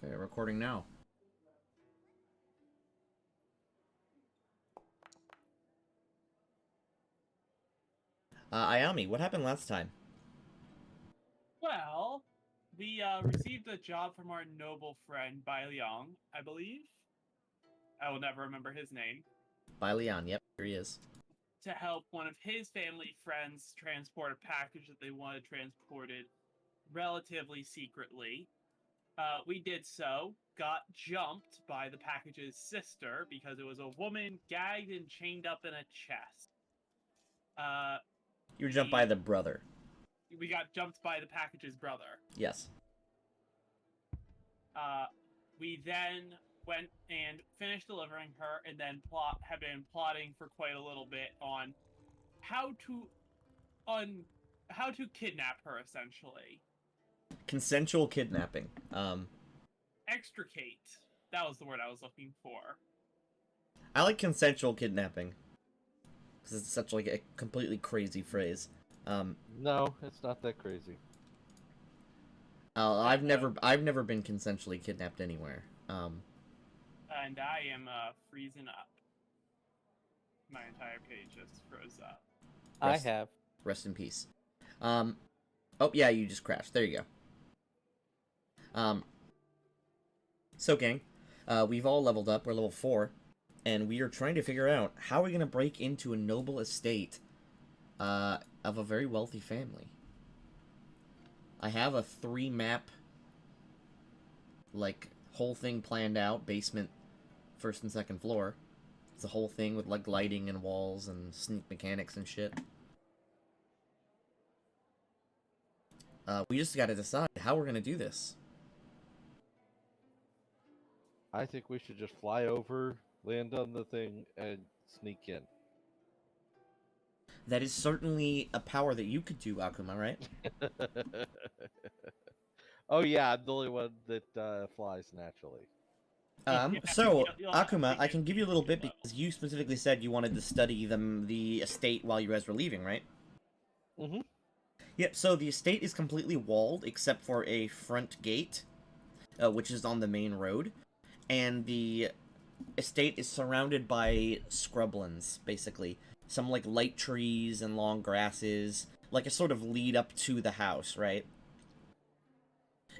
Okay, recording now. Ayami, what happened last time? Well, we received a job from our noble friend Bai Liang, I believe. I will never remember his name. By Leon, yep, here he is. To help one of his family friends transport a package that they wanted transported relatively secretly. We did so, got jumped by the package's sister because it was a woman gagged and chained up in a chest. Uh, You were jumped by we the brother. we got jumped by the package's brother. Yes. We then went and finished delivering her, and then have been plotting for quite a little bit on how to how to kidnap her, essentially. Consensual kidnapping. Extricate. That was the word I was looking for. I like consensual kidnapping. Because it's such like a completely crazy phrase. No, it's not that crazy. I've never been consensually kidnapped anywhere. And I am freezing up. My entire page just froze up. I have. Rest in peace. Oh yeah, you just crashed. There you go. So gang, we've all leveled up. We're level 4, and we are trying to figure out how we're gonna break into a noble estate, of a very wealthy family. I have a 3-map, like, whole thing planned out. Basement, first and second floor. It's a whole thing with, like, lighting and walls and sneak mechanics and shit. We just gotta decide how we're gonna do this. I think we should just fly over, land on the thing, and sneak in. That is certainly a power that you could do, Akuma, right? Oh yeah, I'm the only one that flies naturally. So, You'll have to Akuma, take I can give you a little bit level. because you specifically said you wanted to study the estate while you guys were leaving, right? Mm-hmm. Yep, so the estate is completely walled except for a front gate, which is on the main road, and the estate is surrounded by scrublands, basically. Some, like, light trees and long grasses, like a sort of lead up to the house, right?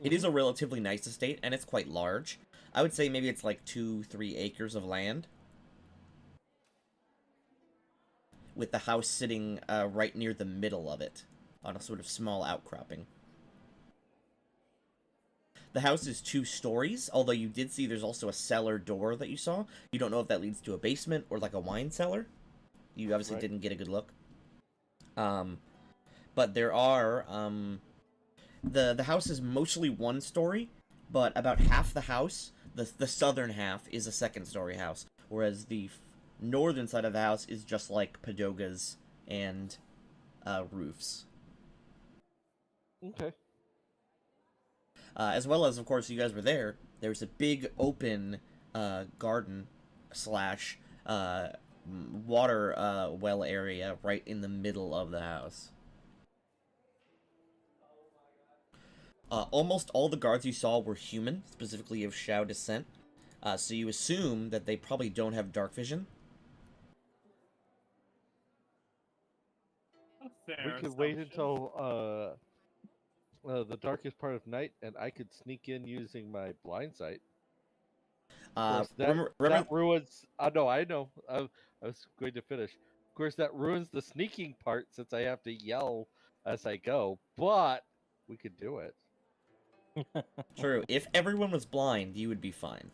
It is a relatively nice estate, and it's quite large. I would say maybe it's like 2-3 acres of land, with the house sitting right near the middle of it, on a sort of small outcropping. The house is 2 stories, although you did see there's also a cellar door that you saw. You don't know if that leads to a basement or like a wine cellar. You obviously didn't get a good look. But there are, the house is mostly 1 story, but about half the house, the southern half, is a 2nd story house, whereas the northern side of the house is just like pagodas and roofs. Okay. As well as, of course, you guys were there, there's a big open garden slash water well area right in the middle of the house. Almost all the guards you saw were human, specifically of Shao descent, so you assume that they probably don't have dark vision. We could wait until the darkest part of night, and I could sneak in using my blind sight. Of course, that ruins. No, I know. I was going to finish. Of course, that ruins the sneaking part since I have to yell as I go. But we could do it. True. If everyone was blind, you would be fine.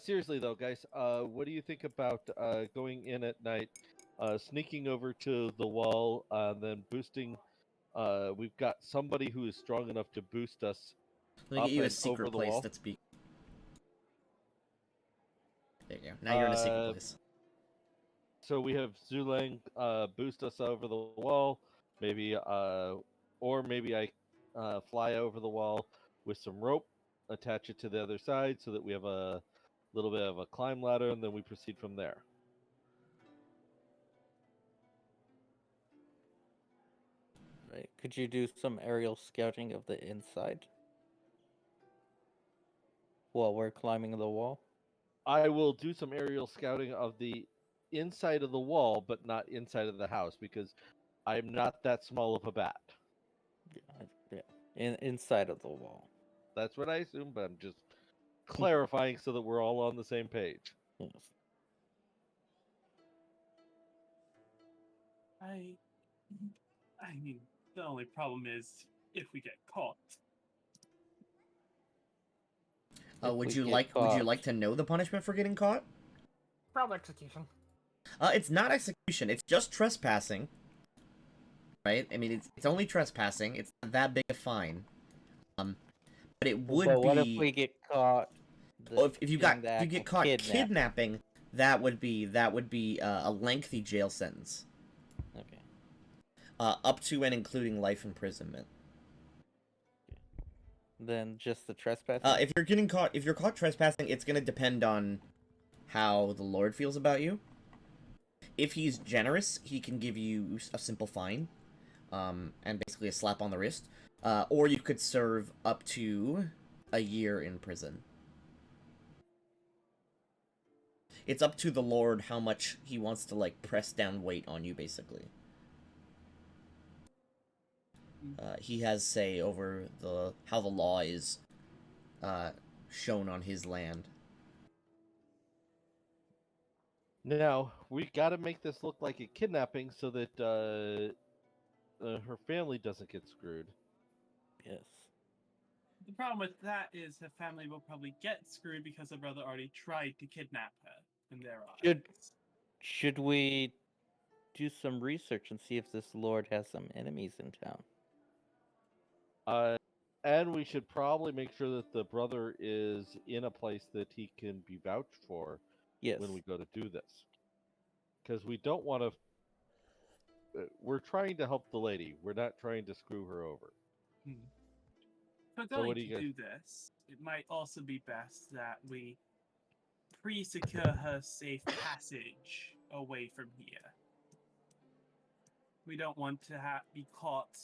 Seriously though, guys, what do you think about going in at night, sneaking over to the wall, then boosting? We've got somebody who is strong enough to boost us Let me up get you a and over secret the place wall. that's be. There you go. Now you're in a secret place. So we have Zulang boost us over the wall, maybe, or maybe I fly over the wall with some rope, attach it to the other side so that we have a little bit of a climb ladder, and then we proceed from there. Right. Could you do some aerial scouting of the inside while we're climbing the wall? I will do some aerial scouting of the inside of the wall, but not inside of the house because I'm not that small of a bat. Yeah. Inside of the wall. That's what I assume, but I'm just clarifying so that we're all on the same page. Yes. I mean, the only problem is if we get caught. Would you like to know the punishment for getting caught? Probably execution. It's not execution. It's just trespassing. Right? I mean, it's only trespassing. It's not that big a fine. But it would be. What if we get caught? If you get caught kidnapping, that would be a lengthy jail sentence. Okay. Up to and including life imprisonment. Then just the trespassing. If you're caught trespassing, it's gonna depend on how the Lord feels about you. If he's generous, he can give you a simple fine, and basically a slap on the wrist. Or you could serve up to a year in prison. It's up to the Lord how much he wants to, like, press down weight on you, basically. He has say over how the law is shown on his land. Now, we got to make this look like a kidnapping so that her family doesn't get screwed. Yes. The problem with that is her family will probably get screwed because her brother already tried to kidnap her in their eyes. Should we do some research and see if this lord has some enemies in town? And we should probably make sure that the brother is in a place that he can be vouched for when we go to do this. Because we don't want to... We're trying to help the lady. We're not trying to screw her over. If we're going to do this, it might also be best that we pre-secure her safe passage away from here. We don't want to be caught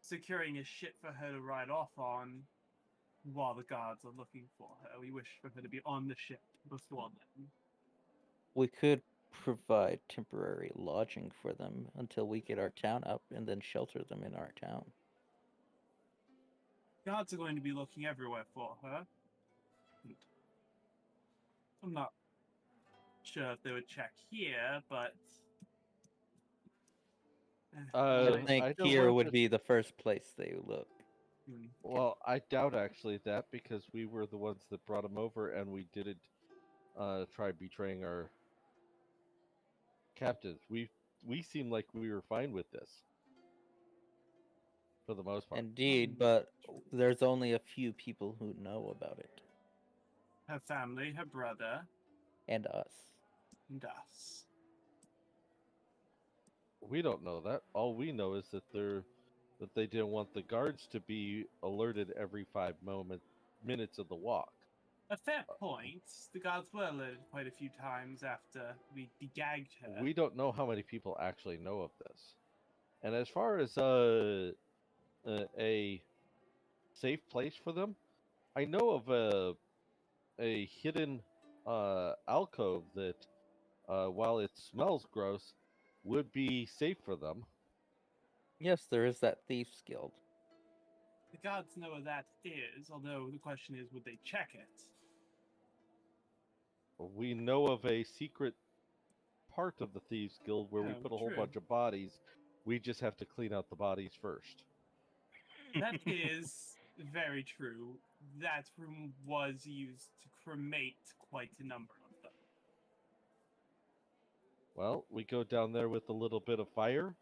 securing a ship for her to ride off on while the guards are looking for her. We wish for her to be on the ship before then. We could provide temporary lodging for them until we get our town up and then shelter them in our town. Guards are going to be looking everywhere for her. I'm not sure if they would check here, but... I think here would be the first place they look. Well, I doubt actually that because we were the ones that brought him over and we didn't try betraying our captives. We seem like we were fine with this. For the most part. Indeed, but there's only a few people who know about it. Her family, her brother. And us. And us. We don't know that. All we know is that they didn't want the guards to be alerted every 5 minutes of the walk. A fair point. The guards were alerted quite a few times after we gagged her. We don't know how many people actually know of this. And as far as a safe place for them, I know of a hidden alcove that, while it smells gross, would be safe for them. Yes, there is that Thieves Guild. The guards know where that is, although the question is, would they check it? We know of a secret part of the Thieves Guild where we put a whole bunch of bodies. We just have to clean out the bodies first. That is very true. That room was used to cremate quite a number of them. Well, we go down there with a little bit of fire,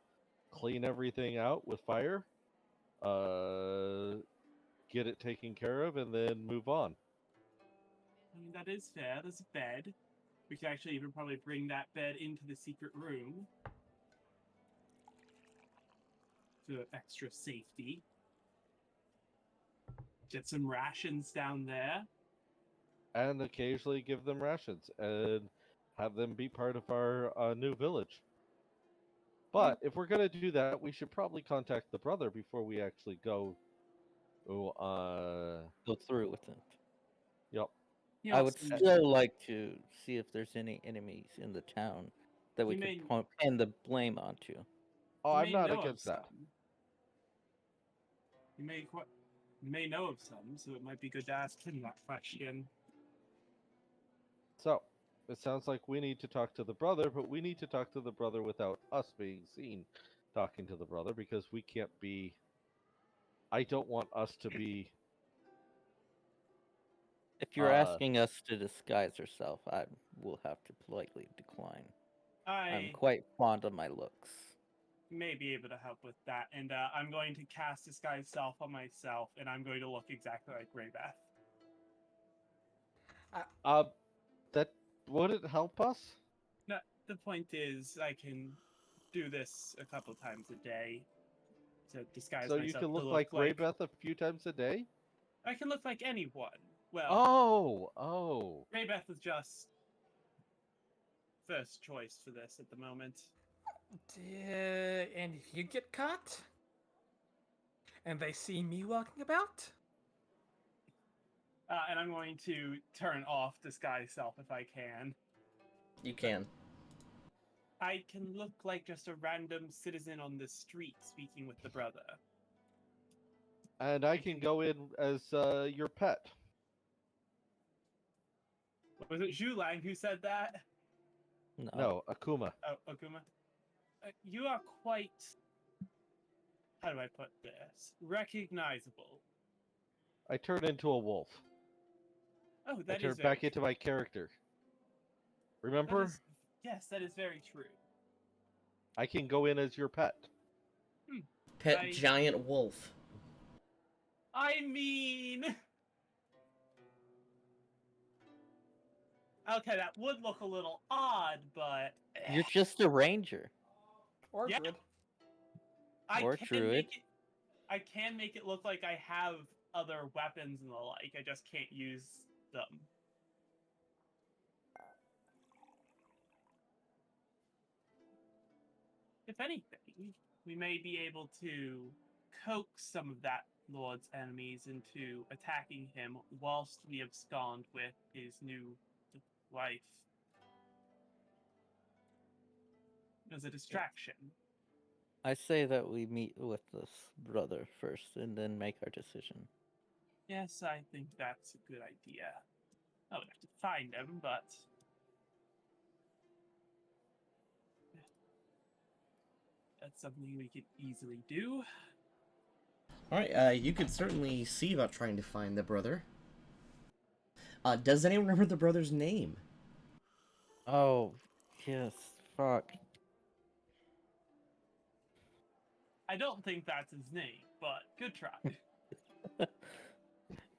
clean everything out with fire, get it taken care of, and then move on. I mean, that is fair. There's a bed. We could actually even probably bring that bed into the secret room for extra safety. Get some rations down there. And occasionally give them rations and have them be part of our new village. But if we're gonna do that, we should probably contact the brother before we actually go. Go through with it. Yep. He I would also- still like to see if there's any enemies in the town that we He could may- pin the blame onto. Oh, you I'm may not know of against that. some. You may know of some, so it might be good to ask him that question. So, it sounds like we need to talk to the brother, but we need to talk to the brother without us being seen talking to the brother because we can't be. I don't want us to be. If you're Uh, asking us to disguise ourselves, I will have to politely decline. I'm I quite fond of my looks. may be able to help with that, and I'm going to cast Disguise Self on myself, and I'm going to look exactly like Raybeth. that would it help us? No, the point is, I can do this a couple times a day to disguise So myself. you can to look like Raybeth a few times a day? I can look like anyone. Well, Oh. Raybeth is just first choice for this at the moment. And if you get caught, and they see me walking about, And I'm going to turn off Disguise Self if I can. You can. I can look like just a random citizen on the street speaking with the brother. And I can go in as your pet. Was it Zhulang who said that? No, Akuma. Oh, Okuma? You are quite... How do I put this? Recognizable. I turn into a wolf. Oh, I that turn is very back into true. my character. That Remember? yes, that is very true. I can go in as your pet. Pet giant wolf. I mean... Okay, that would look a little odd, but... You're just a ranger. or Yeah. druid. Or druid. I can make it look like I have other weapons and the like. I just can't use them. If anything, we may be able to coax some of that lord's enemies into attacking him whilst we abscond with his new wife. As a distraction. I say that we meet with this brother first and then make our decision. Yes, I think that's a good idea. I would have to find him, but... That's something we could easily do. Alright, you could certainly see about trying to find the brother. Does anyone remember the brother's name? Oh, yes, fuck. I don't think that's his name, but good try.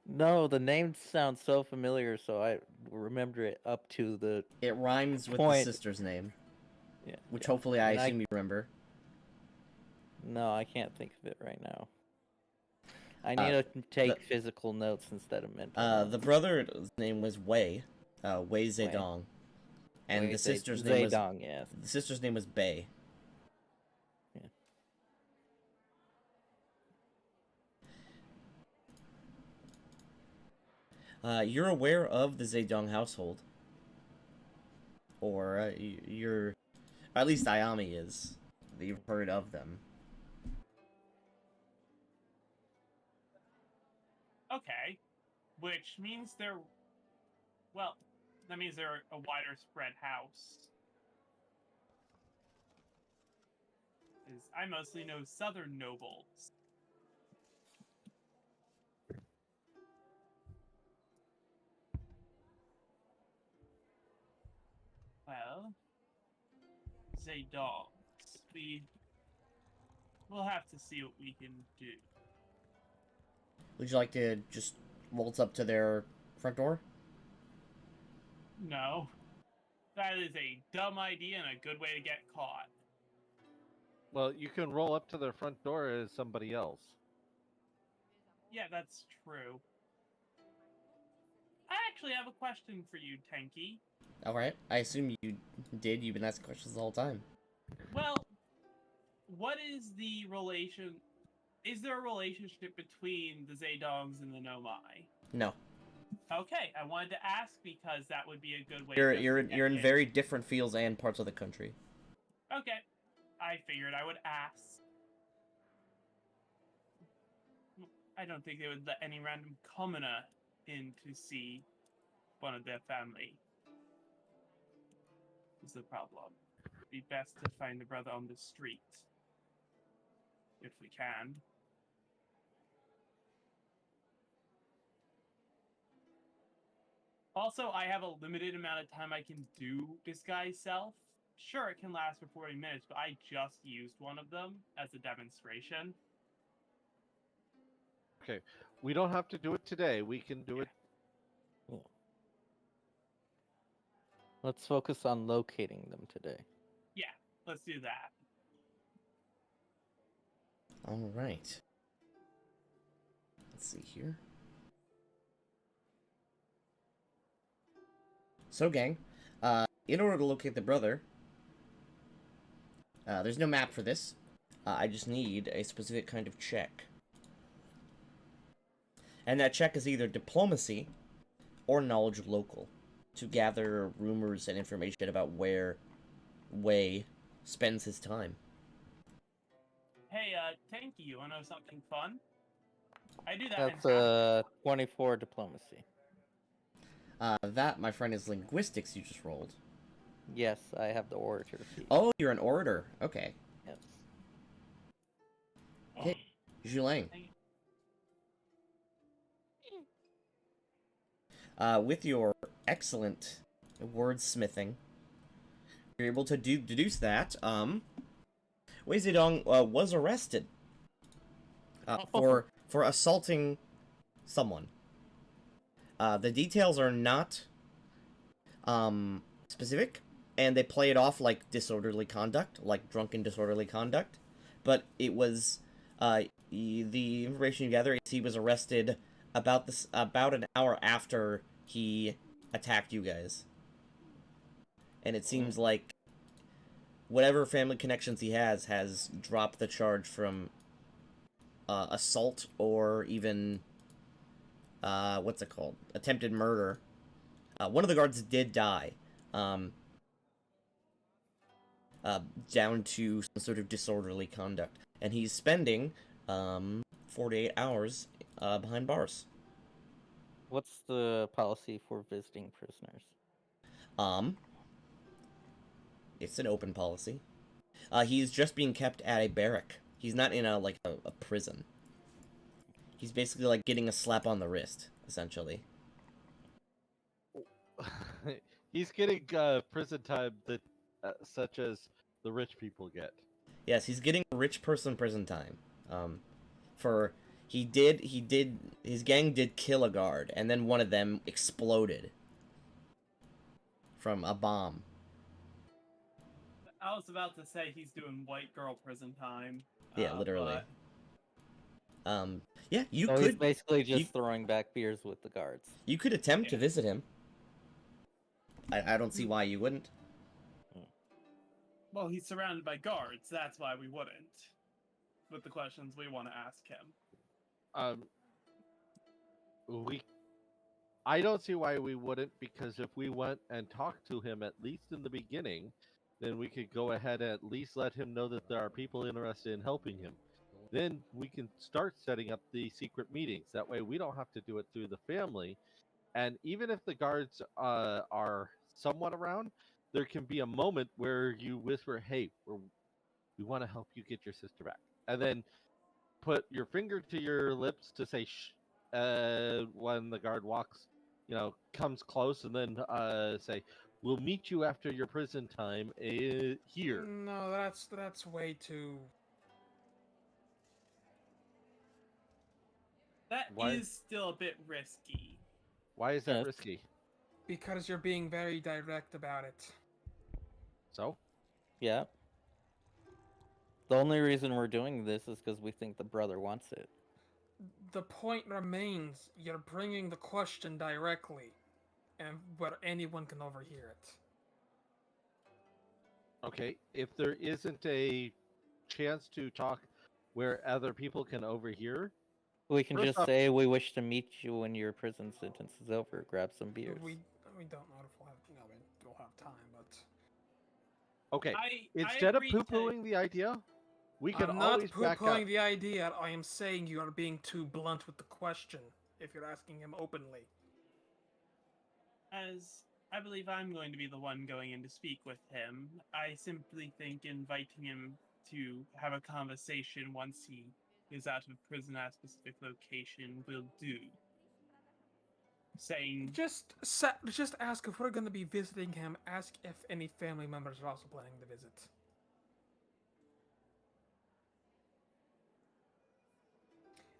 No, the name sounds so familiar, so I remember it up to the It rhymes with point. the sister's name, Yeah, which yeah. hopefully I And assume you remember. No, I can't think of it right now. I need to take physical notes instead of mental. The brother's name was Wei, Wei Zedong, and the sister's name was Zedong, yes. the sister's name was Bei. You're aware of the Zedong household, or you're, at least Ayami is. You've heard of them. Okay. Which means they're... Well, that means they're a wider spread house. I mostly know southern nobles. Well, Zedongs. We'll have to see what we can do. Would you like to just waltz up to their front door? No. That is a dumb idea and a good way to get caught. Well, you can roll up to their front door as somebody else. Yeah, that's true. I actually have a question for you, Tenki. Alright, I assume you did. You've been asking questions the whole time. Well, what is the relation? Is there a relationship between the Zedongs and the Nomai? No. Okay, I wanted to ask because that would be a good way. You're in very different fields and parts of the country. Okay, I figured I would ask. I don't think they would let any random commoner in to see one of their family. Is the problem. It'd be best to find a brother on the street. If we can. Also, I have a limited amount of time I can do disguise self. Sure, it can last for 40 minutes, but I just used one of them as a demonstration. Okay, we don't have to do it today. We can do it. Yeah. Let's focus on locating them today. Yeah, let's do that. All right. Let's see here. So, gang, in order to locate the brother, there's no map for this. I just need a specific kind of check. And that check is either diplomacy or knowledge local, to gather rumors and information about where Wei spends his time. Hey, Tanky, you wanna know something fun? I do that That's in 24 diplomacy. That, my friend, is linguistics you just rolled. Yes, I have the orator feat. Oh, you're an orator. Okay. Yes. Hey, Zhulang. With your excellent wordsmithing, you're able to deduce that, Wei Zedong was arrested for assaulting someone. The details are not specific, and they play it off like disorderly conduct, like drunken disorderly conduct. But it was the information you gather is he was arrested about an hour after he attacked you guys, and it seems like whatever family connections he has dropped the charge from assault or even what's it called? Attempted murder. One of the guards did die, down to some sort of disorderly conduct, and he's spending 48 hours behind bars. What's the policy for visiting prisoners? It's an open policy. He's just being kept at a barrack. He's not in a prison. He's basically like getting a slap on the wrist, essentially. He's getting prison time that such as the rich people get. Yes, he's getting rich person prison time. His gang did kill a guard, and then one of them exploded from a bomb. I was about to say he's doing white girl prison time. Yeah, literally. But... yeah, you so could he's basically just throwing back beers with the guards. You could attempt to visit him. I don't see why you wouldn't. Well, he's surrounded by guards. That's why we wouldn't. With the questions we want to ask him. I don't see why we wouldn't, because if we went and talked to him at least in the beginning, then we could go ahead and at least let him know that there are people interested in helping him. Then we can start setting up the secret meetings. That way we don't have to do it through the family. And even if the guards are somewhat around, there can be a moment where you whisper, hey, we want to help you get your sister back. And then put your finger to your lips to say shh when the guard comes close, and then say, we'll meet you after your prison time here. No, that's way too... That Why? is still a bit risky. Why is that Yes. risky? Because you're being very direct about it. So? Yeah. The only reason we're doing this is because we think the brother wants it. The point remains, you're bringing the question directly, and where anyone can overhear it. Okay, if there isn't a chance to talk where other people can overhear. We can First just off- say we wish to meet you when your prison sentence is over. Grab some beers. We don't know if we'll have we'll have time, but Okay, I instead of agree to- poo-pooing the idea, we can I'm not always back up. poo-pooing the idea. I am saying you are being too blunt with the question. If you're asking him openly, As I believe I'm going to be the one going in to speak with him, I simply think inviting him to have a conversation once he is out of prison at a specific location will do. Saying just ask if we're going to be visiting him. Ask if any family members are also planning to visit.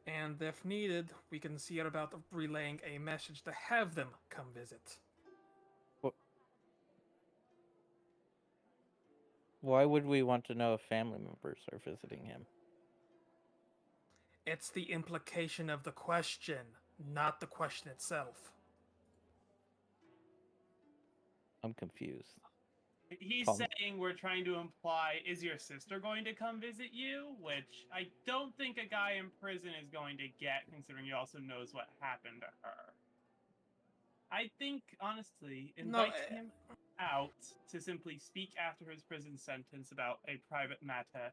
And if needed, we can see about relaying a message to have them come visit. Why would we want to know if family members are visiting him? It's the implication of the question, not the question itself. I'm confused. he's Calm. saying we're trying to imply, is your sister going to come visit you? Which I don't think a guy in prison is going to get, considering he also knows what happened to her. I think, honestly, inviting him out to simply speak after his prison sentence about a private matter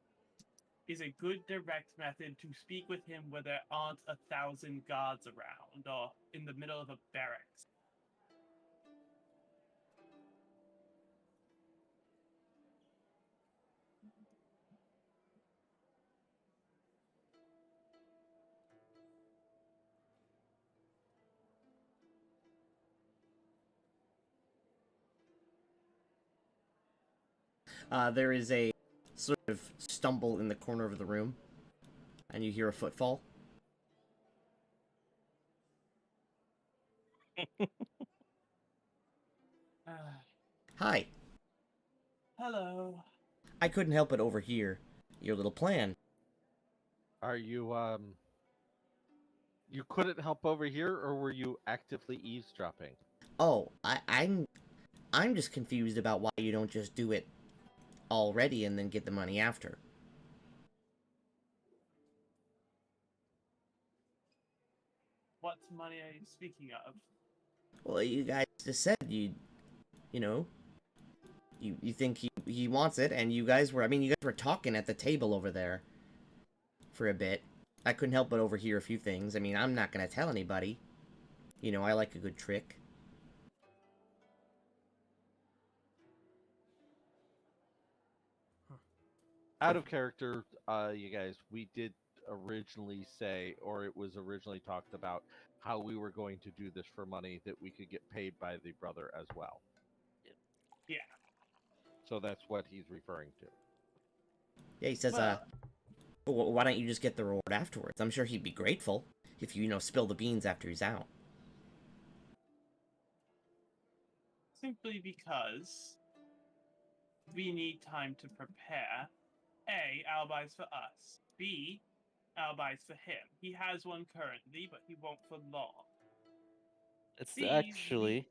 is a good direct method to speak with him where there aren't 1,000 guards around or in the middle of a barracks. There is a sort of stumble in the corner of the room, and you hear a footfall. Hi. Hello. I couldn't help but overhear your little plan. Are you you couldn't help over here, or were you actively eavesdropping? Oh, I'm just confused about why you don't just do it already and then get the money after. What money are you speaking of? Well, you guys just said you know, you think he wants it, and you guys were talking at the table over there for a bit. I couldn't help but overhear a few things. I mean, I'm not gonna tell anybody. You know, I like a good trick. Out of character, you guys, we did originally say, or it was originally talked about, how we were going to do this for money that we could get paid by the brother as well. Yeah. So that's what he's referring to. Yeah, he says, why don't you just get the reward afterwards? I'm sure he'd be grateful if you spill the beans after he's out. Simply because we need time to prepare. A, alibis for us. B, alibis for him. He has one currently, but he won't for long. It's C, actually...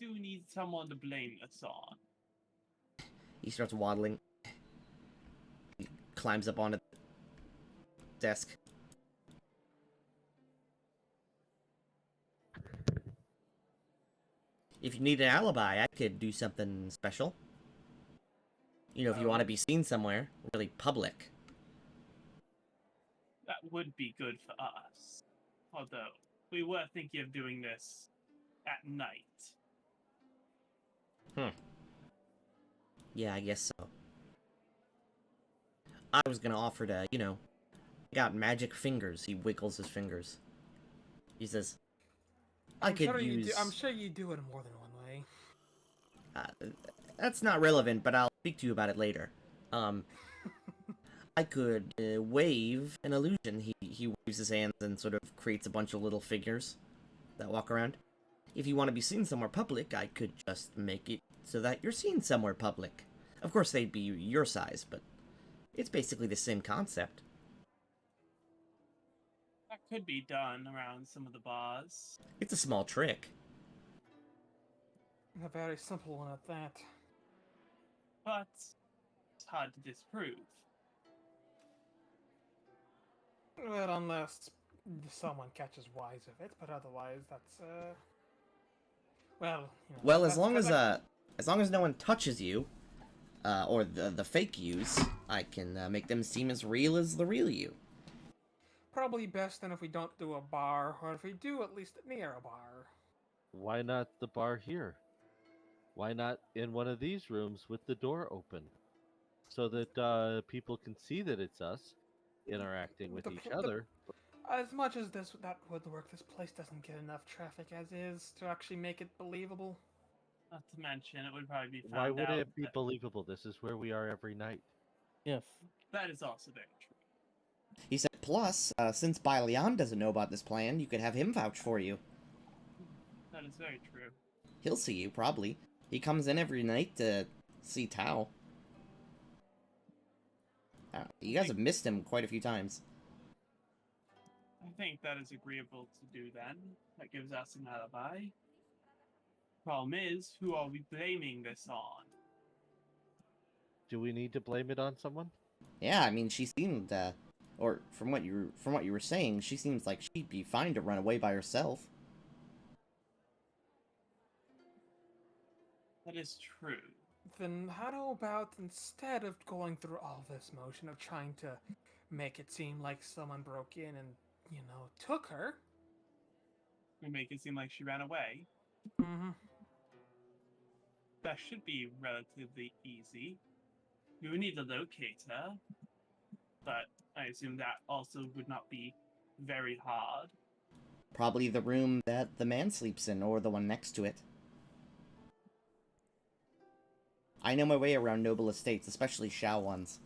we do need someone to blame this on. He starts waddling. He climbs up onto the desk. If you need an alibi, I could do something special. You know, if you want to be seen somewhere, really public. That would be good for us. Although, we were thinking of doing this at night. Yeah, I guess so. I was gonna offer to, got magic fingers. He wiggles his fingers. He says, I'm sure you do it more than one way. That's not relevant, but I'll speak to you about it later. I could wave an illusion. He waves his hands and sort of creates a bunch of little figures that walk around. If you want to be seen somewhere public, I could just make it so that you're seen somewhere public. Of course, they'd be your size, but it's basically the same concept. That could be done around some of the bars. It's a small trick. A very simple one at that. But it's hard to disprove. Well, unless someone catches wise of it, but otherwise, that's well, you know, Well, that's as long as no one touches you, or the fake yous, I can make them seem as real as the real you. probably best than if we don't do a bar, or if we do, at least near a bar. Why not the bar here? Why not in one of these rooms with the door open, so that people can see that it's us interacting with The, each pl- the other? As much as that would work, this place doesn't get enough traffic as is to actually make it believable. Not to mention, it would probably be Why found would out it be that believable? This is where we are every night. Yes. that is also very true. He said, plus, since Baileon doesn't know about this plan, you could have him vouch for you. That is very true. He'll see you, probably. He comes in every night to see Tao. You guys have missed him quite a few times. I think that is agreeable to do then. That gives us an alibi. Problem is, who are we blaming this on? Do we need to blame it on someone? Yeah, I mean, she seemed, or from what you were saying, she seems like she'd be fine to run away by herself. That is true. Then how about instead of going through all this motion of trying to make it seem like someone broke in and, took her? We make it seem like she ran away. Mm-hmm. That should be relatively easy. You would need to locate her, but I assume that also would not be very hard. Probably the room that the man sleeps in, or the one next to it. I know my way around noble estates, especially Shao ones.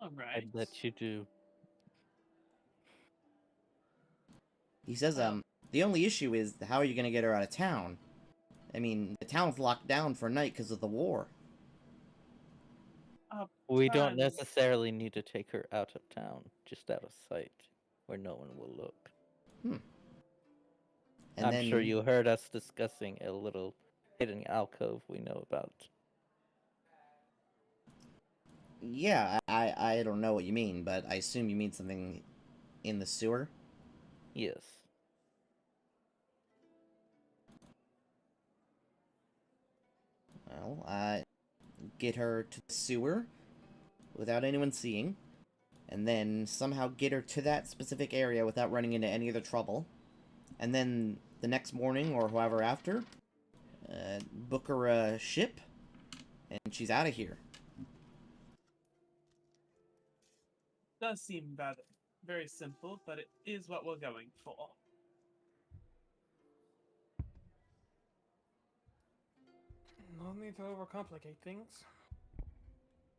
Alright. I bet you do. He says, the only issue is, how are you gonna get her out of town? I mean, the town's locked down for a night because of the war. We don't necessarily need to take her out of town, just out of sight, where no one will look. And I'm then, sure you heard us discussing a little hidden alcove we know about. yeah, I don't know what you mean, but I assume you mean something in the sewer? Yes. Well, get her to the sewer without anyone seeing, and then somehow get her to that specific area without running into any other trouble. And then the next morning, or however after, book her a ship, and she's out of here. Does seem very simple, but it is what we're going for. No need to overcomplicate things.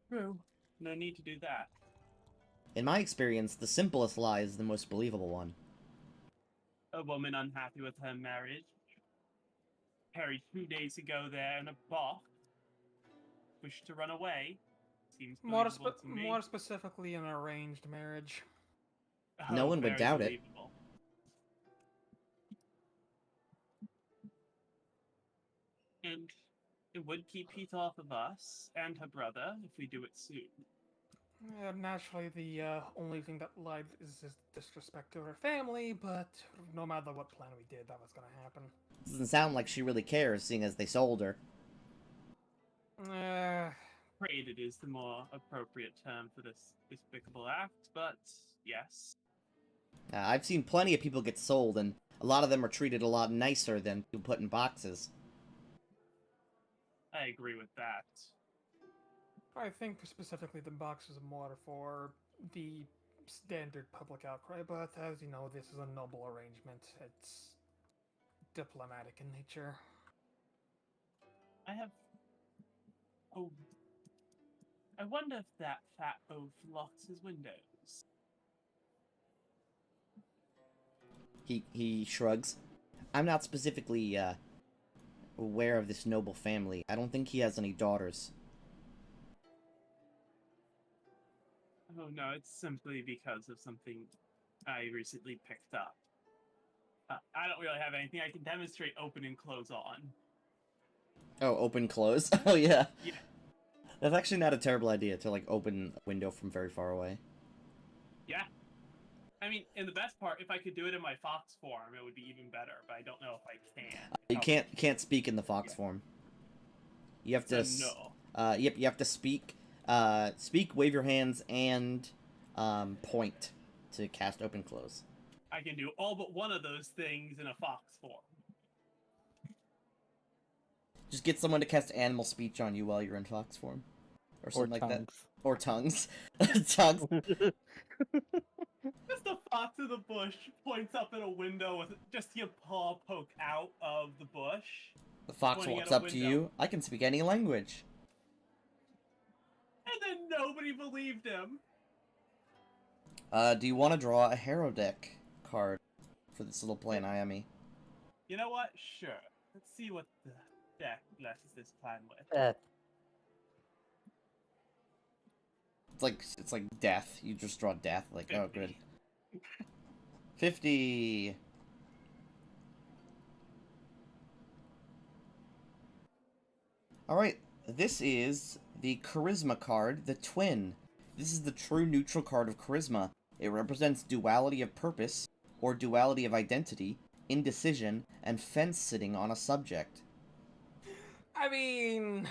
True. No need to do that. In my experience, the simplest lie is the most believable one. A woman unhappy with her marriage. Carried 2 days ago there in a box. Wished to run away. Seems believable to me. More specifically, an arranged marriage. No one would very doubt it. believable. And it would keep Pete off of us and her brother if we do it soon. Naturally, the only thing that lied is disrespect to her family, but no matter what plan we did, that was gonna happen. Doesn't sound like she really cares, seeing as they sold her. Traded is the more appropriate term for this despicable act, but yes. I've seen plenty of people get sold, and a lot of them are treated a lot nicer than people put in boxes. I agree with that. I think specifically the box is more for the standard public outcry, but as you know, this is a noble arrangement. It's diplomatic in nature. I wonder if that fat oaf locks his windows. He shrugs. I'm not specifically, aware of this noble family. I don't think he has any daughters. Oh no, it's simply because of something I recently picked up. I don't really have anything I can demonstrate open and close on. Oh, open, close? Oh, yeah. Yeah. That's actually not a terrible idea to like open a window from very far away. Yeah. I mean, and the best part, if I could do it in my fox form, it would be even better. But I don't know if I can. You can't speak in the fox form. You have to. No. Yep. You have to speak. Speak, wave your hands, and point to cast open close. I can do all but one of those things in a fox form. Just get someone to cast animal speech on you while you're in fox form, or something like that. Or tongues. Tongues. Just a fox in the bush points up at a window with just your paw poke out of the bush. The fox walks up to you. I can speak any language. And then nobody believed him. Do you want to draw a hero deck card for this little plan, Iami? You know what? Sure. Let's see what the deck blesses this plan with. It's like death. You just draw death. Like, 50. oh, good. 50. Alright, this is the Charisma card, the Twin. This is the true neutral card of Charisma. It represents duality of purpose, or duality of identity, indecision, and fence-sitting on a subject. I mean...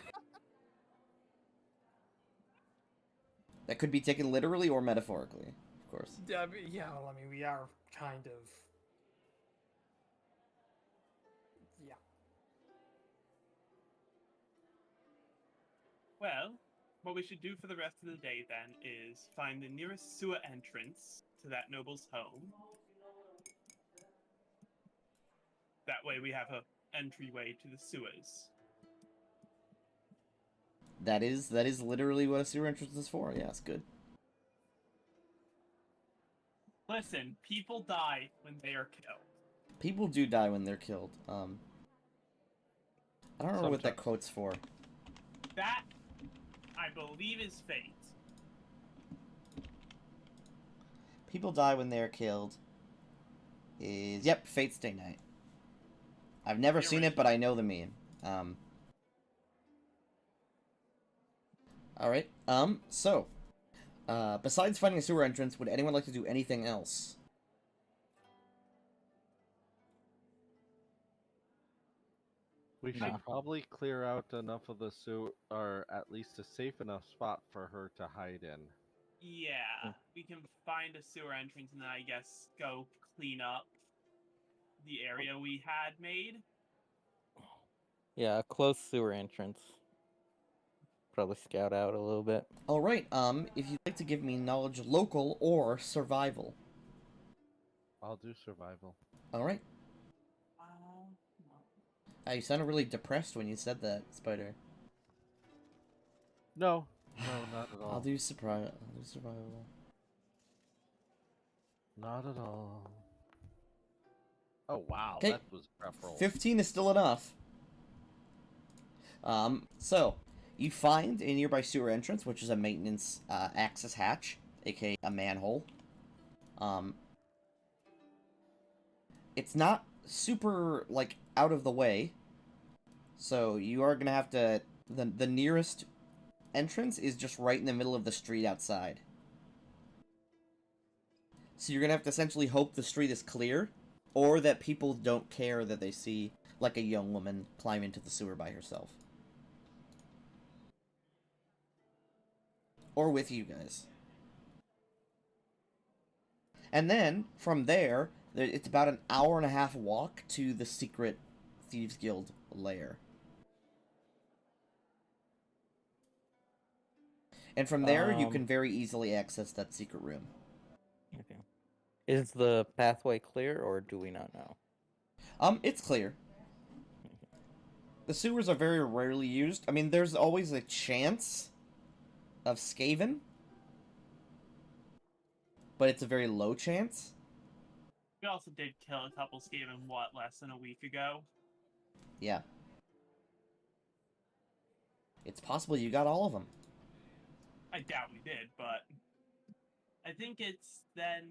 That could be taken literally or metaphorically, of course. Yeah, well, I mean, we are kind of... Yeah. Well, what we should do for the rest of the day, then, is find the nearest sewer entrance to that noble's home. That way we have an entryway to the sewers. That is literally what a sewer entrance is for. Yeah, it's good. Listen, people die when they are killed. People do die when they're killed. I don't remember what that quote's for. That, I believe, is fate. People die when they're killed. Yep, Fate's Day Night. I've never seen it, but I know the meme. Alright, so, besides finding a sewer entrance, would anyone like to do anything else? We should probably clear out enough of the sewer, or at least a safe enough spot for her to hide in. Yeah, we can find a sewer entrance and then I guess go clean up the area we had made. Yeah, a close sewer entrance. Probably scout out a little bit. Alright, if you'd like to give me knowledge local or survival. I'll do survival. Alright. You sounded really depressed when you said that, Spider. No, not at all. I'll do survival. Not at all. Oh wow, Okay. that was a rough roll. 15 is still enough. So, you find a nearby sewer entrance, which is a maintenance access hatch, aka a manhole. It's not super, like, out of the way. So, you are gonna have to... The nearest entrance is just right in the middle of the street outside. So you're gonna have to essentially hope the street is clear, or that people don't care that they see, like, a young woman climb into the sewer by herself. Or with you guys. And then, from there, it's about an hour-and-a-half walk to the secret Thieves Guild lair. And from there, you can very easily access that secret room. Okay. Is the pathway clear, or do we not know? It's clear. The sewers are very rarely used. I mean, there's always a chance of Skaven, but it's a very low chance. We also did kill a couple Skaven, what, less than a week ago? Yeah. It's possible you got all of them. I doubt we did, but I think it's then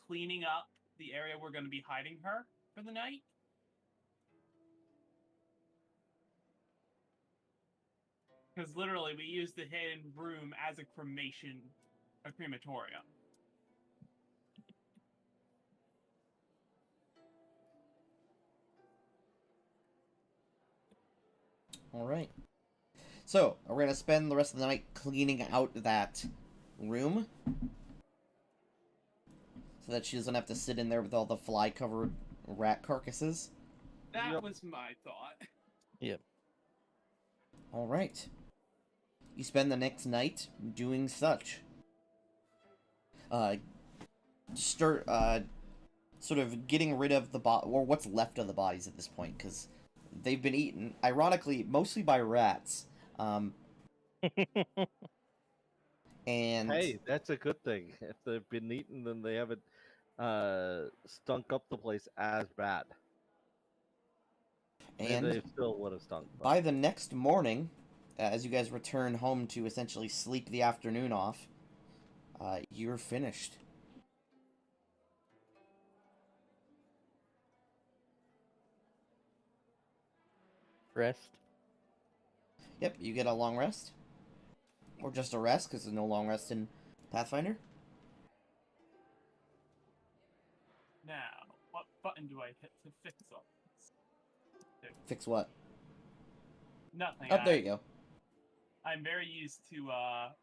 cleaning up the area we're going to be hiding her for the night. Because literally, we used the hidden room as a crematorium. All right. So we're gonna spend the rest of the night cleaning out that room, so that she doesn't have to sit in there with all the fly-covered rat carcasses. That was my thought. Yep. All right. You spend the next night doing such. Sort of getting rid of the or what's left of the bodies at this point, because they've been eaten, ironically, mostly by rats. And Hey, that's a good thing. If they've been eaten, then they haven't stunk up the place as bad. and they still would have stunk. by the next morning, as you guys return home to essentially sleep the afternoon off, you're finished. Rest. Yep, you get a long rest. Or just a rest, because there's no long rest in Pathfinder. Now, what button do I hit to fix all this? Fix what? Nothing. Oh, there you go. I'm very used to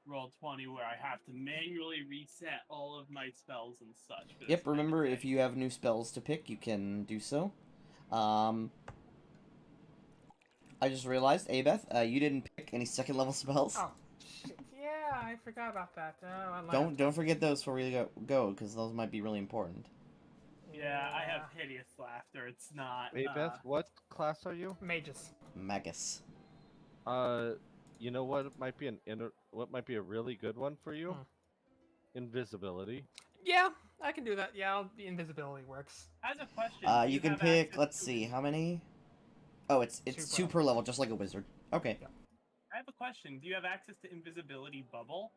Roll20, where I have to manually reset all of my spells and such. Yep, remember, if you have new spells to pick, you can do so. I just realized, Abeth, you didn't pick any second level spells. Oh, shit. Yeah, I forgot about that. Don't forget those before we go, because those might be really important. Yeah, I have hideous laughter. It's not. Hey Beth, what class are you? Magus. Magus. You know what might be what might be a really good one for you? Invisibility. Yeah, I can do that. Yeah, the invisibility works. As a question, you can pick. Let's see, how many? Oh, it's two per level, just like a wizard. Okay. Yeah. I have a question. Do you have access to invisibility bubble?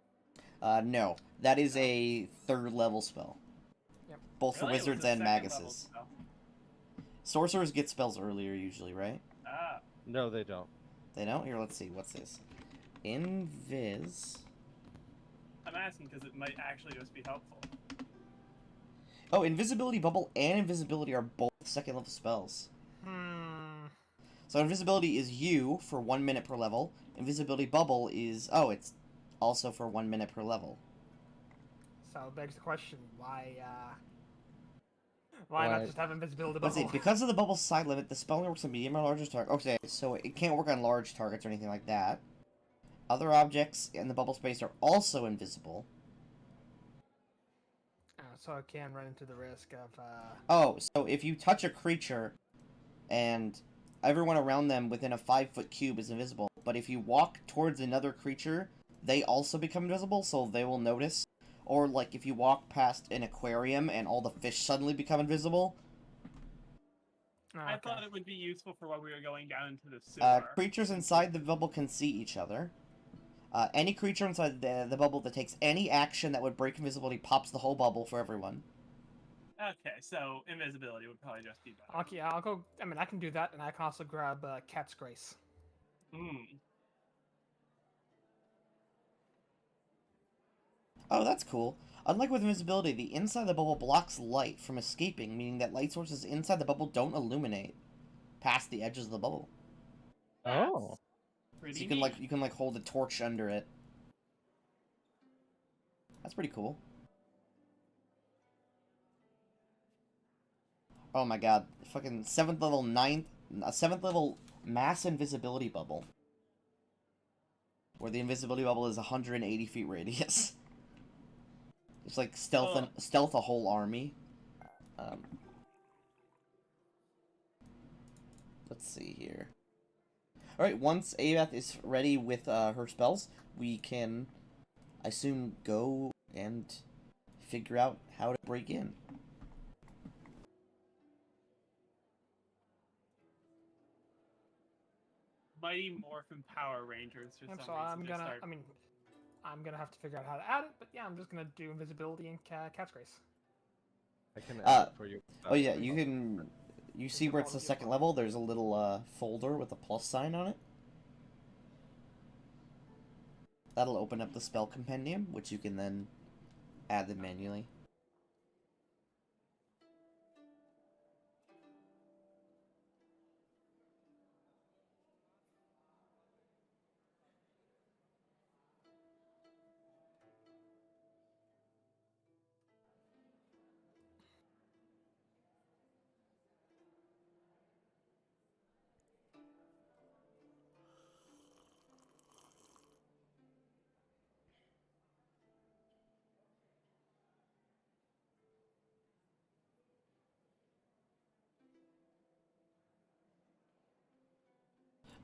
No, that is a third level spell. Yep. Both for Really? It was wizards a and second level maguses. spell. Sorcerers get spells earlier usually, right? Ah. No, they don't. They don't? Here, let's see. What's this? Invis. I'm asking because it might actually just be helpful. Oh, invisibility bubble and invisibility are both second level spells. So invisibility is you for 1 minute per level. Invisibility bubble is it's also for 1 minute per level. So it begs the question, why not just have invisibility bubble? Let's see, because of the bubble's side limit, the spell only works on medium or larger target. Okay, so it can't work on large targets or anything like that. Other objects in the bubble space are also invisible. So I can run into the risk of Oh, so if you touch a creature and everyone around them within a 5-foot cube is invisible, but if you walk towards another creature, they also become invisible, so they will notice. Or, like, if you walk past an aquarium and all the fish suddenly become invisible. I thought it would be useful for when we were going down into the sewer. Creatures inside the bubble can see each other. Any creature inside the bubble that takes any action that would break invisibility pops the whole bubble for everyone. Okay, so invisibility would probably just be better. Okay, I'll go. I mean, I can do that, and I can also grab Cat's Grace. Oh, that's cool. Unlike with invisibility, the inside of the bubble blocks light from escaping, meaning that light sources inside the bubble don't illuminate past the edges of the bubble. Oh. So you can hold a torch under it. That's pretty cool. Oh my god, fucking 7th level mass invisibility bubble. Where the invisibility bubble is 180 feet radius. It's like stealth a whole army. Let's see here. Alright, once Abeth is ready with her spells, we can, I assume, go and figure out how to break in. Mighty Morphin Power Rangers for some So reason. I'm gonna have to figure out how to add it, but yeah, I'm just gonna do invisibility and Cat's Grace. I can add it for you. Oh yeah, you see where it's the second level, there's a little folder with a plus sign on it. That'll open up the spell compendium, which you can then add them manually.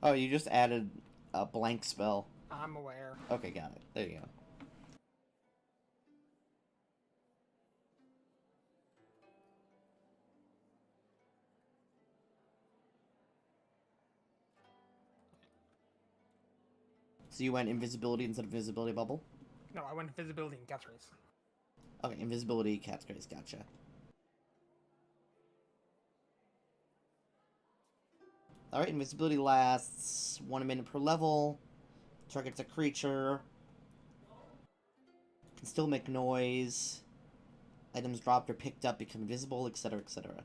Oh, you just added a blank spell. I'm aware. Okay, got it. There you go. So you went invisibility instead of visibility bubble? No, I went invisibility and catchphrase. Okay, invisibility, catchphrase, gotcha. Alright, invisibility lasts 1 minute per level. Targets a creature. Can still make noise. Items dropped or picked up become invisible, etc., etc.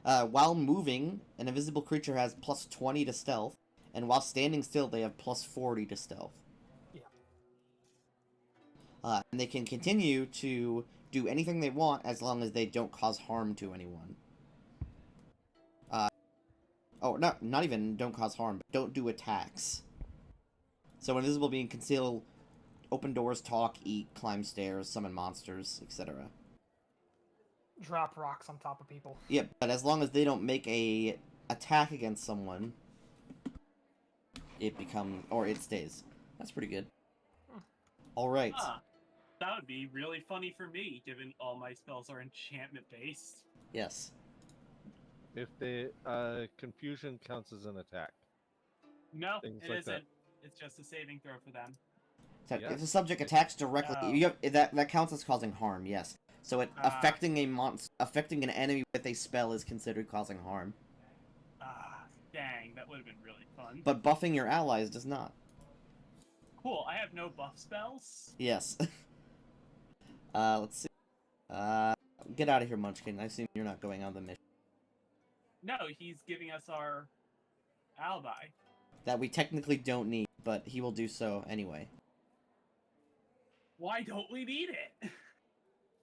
While moving, an invisible creature has plus 20 to stealth, and while standing still, they have plus 40 to stealth. Yeah. And they can continue to do anything they want as long as they don't cause harm to anyone. Oh, not even don't cause harm, but don't do attacks. So invisible being conceal, open doors, talk, eat, climb stairs, summon monsters, etc. Drop rocks on top of people. Yeah, but as long as they don't make a attack against someone, it stays. That's pretty good. Alright. That would be really funny for me, given all my spells are enchantment-based. Yes. If the confusion counts as an attack. No, Things it like isn't. that. It's just a saving throw for them. If the subject attacks directly, that counts as causing harm, yes. So affecting an enemy with a spell is considered causing harm. Dang, that would have been really fun. But buffing your allies does not. Cool, I have no buff spells? Yes. Let's see. Get out of here, Munchkin. I assume you're not going on the mission. No, he's giving us our alibi. That we technically don't need, but he will do so anyway. Why don't we need it?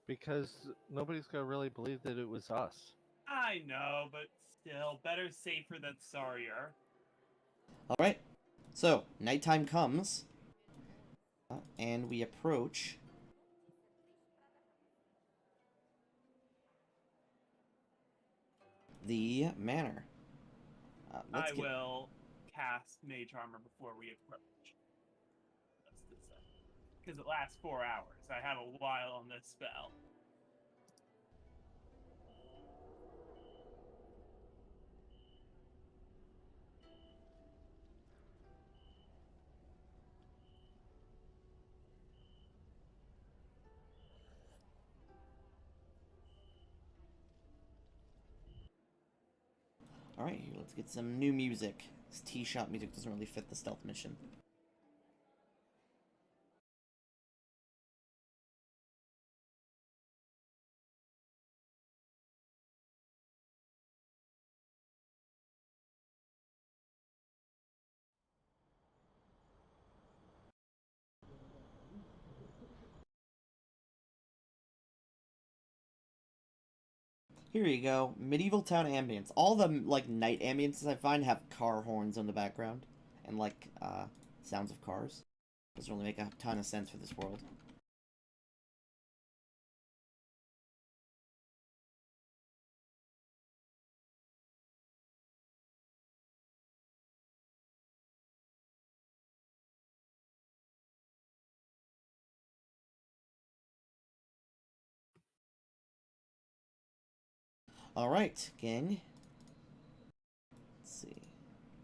Because nobody's gonna really believe that it was us. I know, but still, better safer than sorrier. Alright. So, nighttime comes. And we approach the manor. I will cast Mage Armor before we approach. Because it lasts 4 hours. I have a while on this spell. Alright, let's get some new music. This T-shop music doesn't really fit the stealth mission. Here you go. Medieval town ambience. All the, night ambiences I find have car horns in the background. And, sounds of cars. Doesn't really make a ton of sense for this world. Alright, gang. Let's see.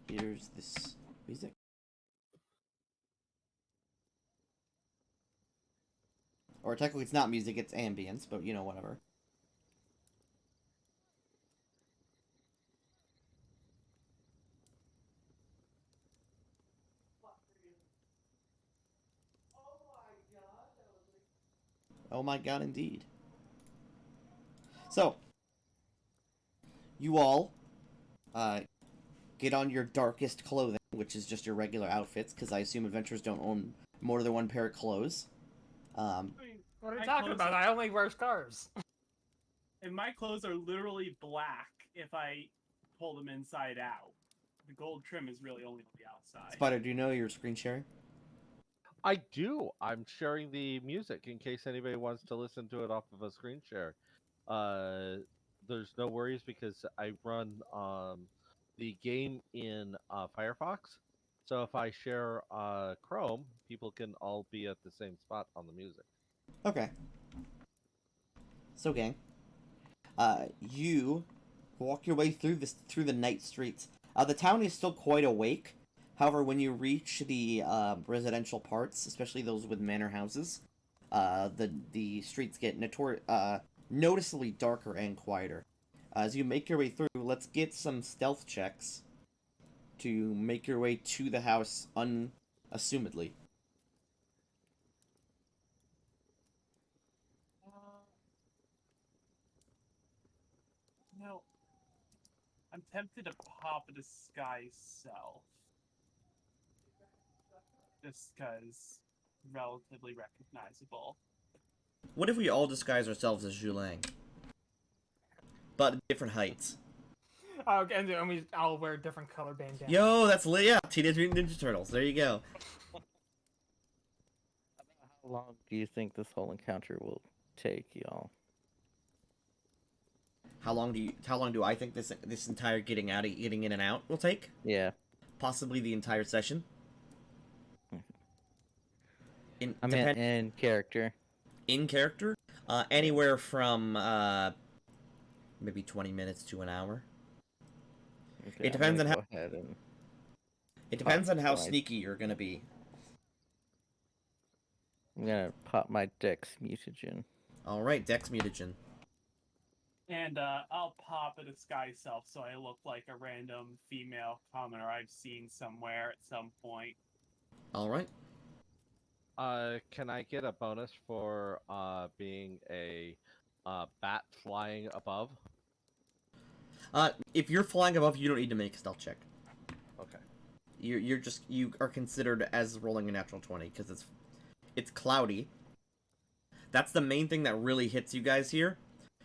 Here's this music. Or technically it's not music, it's ambience, but whatever. Oh my god, indeed. So, you all get on your darkest clothing, which is just your regular outfits, because I assume adventurers don't own more than one pair of clothes. I mean, What are you my talking clothes about? are- I only wear scarves. And my clothes are literally black if I pull them inside out. The gold trim is really only on the outside. Spider, do you know your screen sharing? I do. I'm sharing the music in case anybody wants to listen to it off of a screen share. There's no worries because I run the game in Firefox. So if I share Chrome, people can all be at the same spot on the music. Okay. So, gang, you walk your way through the night streets. The town is still quite awake. However, when you reach the residential parts, especially those with manor houses, the streets get noticeably darker and quieter. As you make your way through, let's get some stealth checks to make your way to the house unassumedly. No, I'm tempted to pop a disguise self. Just because relatively recognizable. What if we all disguise ourselves as Zhulang? But at different heights. Okay, and we all wear different color bandanas. Yo, that's lit. Yeah, Teenage Mutant Ninja Turtles. There you go. How long do you think this whole encounter will take, y'all? How long do I think this entire getting in and out will take? Yeah. Possibly the entire session. I meant in character. In character, anywhere from maybe 20 minutes to an hour. Okay, It depends on how. go ahead and It depends on how my- sneaky you're gonna be. I'm gonna pop my Dex mutagen. All right, Dex mutagen. And I'll pop a disguise self so I look like a random female commoner I've seen somewhere at some point. All right. Can I get a bonus for being a bat flying above? If you're flying above, you don't need to make a stealth check. Okay. You are considered as rolling a natural 20 because it's cloudy. That's the main thing that really hits you guys here.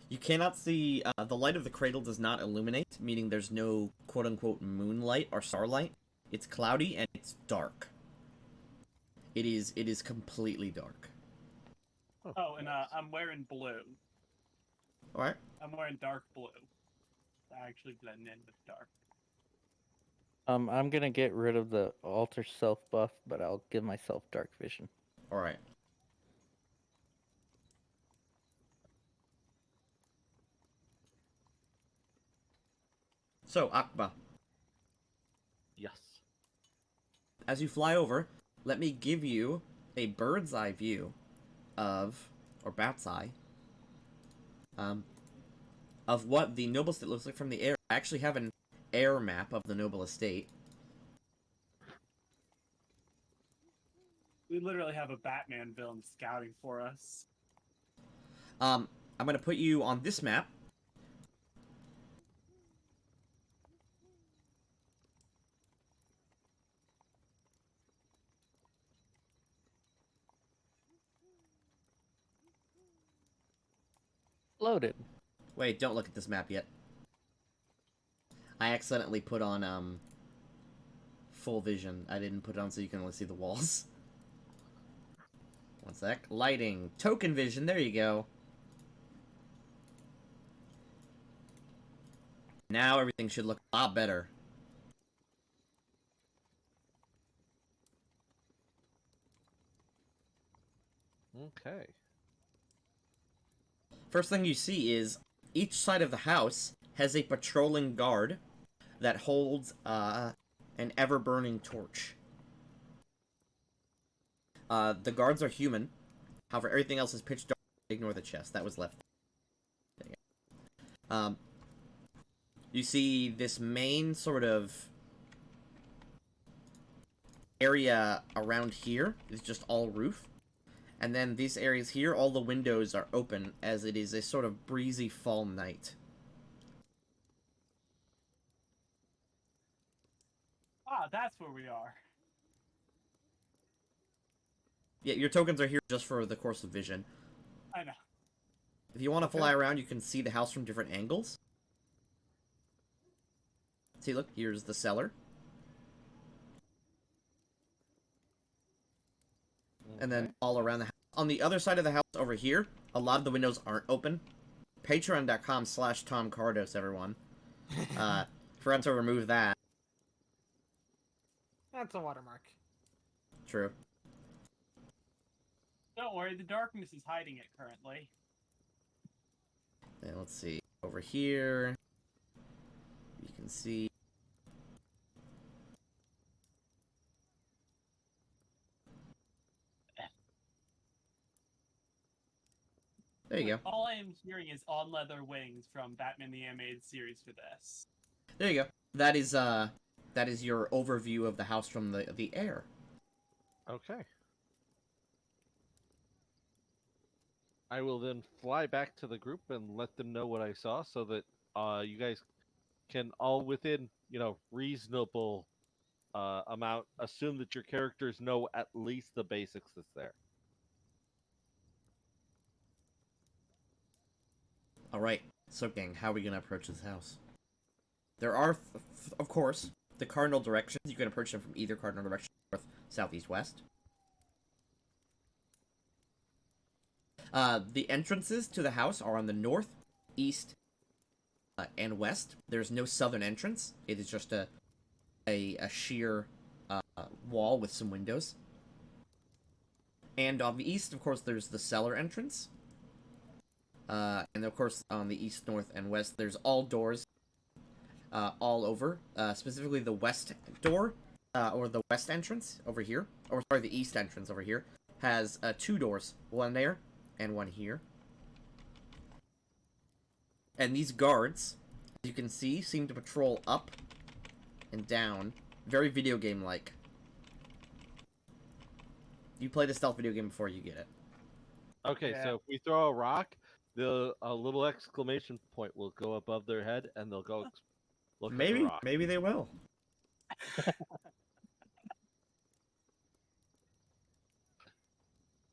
You cannot see the light of the cradle does not illuminate, meaning there's no quote unquote moonlight or starlight. It's cloudy and it's dark. It is completely dark. Oh, and I'm wearing blue. All right. I'm wearing dark blue. I actually blend in with dark. I'm gonna get rid of the alter self buff, but I'll give myself dark vision. All right. So, Akba, Yes. as you fly over, let me give you a bird's eye view or bat's eye, of what the noble estate looks like from the air. I actually have an air map of the noble estate. We literally have a Batman villain scouting for us. I'm gonna put you on this map. Loaded. Wait, don't look at this map yet. I accidentally put on, full vision. I didn't put it on so you can only see the walls. One sec. Lighting. Token vision, there you go. Now everything should look a lot better. Okay. First thing you see is each side of the house has a patrolling guard that holds an ever-burning torch. The guards are human. However, everything else is pitch dark. Ignore the chest. That was left. You see this main sort of area around here is just all roof. And then these areas here, all the windows are open as it is a sort of breezy fall night. Ah, that's where we are. Yeah, your tokens are here just for the course of vision. I know. If you want to fly around, you can see the house from different angles. See, look, here's the cellar. And then all around the house. On the other side of the house over here, a lot of the windows aren't open. Patreon.com/TomCardos, everyone. Forgot to remove that. That's a watermark. True. Don't worry, the darkness is hiding it currently. And let's see. Over here, you can see. There you go. All I am hearing is On Leather Wings from Batman the Animated Series for this. There you go. That is your overview of the house from the air. Okay. I will then fly back to the group and let them know what I saw, so that you guys can all within reasonable amount assume that your characters know at least the basics that's there. All right. So, gang, how are we gonna approach this house? There are, of course, the cardinal directions. You can approach them from either cardinal direction: north, south, east, west. The entrances to the house are on the north, east, and west. There's no southern entrance. It is just a sheer wall with some windows. And on the east, of course, there's the cellar entrance. And of course, on the east, north, and west, there's all doors all over. Specifically, the west door, or the west entrance over here, or sorry, the east entrance over here, has 2 doors. One there, and one here. And these guards, as you can see, seem to patrol up and down. Very video game-like. You played a stealth video game before, you get it. Okay, Yeah. so if we throw a rock, a little exclamation point will go above their head, and they'll go look at the rock. Maybe they will.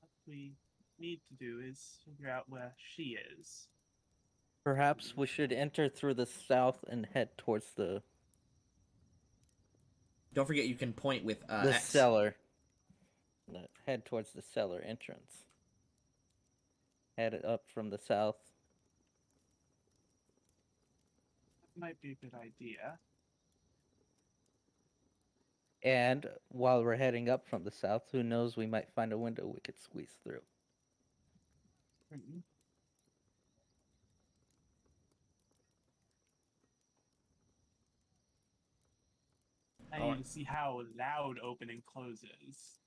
What we need to do is figure out where she is. Perhaps we should enter through the south and head towards the Don't forget you can point with X. cellar. Head towards the cellar entrance. Head it up from the south. That might be a good idea. And while we're heading up from the south, who knows, we might find a window we could squeeze through. Mhm. I need to see how loud open and close is.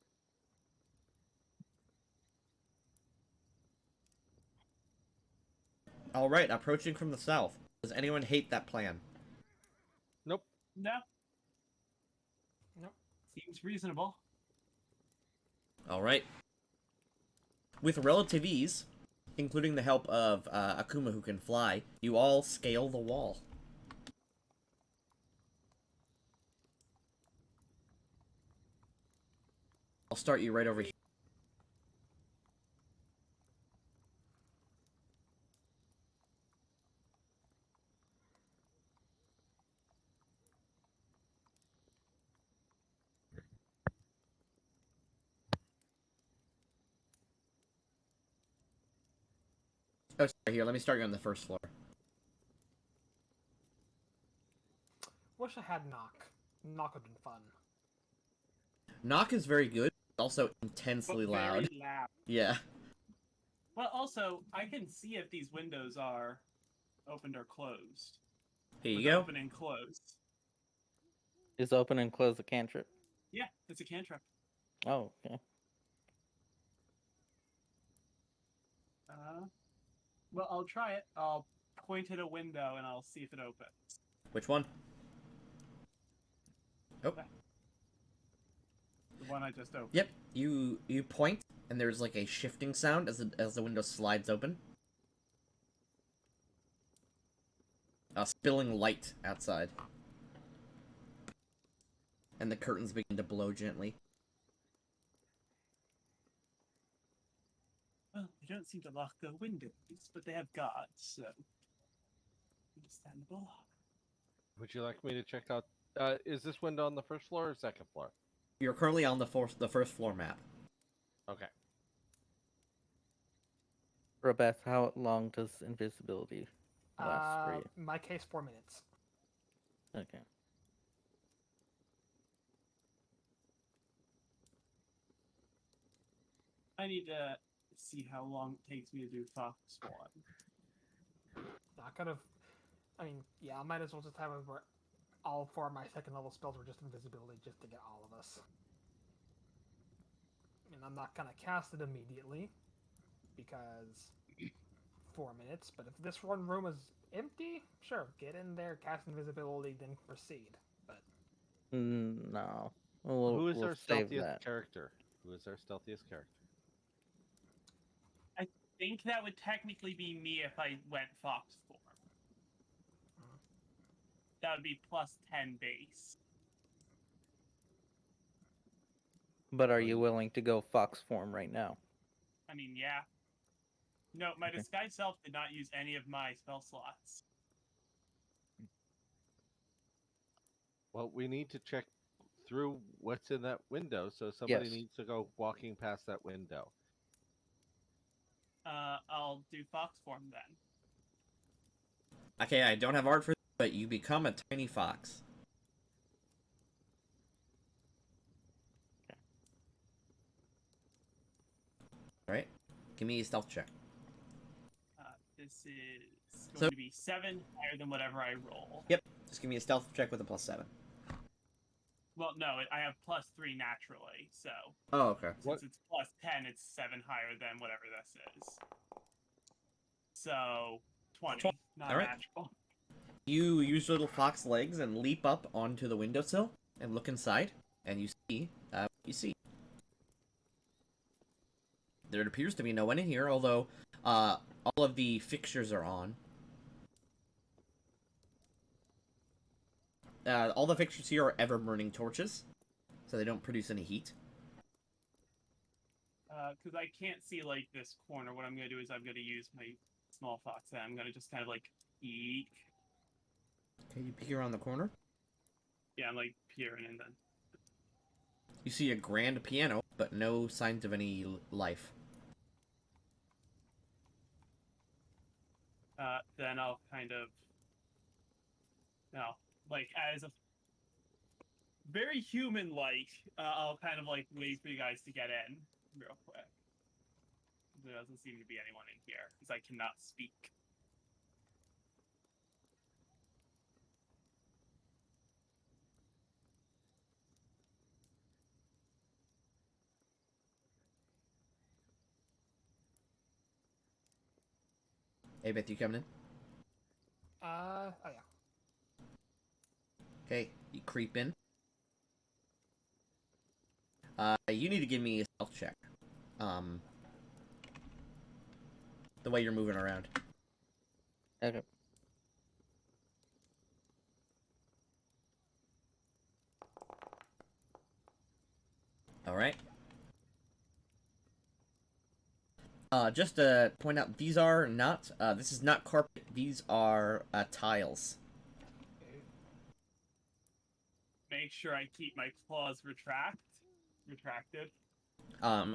Alright, approaching from the south. Does anyone hate that plan? Nope. No. Nope. Seems reasonable. Alright. With relative ease, including the help of Akuma who can fly, you all scale the wall. I'll start you right over here. Oh, sorry, here, let me start you on the first floor. Wish I had knock. Knock would have been fun. Knock is very good, also intensely But loud. very loud. Yeah. Well, also, I can see if these windows are opened or closed. Here you With go. Open and closed. Is open and close a cantrip? Yeah, it's a cantrip. Oh, okay. Well, I'll try it. I'll point at a window and I'll see if it opens. Which one? Oh. The one I just opened. Yep. You point, and there's like a shifting sound as the window slides open. Spilling light outside. And the curtains begin to blow gently. Well, they don't seem to lock their windows, but they have guards, so understandable. Would you like me to check out? Is this window on the first floor or second floor? You're currently on the first floor map. Okay. Robeth, how long does invisibility last for you? In my case, 4 minutes. Okay. I need to see how long it takes me to do Fox One. Not gonna. I mean, yeah, I might as well just have it where all 4 of my second level spells were just invisibility, just to get all of us. I mean, I'm not gonna cast it immediately because 4 minutes. But if this one room is empty, sure, get in there, cast invisibility, then proceed. But No. Who is we'll our save stealthiest that. character? Who is our stealthiest character? I think that would technically be me if I went Fox form. That would be plus 10 base. But are you willing to go fox form right now? I mean, yeah. No, my Okay. disguise self did not use any of my spell slots. Well, we need to check through what's in that window, so somebody Yes. needs to go walking past that window. I'll do Fox form then. Okay, I don't have art for this, but you become a tiny fox. Alright. Give me a stealth check. This is going to be 7 higher than whatever I roll. Yep. Just give me a stealth check with a +7. Well, no, I have plus 3 naturally, so Oh, okay. since it's plus 10, it's 7 higher than whatever this is. So 20, not Alright. natural. You use your little fox legs and leap up onto the windowsill and look inside, and you see what you see. There appears to be no one in here, although all of the fixtures are on. All the fixtures here are ever-burning torches, so they don't produce any heat. Because I can't see, like, this corner, what I'm going to do is I'm going to use my small fox, and I'm going to just kind of, like, peek. Okay, you peek around the corner. Yeah, I'm, like, peering, and then... You see a grand piano, but no signs of any life. Then I'll kind of... No, like, as a... very human-like, I'll kind of, like, wait for you guys to get in real quick. There doesn't seem to be anyone in here, because I cannot speak. Hey, Beth, you coming in? oh yeah. Okay, you creep in. You need to give me a stealth check. The way you're moving around. Okay. Alright. Just to point out, these are not, this is not carpet, these are, tiles. Make sure I keep my claws retracted.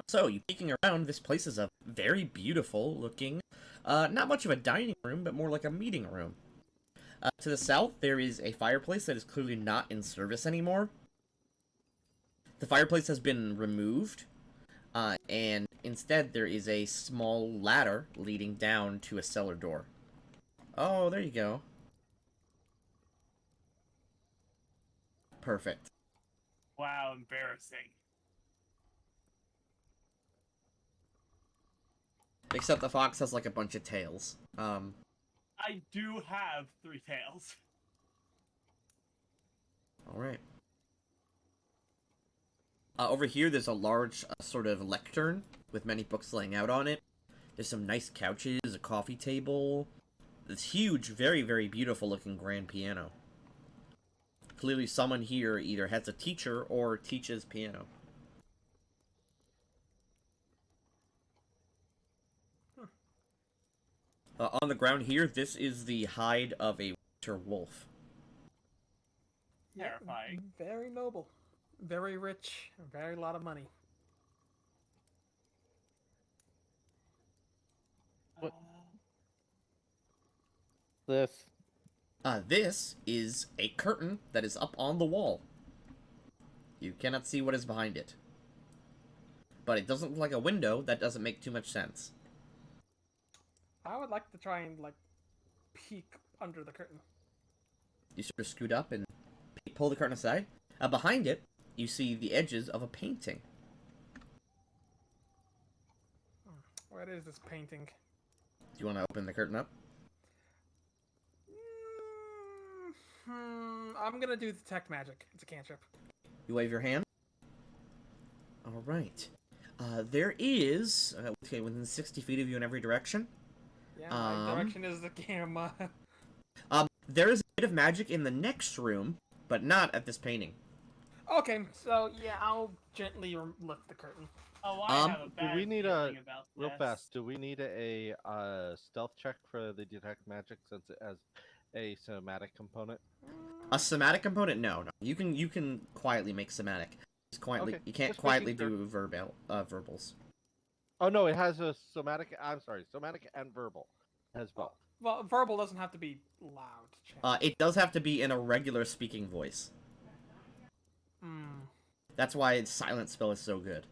So, you peeking around, this place is a very beautiful looking, not much of a dining room, but more like a meeting room. To the south, there is a fireplace that is clearly not in service anymore. The fireplace has been removed, and instead there is a small ladder leading down to a cellar door. Oh, there you go. Perfect. Wow, embarrassing. Except the fox has like a bunch of tails. I do have 3 tails. Alright. Over here, there's a large sort of lectern with many books laying out on it. There's some nice couches, a coffee table, this huge, very, very beautiful looking grand piano. Clearly someone here either has a teacher or teaches piano. On the ground here, this is the hide of a winter wolf. Terrifying. Very noble. Very rich. Very lot of money. What? This. This is a curtain that is up on the wall. You cannot see what is behind it. But it doesn't look like a window. That doesn't make too much sense. I would like to try and, like, peek under the curtain. You sort of scoot up and pull the curtain aside. Behind it, you see the edges of a painting. What is this painting? Do you want to open the curtain up? I'm gonna do detect magic. It's a cantrip. You wave your hand. All right. There is, okay, within 60 feet of you in every direction. Yeah, my direction is the camera. There is a bit of magic in the next room, but not at this painting. Okay, so yeah, I'll gently lift the curtain. Oh, I have a bad Do we need feeling about real this. fast? Do we need a stealth check for the detect magic since it has a somatic component? A somatic component? No. You can quietly make somatic. Just quietly, Okay, you can't just quietly making sure. do verbals. Oh no, it has a somatic. I'm sorry, somatic and verbal. It has both. Well, verbal doesn't have to be loud. It does have to be in a regular speaking voice. That's why its silent spell is so good.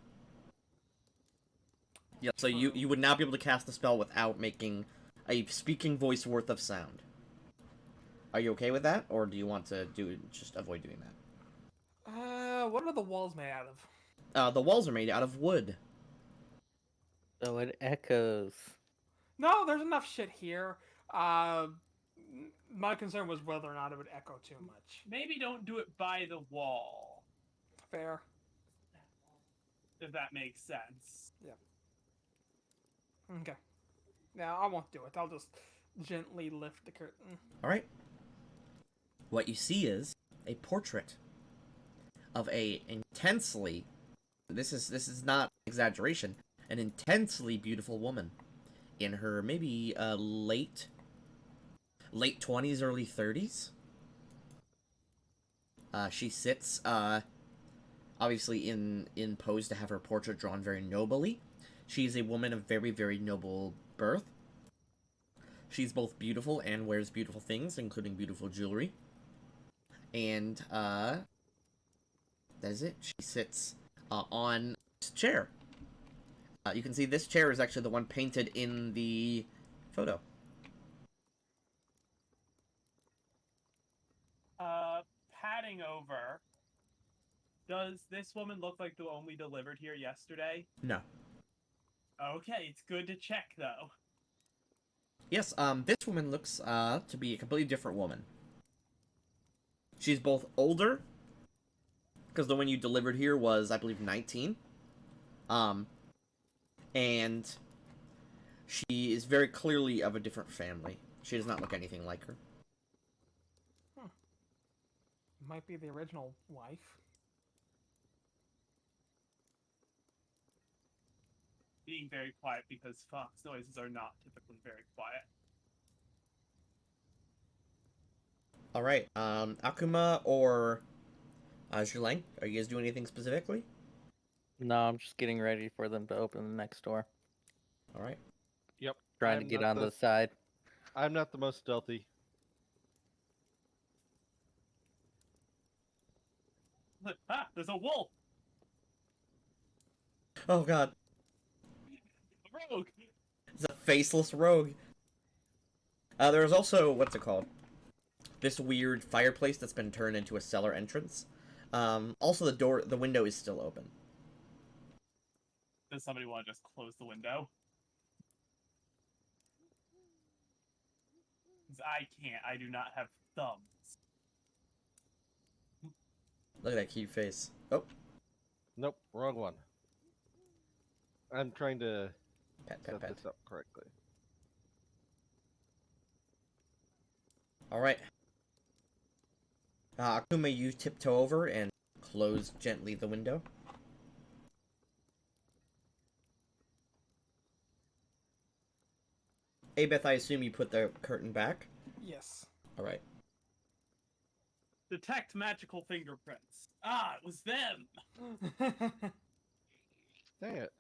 Yeah, so you would not be able to cast the spell without making a speaking voice worth of sound. Are you okay with that, or do you want to just avoid doing that? What are the walls made out of? The walls are made out of wood. So it echoes. No, there's enough shit here. My concern was whether or not it would echo too much. Maybe don't do it by the wall, Fair. if that makes sense. Okay. Now, I won't do it. I'll just gently lift the curtain. All right. What you see is a portrait of a intensely, this is not exaggeration, an intensely beautiful woman in her maybe late 20s, early 30s. She sits obviously in pose to have her portrait drawn very nobly. She's a woman of very, very noble birth. She's both beautiful and wears beautiful things, including beautiful jewelry. And that is it. She sits on this chair. You can see this chair is actually the one painted in the photo. Patting over. Does this woman look like the one we delivered here yesterday? No. Okay, it's good to check though. Yes, this woman looks to be a completely different woman. She's both older, because the one you delivered here was, I believe, 19. And she is very clearly of a different family. She does not look anything like her. Might be the original wife. Being very quiet because fox noises are not typically very quiet. Alright, Akuma or Zhulang, are you guys doing anything specifically? No, I'm just getting ready for them to open the next door. Alright. Yep. Trying to get on the side. I'm not the most stealthy. Ah, there's a wolf! Oh god, A rogue! it's a faceless rogue. There's also, what's it called? This weird fireplace that's been turned into a cellar entrance. Also the window is still open. Does somebody want to just close the window? Because I can't. I do not have thumbs. Look at that cute face. Oh. Nope, wrong one. I'm trying to set Pet. this up correctly. Alright. Akuma, you tiptoe over and close gently the window. Abeth, I assume you put the curtain back? Yes. Alright. Detect magical fingerprints. Ah, it was them. Dang it.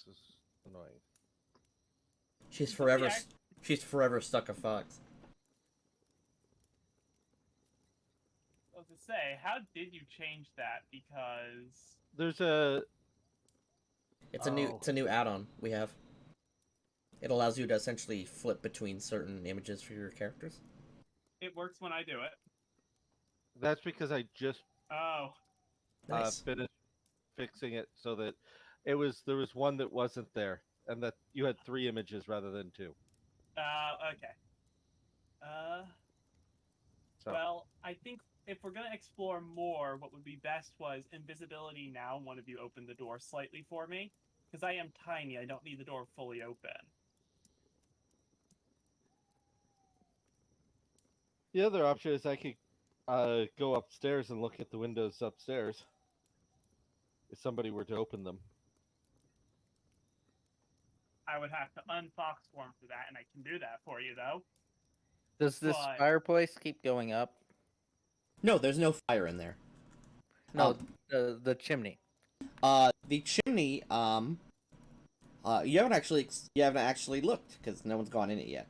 This is annoying. She's Yeah. forever stuck a fox. I was to say, how did you change that? Because There's a... It's a new add-on we have. It allows you to essentially flip between certain images for your characters. it works when I do it. That's because I just Oh, Nice. finished fixing it so that there was one that wasn't there, and that you had 3 images rather than 2. okay. So Well, I think if we're gonna explore more, what would be best was invisibility now. One of you open the door slightly for me, because I am tiny. I don't need the door fully open. the other option is I could go upstairs and look at the windows upstairs if somebody were to open them. I would have to unfox form for that, and I can do that for you though. Does this But- fireplace keep going up? No, there's no fire in there. No, the chimney. The chimney, you haven't actually looked because no one's gone in it yet.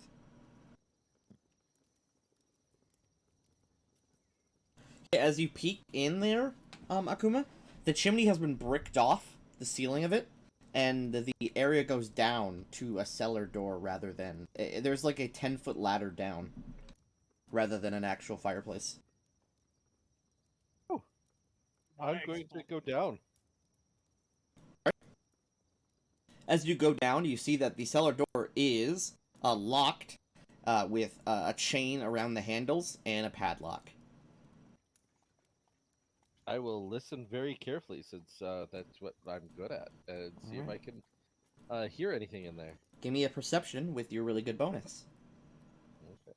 As you peek in there, Akuma, the chimney has been bricked off the ceiling of it, and the area goes down to a cellar door rather than there's like a 10-foot ladder down, rather than an actual fireplace. I'm going to go down. As you go down, you see that the cellar door is locked with a chain around the handles and a padlock. I will listen very carefully since that's what I'm good at, and see if I Alright. can hear anything in there. Give me a perception with your really good bonus. Okay.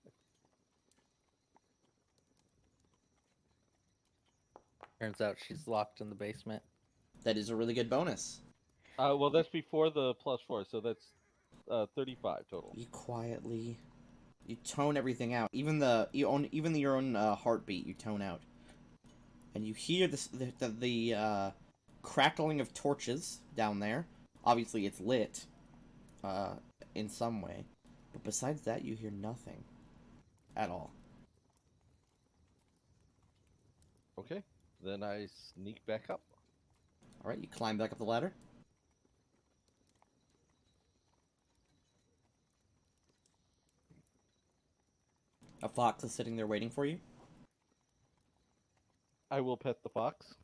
Turns out she's locked in the basement. That is a really good bonus. Well, that's before the +4, so that's 35 total. You tone everything out. Even your own heartbeat, you tone out. And you hear the crackling of torches down there. Obviously, it's lit in some way. But besides that, you hear nothing at all. Okay, then I sneak back up. Alright, you climb back up the ladder. A fox is sitting there waiting for you. I will pet the fox.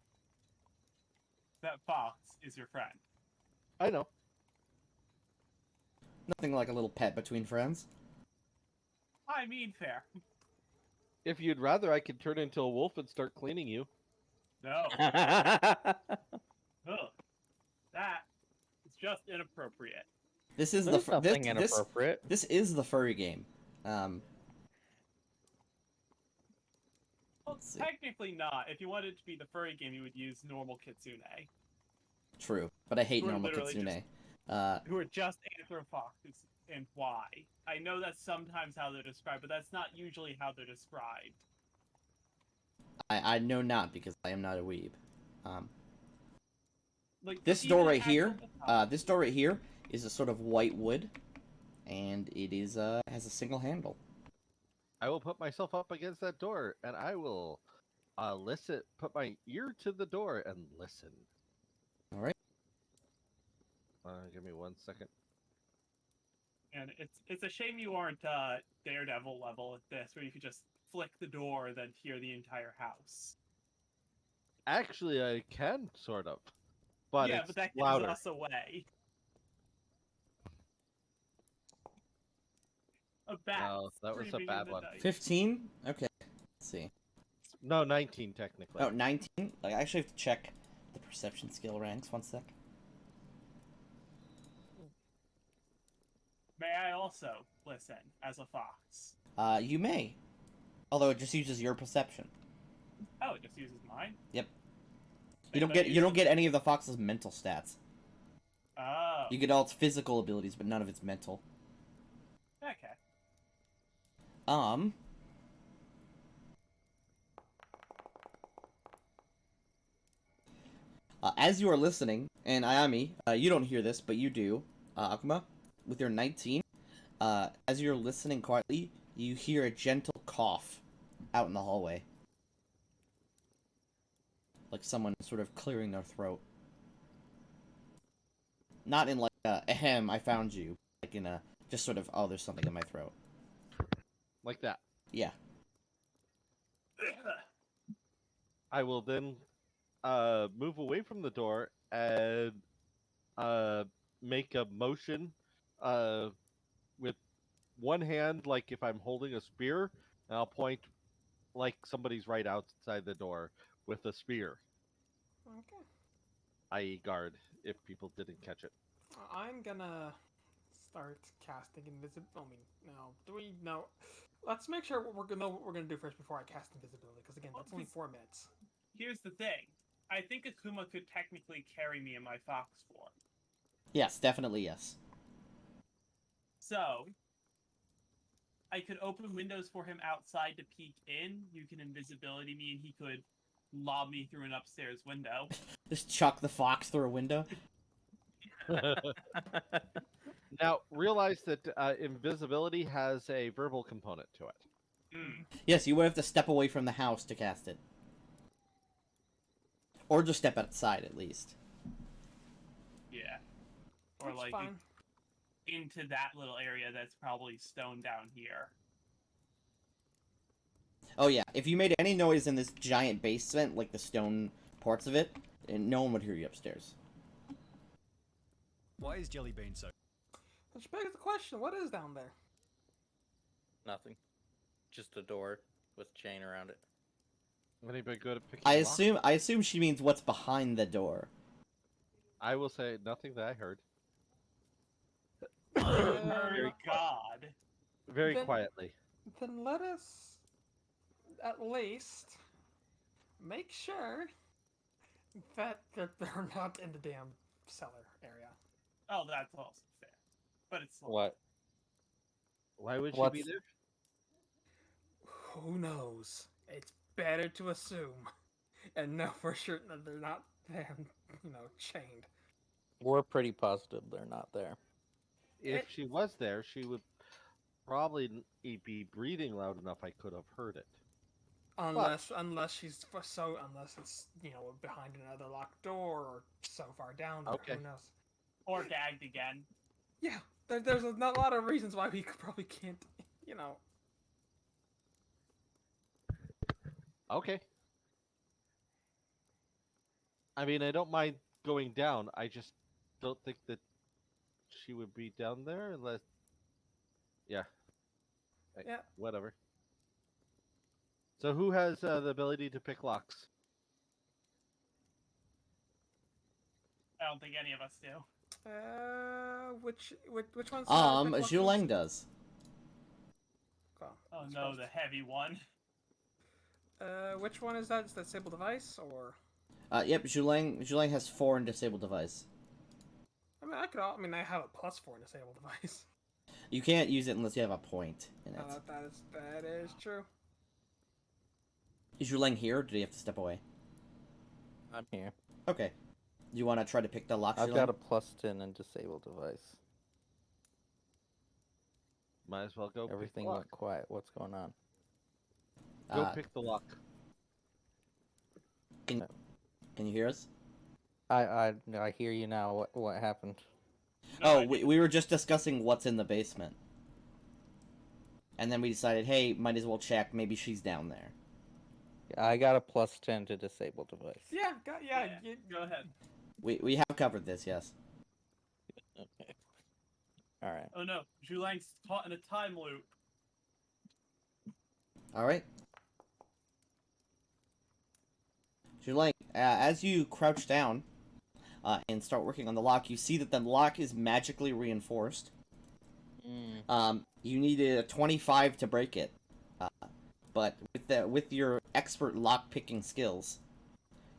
that fox is your friend. I know. Nothing like a little pet between friends. I mean, fair. If you'd rather, I could turn into a wolf and start cleaning you. No. Ugh. That is just inappropriate. This is There's nothing inappropriate. This is the furry game. Well, Let's see. technically not. If you wanted it to be the furry game, you would use normal kitsune, True, but I hate We're normal literally kitsune. who are just anthrofox, and why. I know that's sometimes how they're described, but that's not usually how they're described. I know not because I am not a weeb. Like This even door right actual here, mythology- this door right here is a sort of white wood, and it is has a single handle. I will put myself up against that door, and I will listen. Put my ear to the door and listen. All right. Give me 1 second. And it's a shame you aren't Daredevil level at this, where you could just flick the door and then hear the entire house. Actually, I can sort of, but yeah, it's but that gives louder. us away. A bat. No, that was a screaming bad in the one. night. 15? Okay. Let's see. No, 19 technically. Oh, 19? I actually have to check the perception skill ranks. 1 sec. May I also listen as a fox? You may. Although it just uses your perception. Oh, it just uses mine? Yep. Wait, You don't get any of the fox's mental stats. Oh. You get all its physical abilities, but none of its mental. Okay. As you are listening, and Ayami, you don't hear this, but you do, Akuma, with your 19, as you're listening quietly, you hear a gentle cough out in the hallway. Like someone sort of clearing their throat. Not in like a, ahem, I found you. Like in a, just sort of, oh, there's something in my throat. Like that. Yeah. I will then move away from the door and make a motion with one hand, like if I'm holding a spear, and I'll point like somebody's right outside the door with a spear, Okay. i.e. guard, if people didn't catch it. I'm gonna start casting invisibility. I mean, no. Do we know? Let's make sure what we're gonna do first before I cast invisibility, because again, that's only 4 minutes. Here's the thing. I think Akuma could technically carry me in my fox form. Yes, definitely yes. So, I could open windows for him outside to peek in. You can invisibility me, and he could lob me through an upstairs window. Just chuck the fox through a window. Now, realize that invisibility has a verbal component to it. Mm. Yes, you would have to step away from the house to cast it. Or just step outside, at least. Yeah. Or That's like fine. into that little area that's probably stone down here. Oh yeah, if you made any noise in this giant basement, like the stone parts of it, no one would hear you upstairs. Why is Jellybean so... Which begs the question: what is down there? Nothing. Just a door with chain around it. Anybody good at picking I lock? assume she means what's behind the door. I will say nothing that I heard. Oh God. Very Then- quietly. Then let us at least make sure that they're not in the damn cellar area. Oh, that's also fair. But it's What? Why would she be What's- there? Who knows? It's better to assume and know for sure that they're not damn, chained. We're pretty positive they're not there. If she was there, she would probably be breathing loud enough I could have heard it. Unless it's behind another locked door or so far down there. Okay. Who knows? or gagged again. Yeah, there's a lot of reasons why we probably can't. Okay. I mean, I don't mind going down. I just don't think that she would be down there unless... Yeah. Yeah. Whatever. So who has the ability to pick locks? I don't think any of us do. Which one's? Zhu Lang does. Oh no, the heavy one. Which one is that? Is that disabled device or? Yep, Zhu Lang has 4 in disabled device. I mean, I have a +4 in disabled device. You can't use it unless you have a point in it. That is true. Is Zhu Lang here, or did he have to step away? I'm here. Okay. Do you want to try to pick the lock, I've Zhu got Lang? a +10 in disabled device. Might as well go Everything pick the lock. went quiet. What's going on? Go pick the lock. Can you hear us? I hear you now. What happened? Oh, we were just discussing what's in the basement. And then we decided, hey, might as well check. Maybe she's down there. I got a +10 to disabled device. Yeah, Go ahead. We have covered this, yes. Okay. All right. Oh no, Julang's caught in a time loop. All right. Zhu Lang, as you crouch down and start working on the lock, you see that the lock is magically reinforced. You needed a 25 to break it, but with your expert lock picking skills,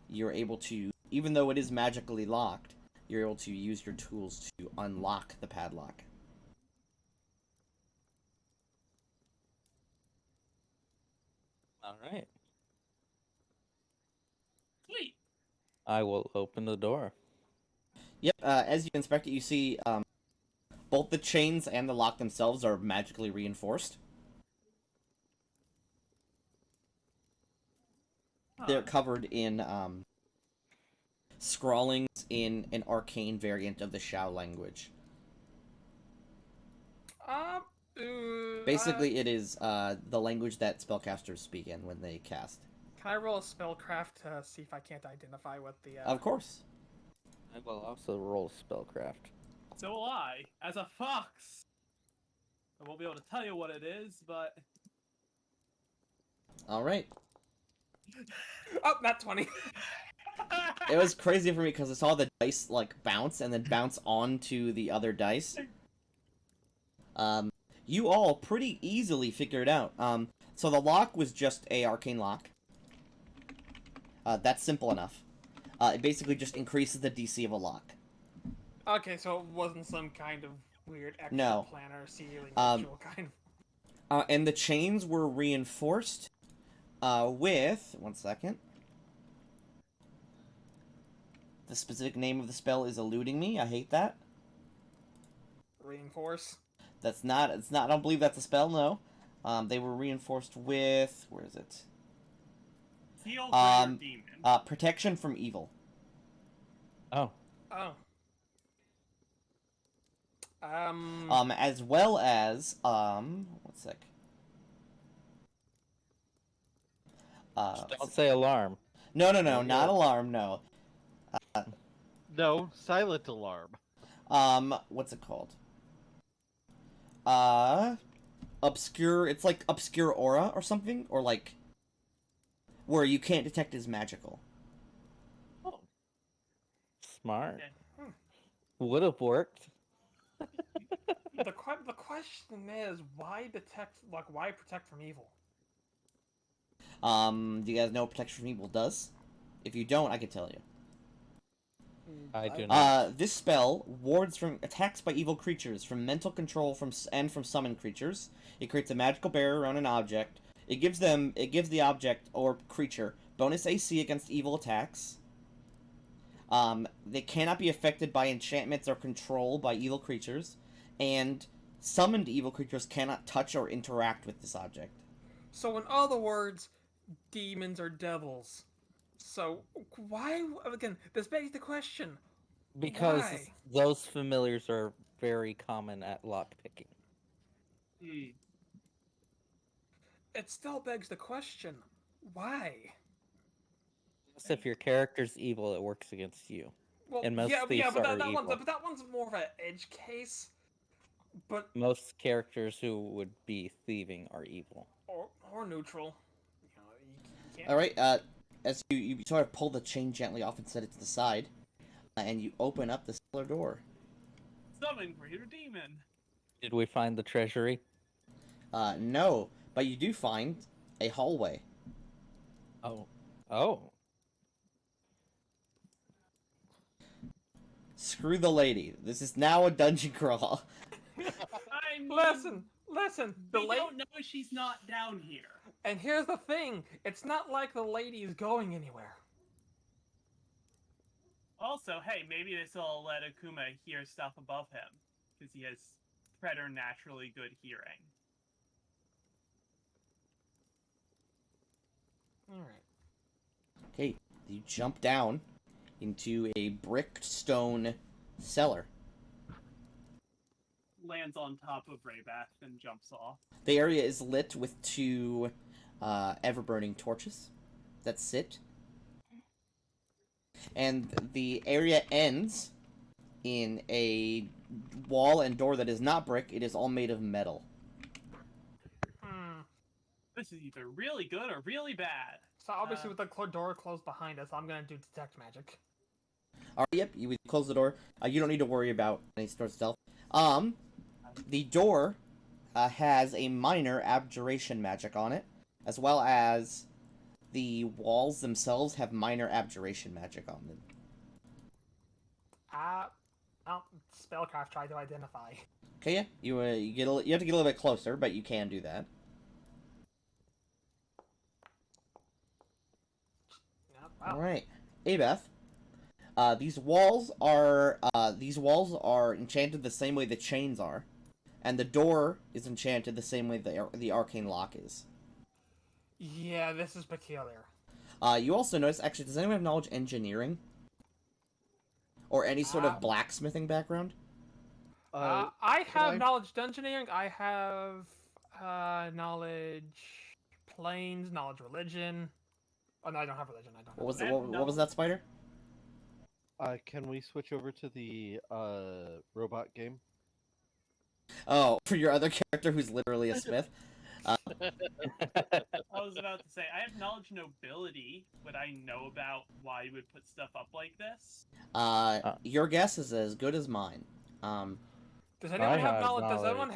you're able to, even though it is magically locked, you're able to use your tools to unlock the padlock. All right. Sweet. I will open the door. Yep. As you inspect it, you see both the chains and the lock themselves are magically reinforced. They're covered in scrawlings in an arcane variant of the Shao language. Basically, it is the language that spellcasters speak in when they cast. Can I roll a spellcraft to see if I can't identify what the... Of course. I will also roll spellcraft. So will I, as a fox. I won't be able to tell you what it is, but... Alright. Oh, not 20. It was crazy for me because I saw the dice, like, bounce and then bounce onto the other dice. You all pretty easily figured out. So the lock was just a arcane lock. That's simple enough. It basically just increases the DC of a lock. Okay, so it wasn't some kind of weird extra No. planner ceiling ritual kind of... And the chains were reinforced with... One second. The specific name of the spell is eluding me. I hate that. Reinforce? That's not... It's not... I don't believe that's a spell, no. They were reinforced with... Where is it? Heal for your demon. Protection from evil. Oh. Oh. As well as, one sec. Don't say alarm. No, not alarm, no. No, silent alarm. What's it called? Obscure, it's like obscure aura or something, or like, where you can't detect as magical. Oh. Smart. Okay. Would have worked. The question is, why protect from evil? Do you guys know what protection from evil does? If you don't, I can tell you. I do not. This spell wards from attacks by evil creatures, from mental control, from summoned creatures. It creates a magical barrier around an object. It gives the object or creature bonus AC against evil attacks. They cannot be affected by enchantments or control by evil creatures, and summoned evil creatures cannot touch or interact with this object. So in other words, demons are devils. So why, again, this begs the question. Because why? those familiars are very common at lockpicking. It still begs the question, why? Yes, if your character's evil, it works against you. Well, And most yeah, thieves but are that evil. one's more of an edge case. But Most characters who would be thieving are evil. or neutral. You know, you can't... All right. As you sort of pull the chain gently off and set it to the side, and you open up the cellar door. Summon greater demon. Did we find the treasury? No, but you do find a hallway. Oh. Oh. Screw the lady. This is now a dungeon crawl. I mean, Listen. they don't know she's not down here. And here's the thing: it's not like the lady is going anywhere. Also, hey, maybe this will let Akuma hear stuff above him, because he has preternaturally good hearing. Alright. Okay, you jump down into a bricked stone cellar. Lands on top of Raybath and jumps off. The area is lit with two ever-burning torches that sit. And the area ends in a wall and door that is not brick. It is all made of metal. This is either really good or really bad. So obviously, with the door closed behind us, I'm gonna do detect magic. Alright, yep, you close the door. You don't need to worry about any sort of stealth. The door has a minor abjuration magic on it, as well as the walls themselves have minor abjuration magic on them. Oh, spellcraft tried to identify. Okay, yeah, you have to get a little bit closer, but you can do that. Wow. All right, Abeth. These walls are enchanted the same way the chains are, and the door is enchanted the same way the arcane lock is. Yeah, this is peculiar. You also notice, actually, does anyone have knowledge engineering? Or any sort of blacksmithing background? I have knowledge engineering. I have knowledge planes, knowledge religion. Oh no, I don't have religion. I don't. What was that, Spider? Can we switch over to the robot game? Oh, for your other character who's literally a smith. I was about to say, I have knowledge nobility. Would I know about why you would put stuff up like this? Your guess is as good as mine. Does anyone have knowledge?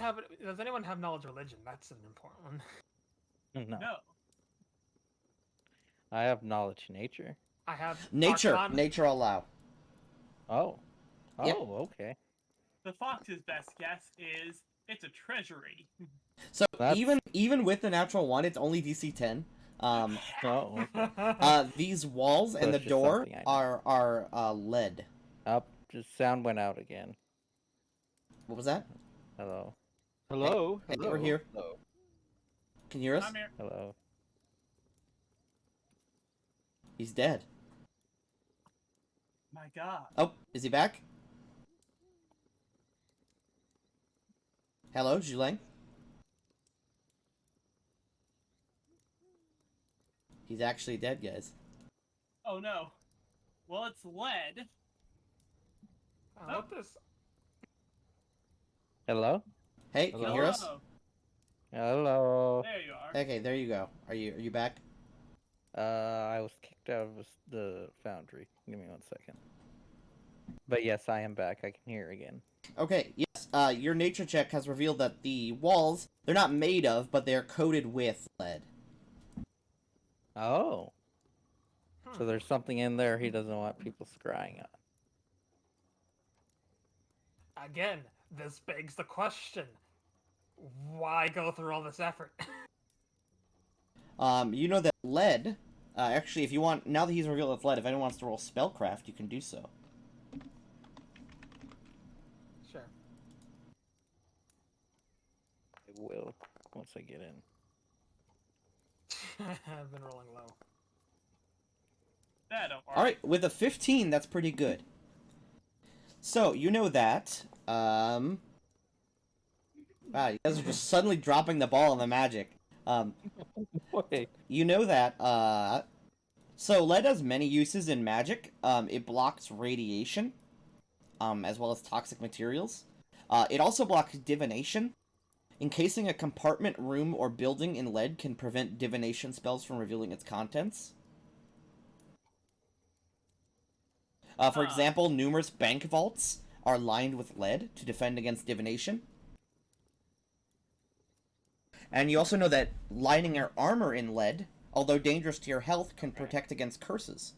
Does anyone have knowledge religion? That's an important one. No. No. I have knowledge nature. I have nature. Arcana. Nature allow. Oh. Oh, Yep. Okay. The fox's best guess is it's a treasury. So even with the natural one, it's only DC 10. Oh, okay. These walls So and the it's just door something I know. are lead. Up. Just sound went out again. What was that? Hello. Hello. Hey, Hello. we're here. Hello. Can you hear us? I'm here. Hello. He's dead. My God. Oh, is he back? Hello, Julang? He's actually dead, guys. Oh no. Well, it's lead. What this? Hello. Hey, can you hear us? Hello. There you are. Okay, there you go. Are you back? I was kicked out of the foundry. Give me 1 second. But yes, I am back. I can hear again. Okay, yes. Your nature check has revealed that the walls, they're not made of, but they're coated with lead. Oh. So there's something in there he doesn't want people scrying on. Again, this begs the question: why go through all this effort? You know that lead. Actually, if you want, now that he's revealed it's lead, if anyone wants to roll spellcraft, you can do so. Sure. I will once I get in. I've been rolling low. All right, with a 15, that's pretty good. So you know that. Wow, you guys are just suddenly dropping the ball on the magic. Wait. You know that. So lead has many uses in magic. It blocks radiation, as well as toxic materials. It also blocks divination. Encasing a compartment, room, or building in lead can prevent divination spells from revealing its contents. For example, numerous bank vaults are lined with lead to defend against divination. And you also know that lining your armor in lead, although dangerous to your health, can protect against curses.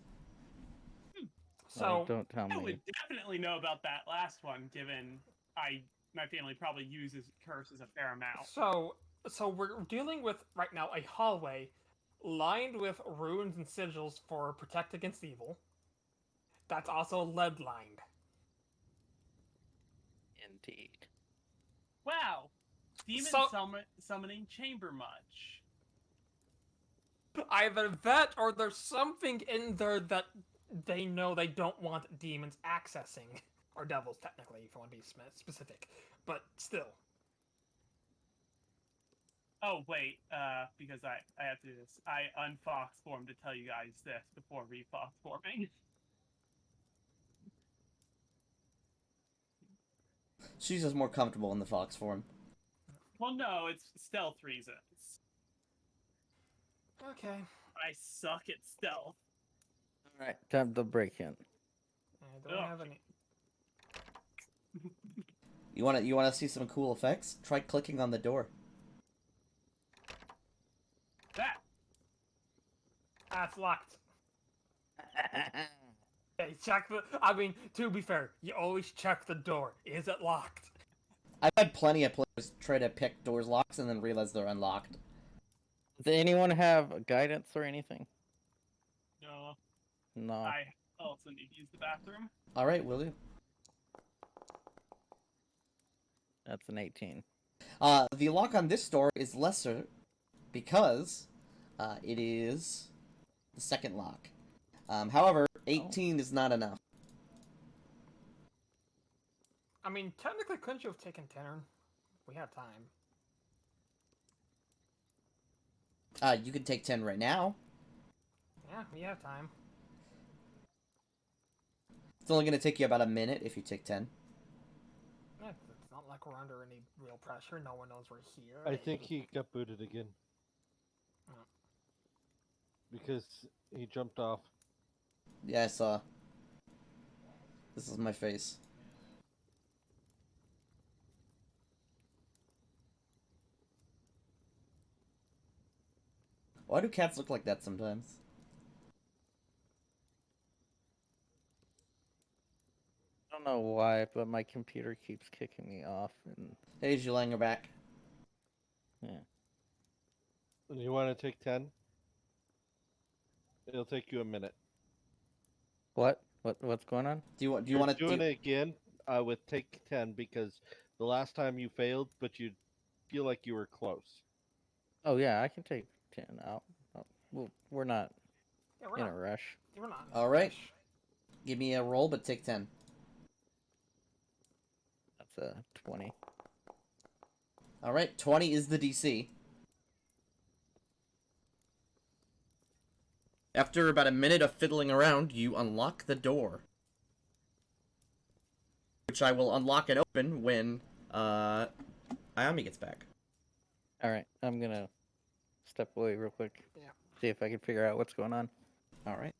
So don't tell I me. would definitely know about that last one, given my family probably uses curses a fair amount. So we're dealing with right now a hallway lined with runes and sigils for protect against evil. That's also lead lined. Indeed. Wow. Demon summoning chamber much. Either that or there's something in there that they know they don't want demons accessing. Or devils, technically, if you want to be specific. But still. Oh, wait, because I have to do this. I unfox formed to tell you guys this before refox forming. She's just more comfortable in the fox form. Well, no, it's stealth reasons. Okay. I suck at stealth. All right, time to break in. I don't Ugh. have any. You wanna see some cool effects? Try clicking on the door. That. It's locked. Hey, check the. I mean, to be fair, you always check the door. Is it locked? I've had plenty of players try to pick doors locks and then realize they're unlocked. Does anyone have guidance or anything? No. No. I also need to use the bathroom. All right, will you? That's an 18. The lock on this door is lesser because it is the second lock. However, 18 is not enough. I mean, technically, couldn't you have taken 10? We have time. You can take 10 right now. Yeah, we have time. It's only going to take you about a minute if you take 10. Yeah, it's not like we're under any real pressure. No one knows we're here. I think he got booted again. Oh. Because he jumped off. Yeah, I saw. This is my face. Why do cats look like that sometimes? I don't know why, but my computer keeps kicking me off. And Hey, laying her back. yeah. You want to take 10? It'll take you a minute. What? What's going on? Do you want You're to doing it again with take 10 because the last time you failed, but you feel like you were close. Oh yeah, I can take 10 out. Oh, well, we're not Yeah, we're in not. a rush. We're not. in a All right. rush. Give me a roll, but take 10. That's a 20. All right, 20 is the DC. After about a minute of fiddling around, you unlock the door. Which I will unlock and open when, Ayami gets back. Alright, I'm gonna step away real quick. Yeah. See if I can figure out what's going on. All right.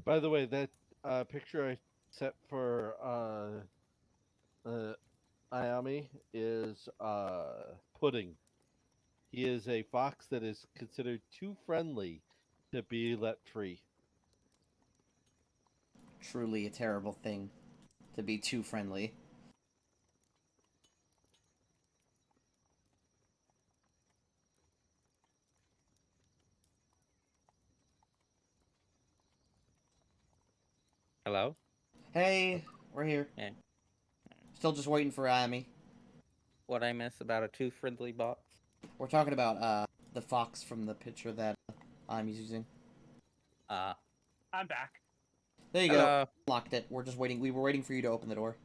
By the way, that picture I set for Ayami is Pudding. He is a fox that is considered too friendly to be let free. Truly a terrible thing to be too friendly. Hello? Hey, we're here. Yeah. Still just waiting for Ayami. What I miss about a too friendly box? We're talking about the fox from the picture that Ayami's using. I'm back. There you Hello. go. Locked it. We're just waiting. We were waiting for you to open the door.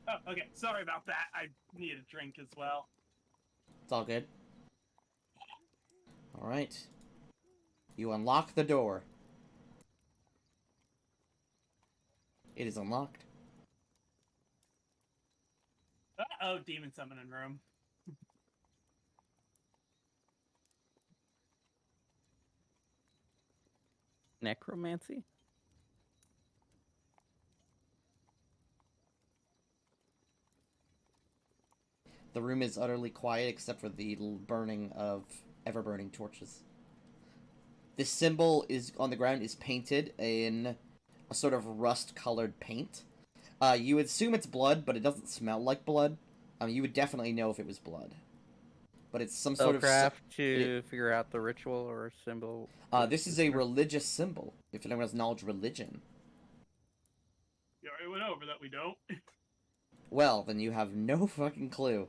Oh, okay. Sorry about that. I need a drink as well. It's all good. All right. You unlock the door. It is unlocked. Oh, demon summoning room. All necromancy? The room is utterly quiet except for the burning of ever-burning torches. This symbol is on the ground is painted in a sort of rust-colored paint. You would assume it's blood, but it doesn't smell like blood. You would definitely know if it was blood. But it's some sort of... Spellcraft to figure out the ritual or symbol? This is a religious symbol, if anyone has knowledge of religion. You already went over that we don't. Well, then you have no fucking clue.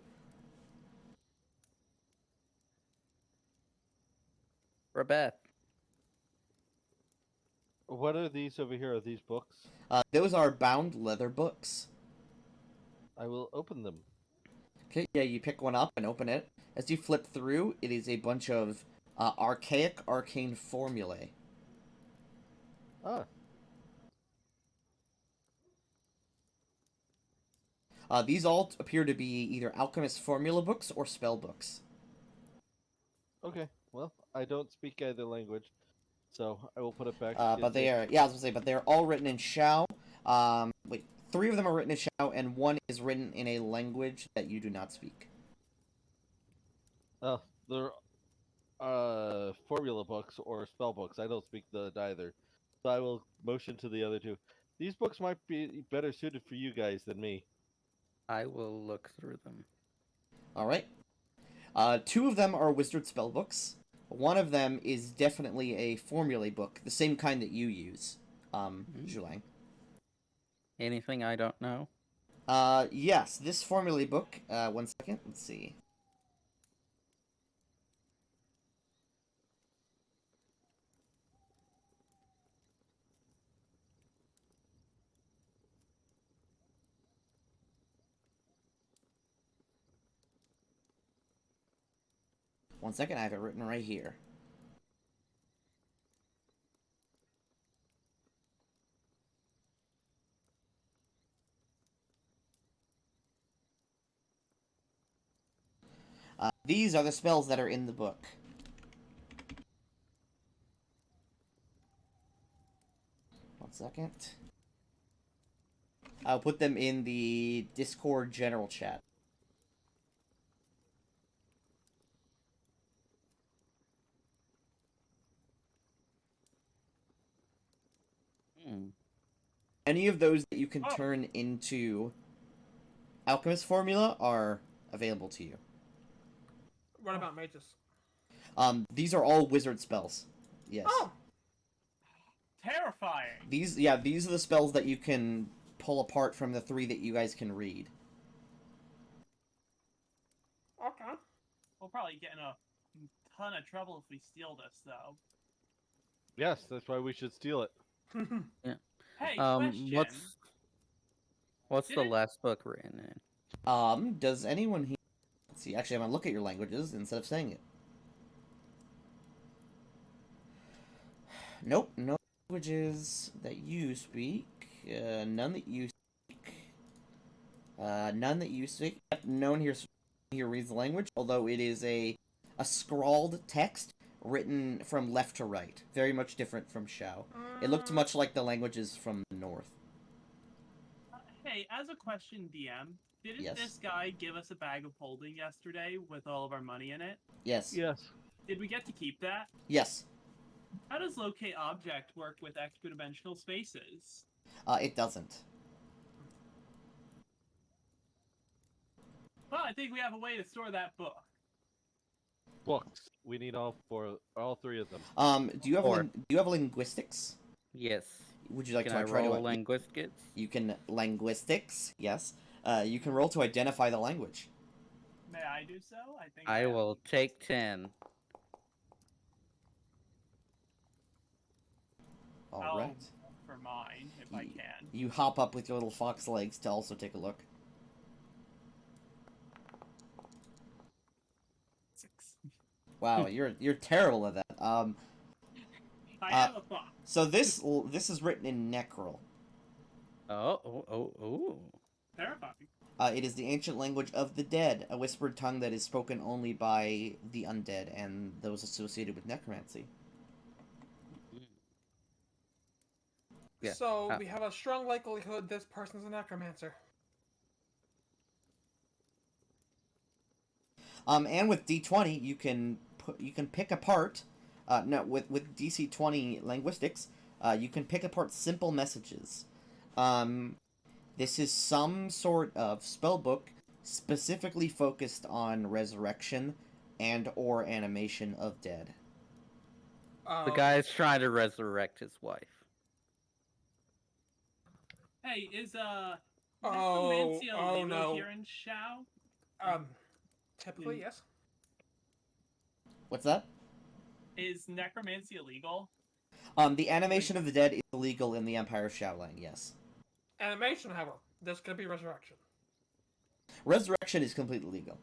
Rabeth. What are these over here? Are these books? Those are bound leather books. I will open them. Okay, yeah, you pick one up and open it. As you flip through, it is a bunch of archaic arcane formulae. Ah. These all appear to be either alchemist formula books or spell books. Okay, well, I don't speak either language, so I will put it back. But they are, yeah, I was gonna say, but they're all written in Shao. Wait, 3 of them are written in Shao, and 1 is written in a language that you do not speak. Oh, they're formula books or spell books. I don't speak either, so I will motion to the other 2. These books might be better suited for you guys than me. I will look through them. Alright. 2 of them are wizard spell books. 1 of them is definitely a formulae book, the same kind that you use, Zhulang. Anything I don't know? Yes, this formulae book, 1 second, let's see. One second, I have it written right here. These are the spells that are in the book. One second. I'll put them in the Discord general chat. Any of those that you can turn into alchemist formula are available to you. What about mages? These are all wizard spells. Yes. Oh! Terrifying! These are the spells that you can pull apart from the 3 that you guys can read. Okay. We'll probably get in a ton of trouble if we steal this, though. Yes, that's why we should steal it. Yeah. Hey, question. What's the last book written in? Does anyone here... Let's see, actually I'm gonna look at your languages instead of saying it. Nope, no languages that you speak. None that you speak. None that you speak. No one here reads the language, although it is a scrawled text written from left to right. Very much different from Shao. It looks much like the languages from the north. Hey, as a question, DM, didn't Yes. this guy give us a bag of holding yesterday with all of our money in it? Yes. Yes. Did we get to keep that? Yes. How does locate object work with extra-dimensional spaces? It doesn't. Well, I think we have a way to store that book. Books. We need all 3 of them. Do you have linguistics? Yes. Would you like Can to I try roll to linguistics? You can linguistics, yes. You can roll to identify the language. May I do so? I think I will take 10. All right. For mine, if I can. You hop up with your little fox legs to also take a look. 6. Wow, you're terrible at that. I have a fox. So this is written in Necrol. Oh. Terrifying. It is the ancient language of the dead, a whispered tongue that is spoken only by the undead and those associated with necromancy. Yeah. So we have a strong likelihood this person's a necromancer. And with D20, you can pick apart. No, with DC 20 linguistics, you can pick apart simple messages. This is some sort of spell book specifically focused on resurrection and or animation of dead. The guy's trying to resurrect his wife. Hey, is necromancy illegal here in Shao? Typically, yes. What's that? Is necromancy illegal? The animation of the dead is illegal in the Empire of Shaolang, yes. Animation, however, this could be resurrection. Resurrection is completely legal.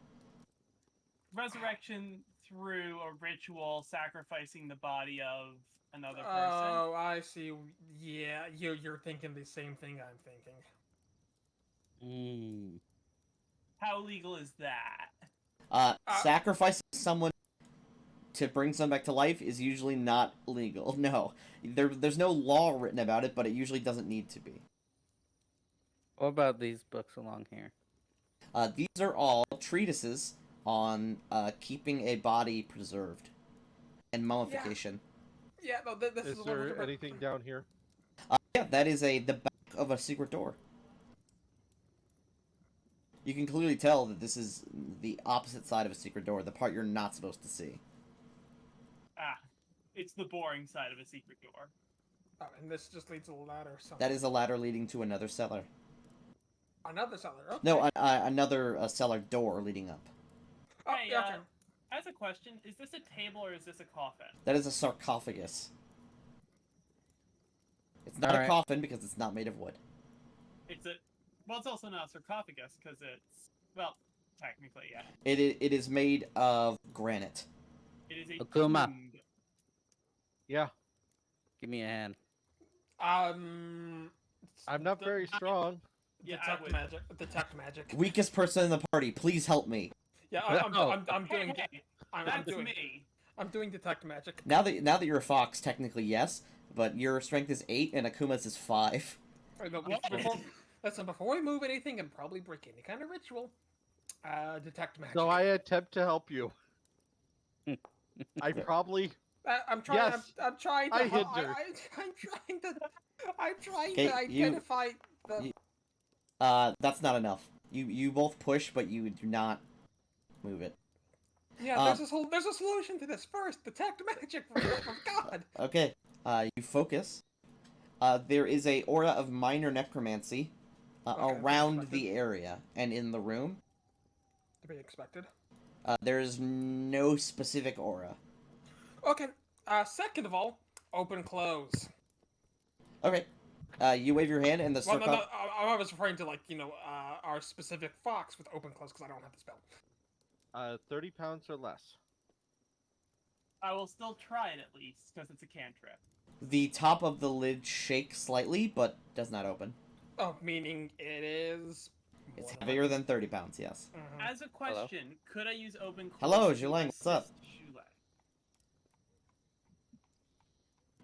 Resurrection through a ritual sacrificing the body of another person. Oh, I see. Yeah, you're thinking the same thing I'm thinking. How legal is that? Sacrificing someone to bring someone back to life is usually not legal. No. There's no law written about it, but it usually doesn't need to be. What about these books along here? These are all treatises on keeping a body preserved and mummification. Yeah, no, this is Is there anything down here? Yeah, that is the back of a secret door. You can clearly tell that this is the opposite side of a secret door, the part you're not supposed to see. It's the boring side of a secret door. Oh, and this just leads to a ladder. That is a ladder leading to another cellar. Another cellar. Okay. No, another cellar door leading up. Oh, Hey, yeah, okay. as a question, is this a table or is this a coffin? That is a sarcophagus. It's not a coffin because it's not made of wood. Well, it's also not a sarcophagus because it's, well, technically, yeah. It is made of granite. It is a Akuma. tomb. Yeah. Give me a hand. I'm not very strong. Yeah, Detect magic. Weakest person in the party, please help me. Yeah, I'm doing. Hey, I'm doing. me. I'm doing detect magic. Now that you're a fox, technically yes, but your strength is 8 and Akuma's is 5. Right, no, before we move anything and probably break any kind of ritual, detect magic. So I attempt to help you. I probably. I'm trying. Yes, I'm trying to. I hinder. I'm trying Okay, to identify the. That's not enough. You both push, but you do not move it. Yeah, there's a solution to this. First, detect magic, for the love of God. Okay, you focus. There is a aura of minor necromancy around the area and in the room. To be expected. There is no specific aura. Okay. Second of all, open close. Okay. You wave your hand and the Well, circle. no, I was referring to our specific fox with open close because I don't have the spell. 30 pounds or less. I will still try it at least because it's a cantrip. The top of the lid shakes slightly, but does not open. Oh, meaning it is. It's heavier than 30 pounds, yes. Mm-hmm. As a question, could I use open close? Hello, to Julang, what's up? assist Julang?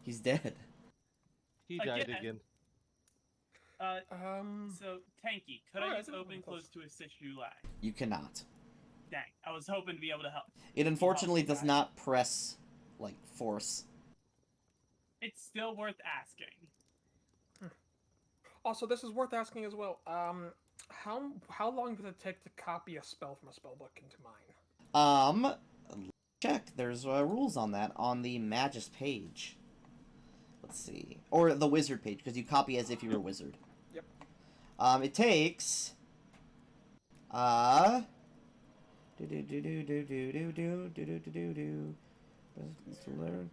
He's dead. He died again. So, Tanky, could I use open close to assist Julang? You cannot. Dang, I was hoping to be able to help. It unfortunately does not press, like, force. It's still worth asking. Also, this is worth asking as well. How long does it take to copy a spell from a spellbook into mine? Check. There's rules on that on the Magus page. Let's see. Or the wizard page, because you copy as if you were a wizard. Yep. It takes... Learn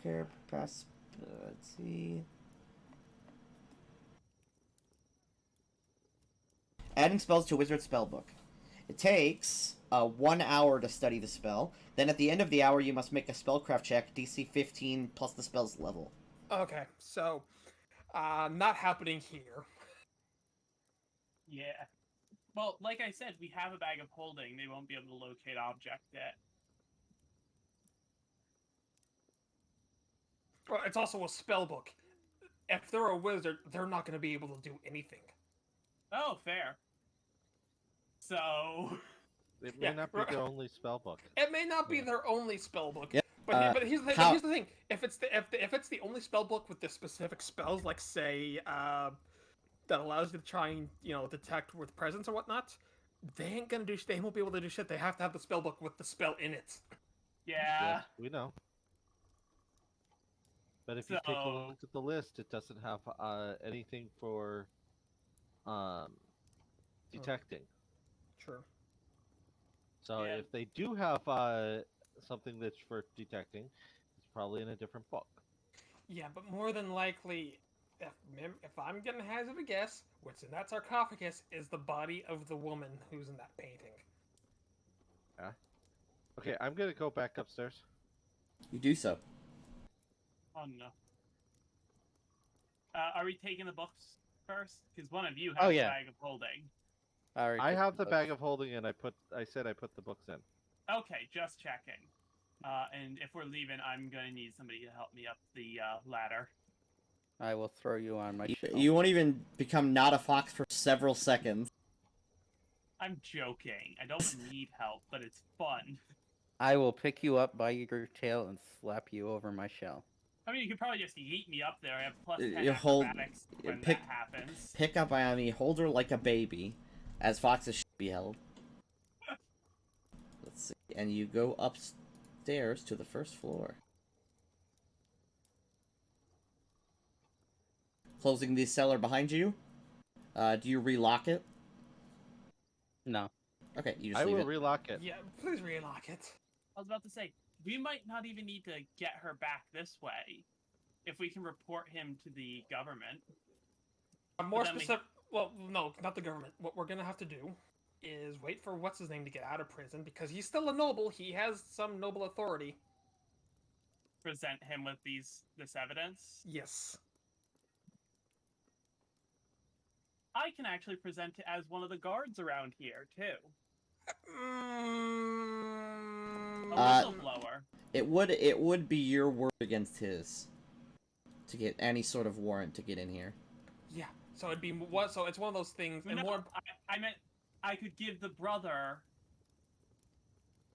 care pass. Let's see. Adding spells to a wizard spellbook. It takes 1 hour to study the spell. Then at the end of the hour, you must make a spellcraft check, DC 15 plus the spell's level. Okay, so not happening here. Yeah. Well, like I said, we have a bag of holding. They won't be able to locate object yet. Well, it's also a spell book. if they're a wizard, they're not going to be able to do anything. Oh, fair. So It may not be their only spell book. It may not be their only spell book. Yep. But here's the thing: if it's the only spell book with the specific spells, like say that allows you to try and detect with presence or whatnot, they ain't gonna do. They won't be able to do shit. They have to have the spell book with the spell in it. yeah. Yes, we know. But if you take a look at the list, it doesn't have anything for detecting. Sure. So Yeah. if they do have something that's for detecting, it's probably in a different book. Yeah, but more than likely, if I'm gonna hazard a guess, what's in that sarcophagus is the body of the woman who's in that painting. Yeah. Okay, I'm gonna go back upstairs. You do so. Oh no. Are we taking the books first? Because one of you has a bag of holding. I have the bag of holding, and I said I put the books in. Okay, just checking. And if we're leaving, I'm gonna need somebody to help me up the ladder. I will throw you on my shelf. You won't even become not a fox for several seconds. I'm joking. I don't need help, but it's fun. I will pick you up by your tail and slap you over my shell. I mean, you could probably just yeet me up there. I have plus 10 You hold- acrobatics when pick- that happens. Pick up by me, hold her like a baby, as foxes should be held. Let's see. And you go upstairs to the first floor. Closing the cellar behind you. Do you relock it? No. Okay, you just I leave will it. relock it. Yeah, please relock it. I was about to say, we might not even need to get her back this way if we can report him to the government. More specific. Well, no, not the government. What we're gonna have to do is wait for what's his name to get out of prison because he's still a noble. He has some noble authority. Present him with this evidence. Yes. I can actually present it as one of the guards around here too. A whistleblower. It would be your word against his to get any sort of warrant to get in here. Yeah. So it'd be what? So it's one of those things. And No, more. I meant I could give the brother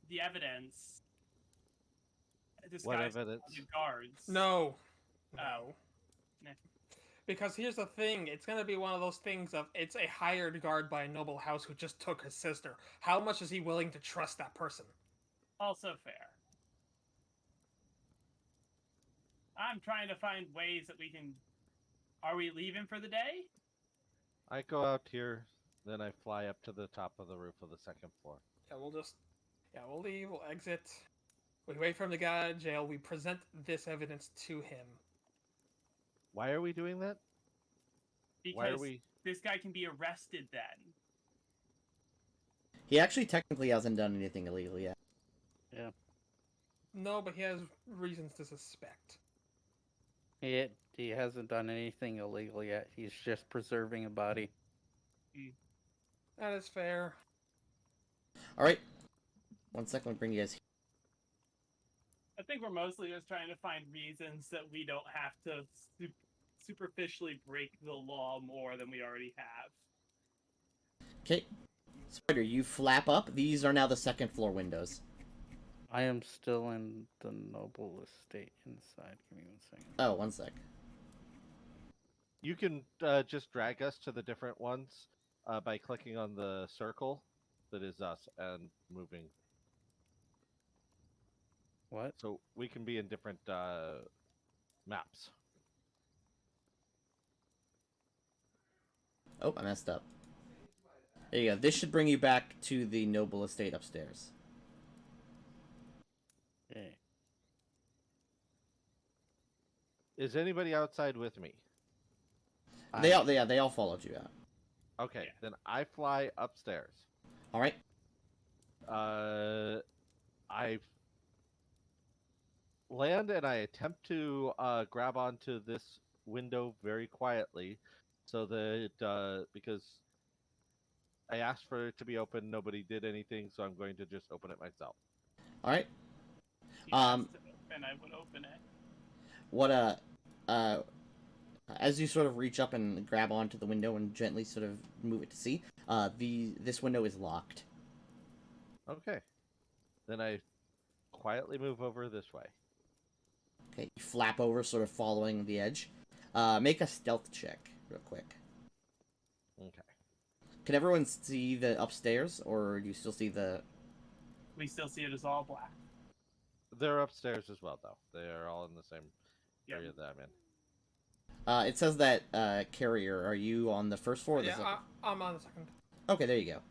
the evidence. What Disguised evidence? as the guards. No. Oh. No. Nah. Because here's the thing, it's gonna be one of those things of it's a hired guard by a noble house who just took his sister. How much is he willing to trust that person? Also fair. I'm trying to find ways that we can. Are we leaving for the day? I go out here, then I fly up to the top of the roof of the second floor. Yeah, we'll leave, we'll exit. We wait for him to get out of jail, we present this evidence to him. Why are we doing that? Because Why are we? This guy can be arrested then. He actually technically hasn't done anything illegal yet. Yeah. No, but he has reasons to suspect. He hasn't done anything illegal yet. He's just preserving a body. That is fair. Alright. 1 second, I'll bring you guys here. I think we're mostly just trying to find reasons that we don't have to superficially break the law more than we already have. Okay. Spider, you flap up. These are now the second floor windows. I am still in the noble estate inside. Give me 1 second. Oh, 1 sec. You can just drag us to the different ones by clicking on the circle that is us and moving. What? So we can be in different maps. Oh, I messed up. There you go. This should bring you back to the noble estate upstairs. Okay. Is anybody outside with me? They all followed you out. Okay, Yeah. then I fly upstairs. All right. I land and I attempt to grab onto this window very quietly, so that because I asked for it to be open, nobody did anything, so I'm going to just open it myself. All right. He asked to open, I would open it. What As you sort of reach up and grab onto the window and gently sort of move it to see, this window is locked. Okay. Then I quietly move over this way. Okay, you flap over, sort of following the edge. Make a stealth check, real quick. Okay. Can everyone see the upstairs, or do you still see the... We still see it as all black. They're upstairs as well, though. They are all in the same Yep. area that I'm in. It says that, Carrier, are you on the first floor or the Yeah, second? I'm on the second. Okay, there you go.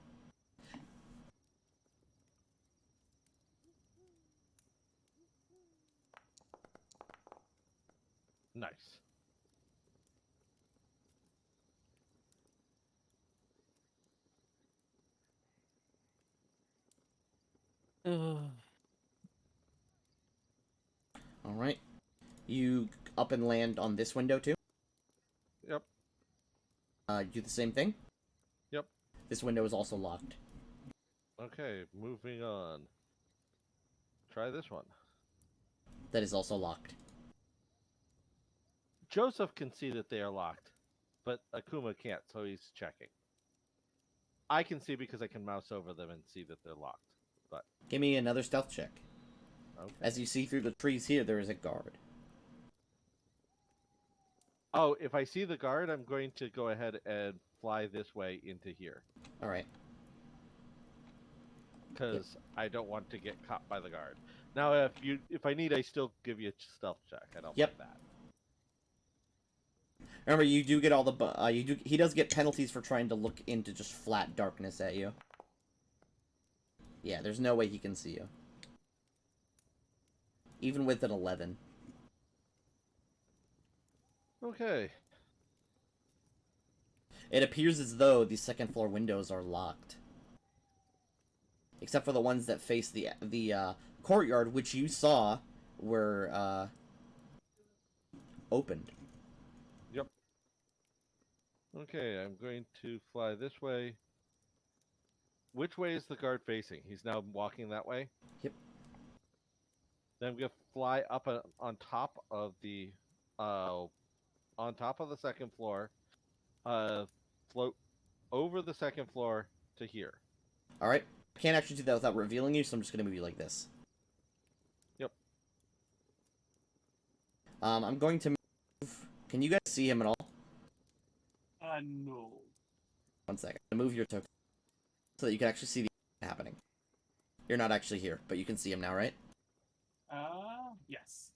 Nice. Alright. You up and land on this window, too? Yep. Do the same thing? Yep. This window is also locked. Okay, moving on. Try this one. That is also locked. Joseph can see that they are locked, but Akuma can't, so he's checking. I can see because I can mouse over them and see that they're locked. But Give me another stealth check. okay. As you see through the trees here, there is a guard. Oh, if I see the guard, I'm going to go ahead and fly this way into here. Alright. Because I don't want to get caught by the guard. Now, if I need, I still give you a stealth check. I don't Yep. like that. Remember, you do get all the... he does get penalties for trying to look into just flat darkness at you. Yeah, there's no way he can see you. Even with an 11. Okay. It appears as though the second floor windows are locked. Except for the ones that face the courtyard, which you saw were opened. Yep. Okay, I'm going to fly this way. Which way is the guard facing? He's now walking that way? Yep. Then I'm going to fly up on top of the second floor, float over the second floor to here. Alright. I can't actually do that without revealing you, so I'm just gonna move you like this. Yep. I'm going to move... Can you guys see him at all? No. 1 second. I'm gonna move your token so that you can actually see the happening. You're not actually here, but you can see him now, right? Yes.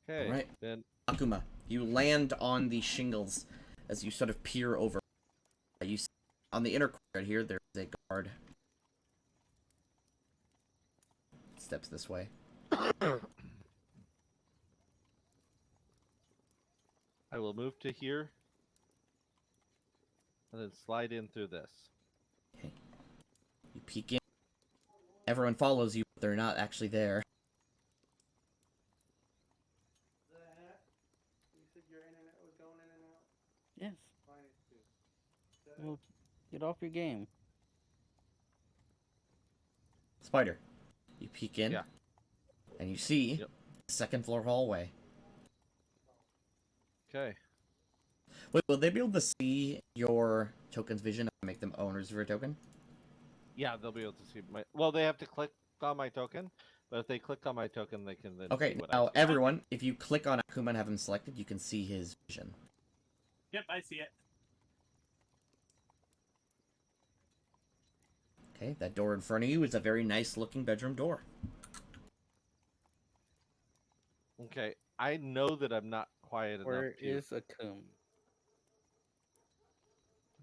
Okay. Alright. Then Akuma, you land on the shingles as you sort of peer over. You see on the inner courtyard here, there's a guard. Steps this way. I will move to here and then slide in through this. Okay. You peek in. Everyone follows you, but they're not actually there. You said your internet was going in and out? Yes. Fine. Well, get off your game. Spider. You peek in. Yeah. And you see Yep. the second floor hallway. Okay. Wait, will they be able to see your token's vision and make them owners of your token? Yeah, they'll be able to see my. Well, they have to click on my token, but if they click on my token, they can then. Okay, see what now I see. everyone, if you click on Akuma and have him selected, you can see his vision. Yep, I see it. Okay, that door in front of you is a very nice looking bedroom door. Okay, I know that I'm not quiet enough. Where to... is Akum?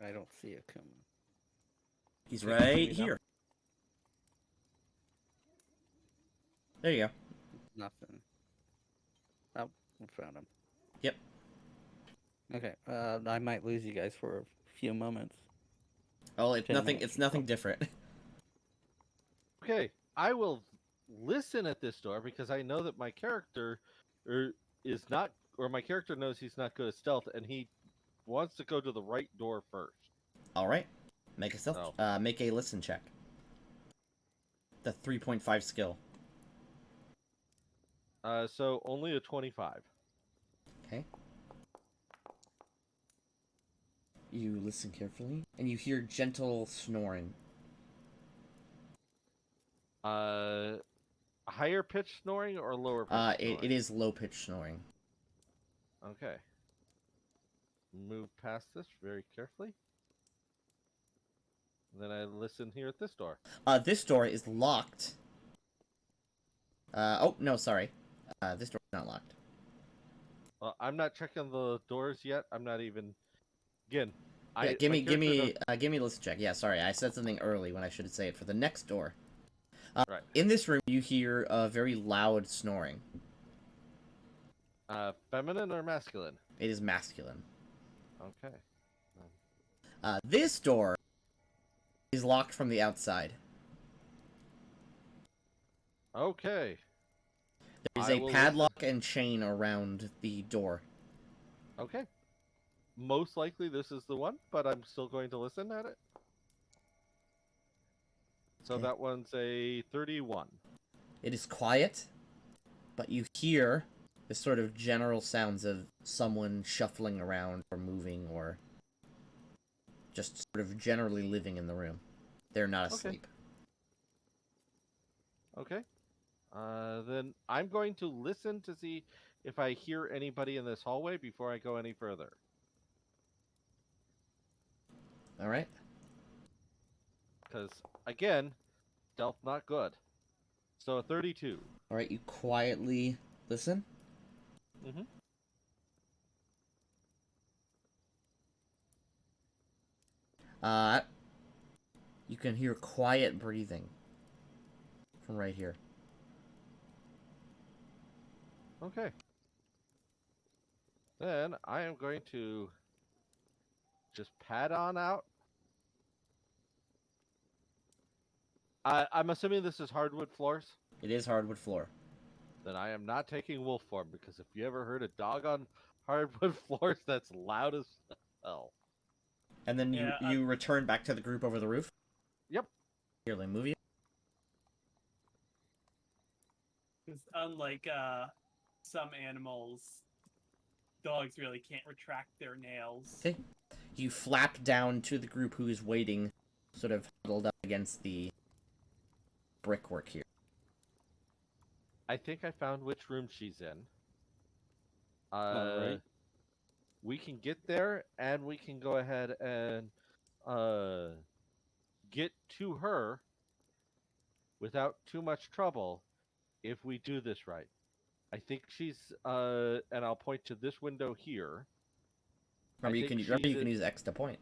I don't see Akum. He's Can you right see me now? here. There you go. Nothing. Oh, I found him. Yep. Okay, I might lose you guys for a few moments. Oh, it's 10 nothing. minutes. It's nothing different. Okay, I will listen at this door because I know that my character is not, or my character knows he's not good at stealth, and he wants to go to the right door first. All right, make a stealth. Oh. Make a listen check. The 3.5 skill. So only a 25. Okay. You listen carefully, and you hear gentle snoring. Higher pitch snoring or lower pitch snoring? It is low-pitched snoring. Okay. Move past this very carefully. Then I listen here at this door. This door is locked. Oh, no, sorry. This door is not locked. I'm not checking the doors yet. I'm not even. Again, Yeah, give me a listen check. Yeah, sorry, I said something early when I should say it for the next door. Right. In this room, you hear very loud snoring. Feminine or masculine? It is masculine. Okay. This door is locked from the outside. Okay. There's a padlock and chain around the door. Okay. Most likely this is the one, but I'm still going to listen at it. So Okay. that one's a 31. It is quiet, but you hear the sort of general sounds of someone shuffling around or moving or just sort of generally living in the room. They're not asleep. Okay. Then I'm going to listen to see if I hear anybody in this hallway before I go any further. All right. Because, again, stealth not good. So a 32. All right, you quietly listen. Mm-hmm. You can hear quiet breathing from right here. Okay. Then I am going to just pad on out. I'm assuming this is hardwood floors. It is hardwood floor. Then I am not taking wolf form, because if you ever heard a dog on hardwood floors, that's loud as hell. And then Yeah, you return back to the group over the roof. Yep. Here, let me move you. Because unlike some animals, dogs really can't retract their nails. Okay. You flap down to the group who is waiting, sort of huddled up against the brickwork here. I think I found which room she's in. Alright. We can get there, and we can go ahead and get to her without too much trouble if we do this right. I think she's and I'll point to this window here. Remember, you can use X to point.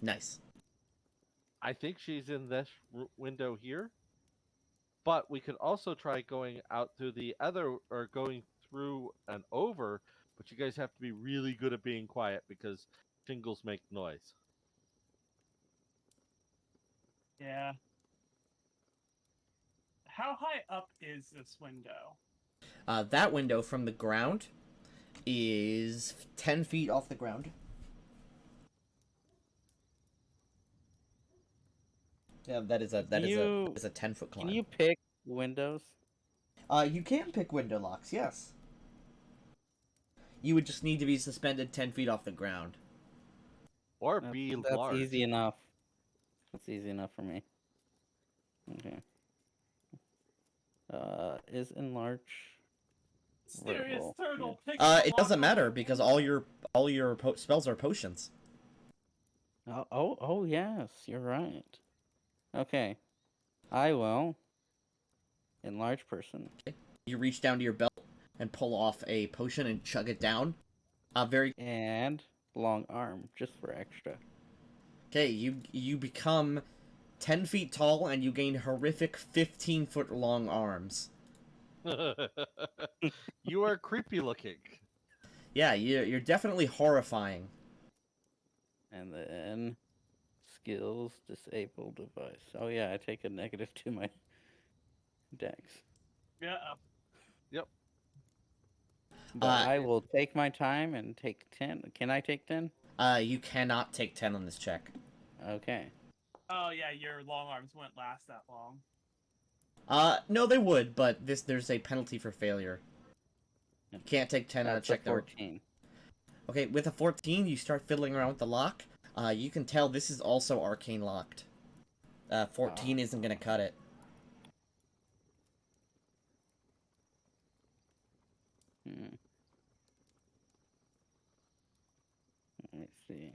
Nice. I think she's in this window here. But we could also try going out through the other, or going through and over, but you guys have to be really good at being quiet because shingles make noise. Yeah. How high up is this window? That window from the ground is 10 feet off the ground. Yeah, that is a 10-foot climb. Can you pick windows? You can pick window locks, yes. You would just need to be suspended 10 feet off the ground. Or be That's large. easy enough. That's easy enough for me. Okay. Is enlarge Serious vertical? turtle. Pick It doesn't matter because all your spells are potions. Oh, yes, you're right. Okay. I will enlarge person. You reach down to your belt and pull off a potion and chug it down. And long arm, just for extra. Okay, you become 10 feet tall and you gain horrific 15-foot long arms. You are creepy looking. Yeah, you're definitely horrifying. And then skills disable device. Oh yeah, I take a negative to my dex. Yeah. Yep. But I will take my time and take 10. Can I take 10? You cannot take 10 on this check. Okay. Oh yeah, your long arms wouldn't last that long. No, they would, but there's a penalty for failure. Can't take 10 on a That's check. 14. Okay, with a 14, you start fiddling around with the lock. You can tell this is also arcane locked. 14 isn't going to cut it. Hmm. Let me see.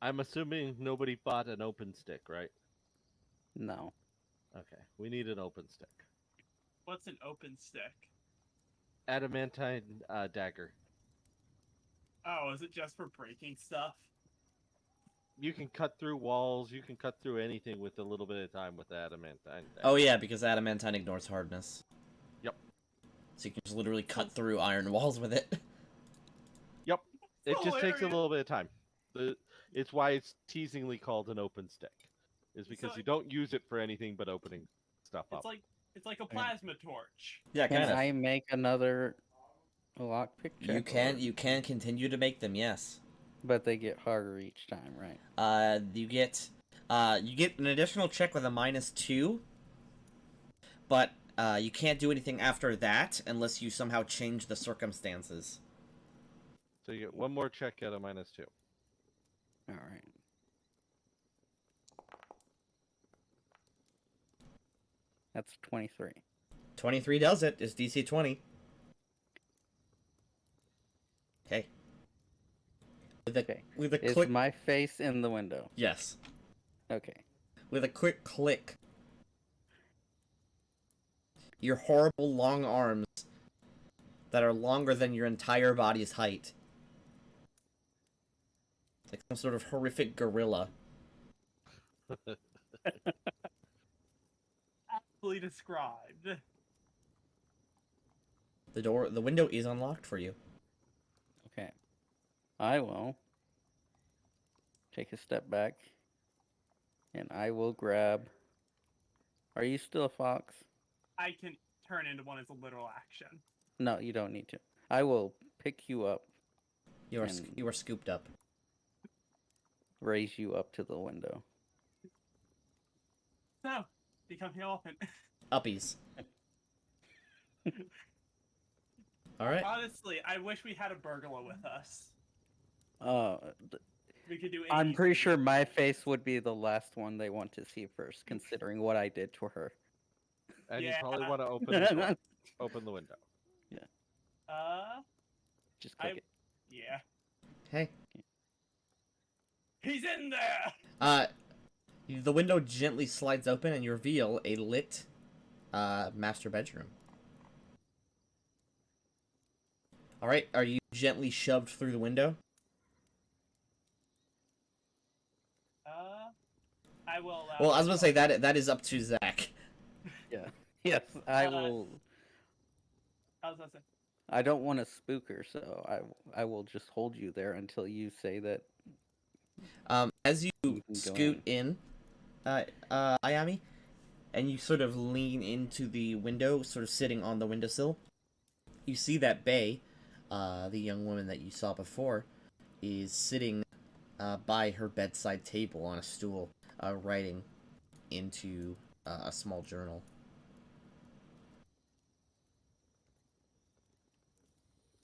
I'm assuming nobody bought an open stick, right? No. Okay, we need an open stick. What's an open stick? Adamantine dagger. Oh, is it just for breaking stuff? You can cut through walls. You can cut through anything with a little bit of time with the adamantine dagger. Oh yeah, because adamantine ignores hardness. Yep. So you can just literally cut through iron walls with it. Yep. It just takes a Hilarious. little bit of time. It's why it's teasingly called an open stick. Is because So- you don't use it for anything but opening stuff up. It's like a plasma torch. Yeah, Can kind of. I make another lockpick check? You can continue to make them, yes. But they get harder each time, right? You get an additional check with a -2, but you can't do anything after that unless you somehow change the circumstances. So you get one more check at a -2. All right. That's 23. 23 does it. It's DC 20. Okay. With a Is click. my face in the window? Yes. Okay. With a quick click, your horrible long arms that are longer than your entire body's height, like some sort of horrific gorilla, Aptly described. the window is unlocked for you. Okay. I will take a step back and I will grab. Are you still a fox? I can turn into one as a literal action. No, you don't need to. I will pick you up, You are And- you are scooped up. raise you up to the window. So, become the elephant. Uppies. All right. Honestly, I wish we had a burglar with us. We could do. I'm pretty ABC. sure my face would be the last one they want to see first, considering what I did to her. And you Yeah. probably want to open the door. Open the window. Just click it. Yeah. Hey. He's in there. The window gently slides open and you reveal a lit, master bedroom. All right. Are you gently shoved through the window? I will allow. Well, I was gonna say that is up to Zach. Yeah. Yes, I Uh, will. I was gonna say. I don't want to spook her, so I will just hold you there until you say that. As you You can go scoot in, Ayami, and you sort of lean into the window, sort of sitting on the windowsill, you see that Bay, the young woman that you saw before, is sitting by her bedside table on a stool, writing into a small journal.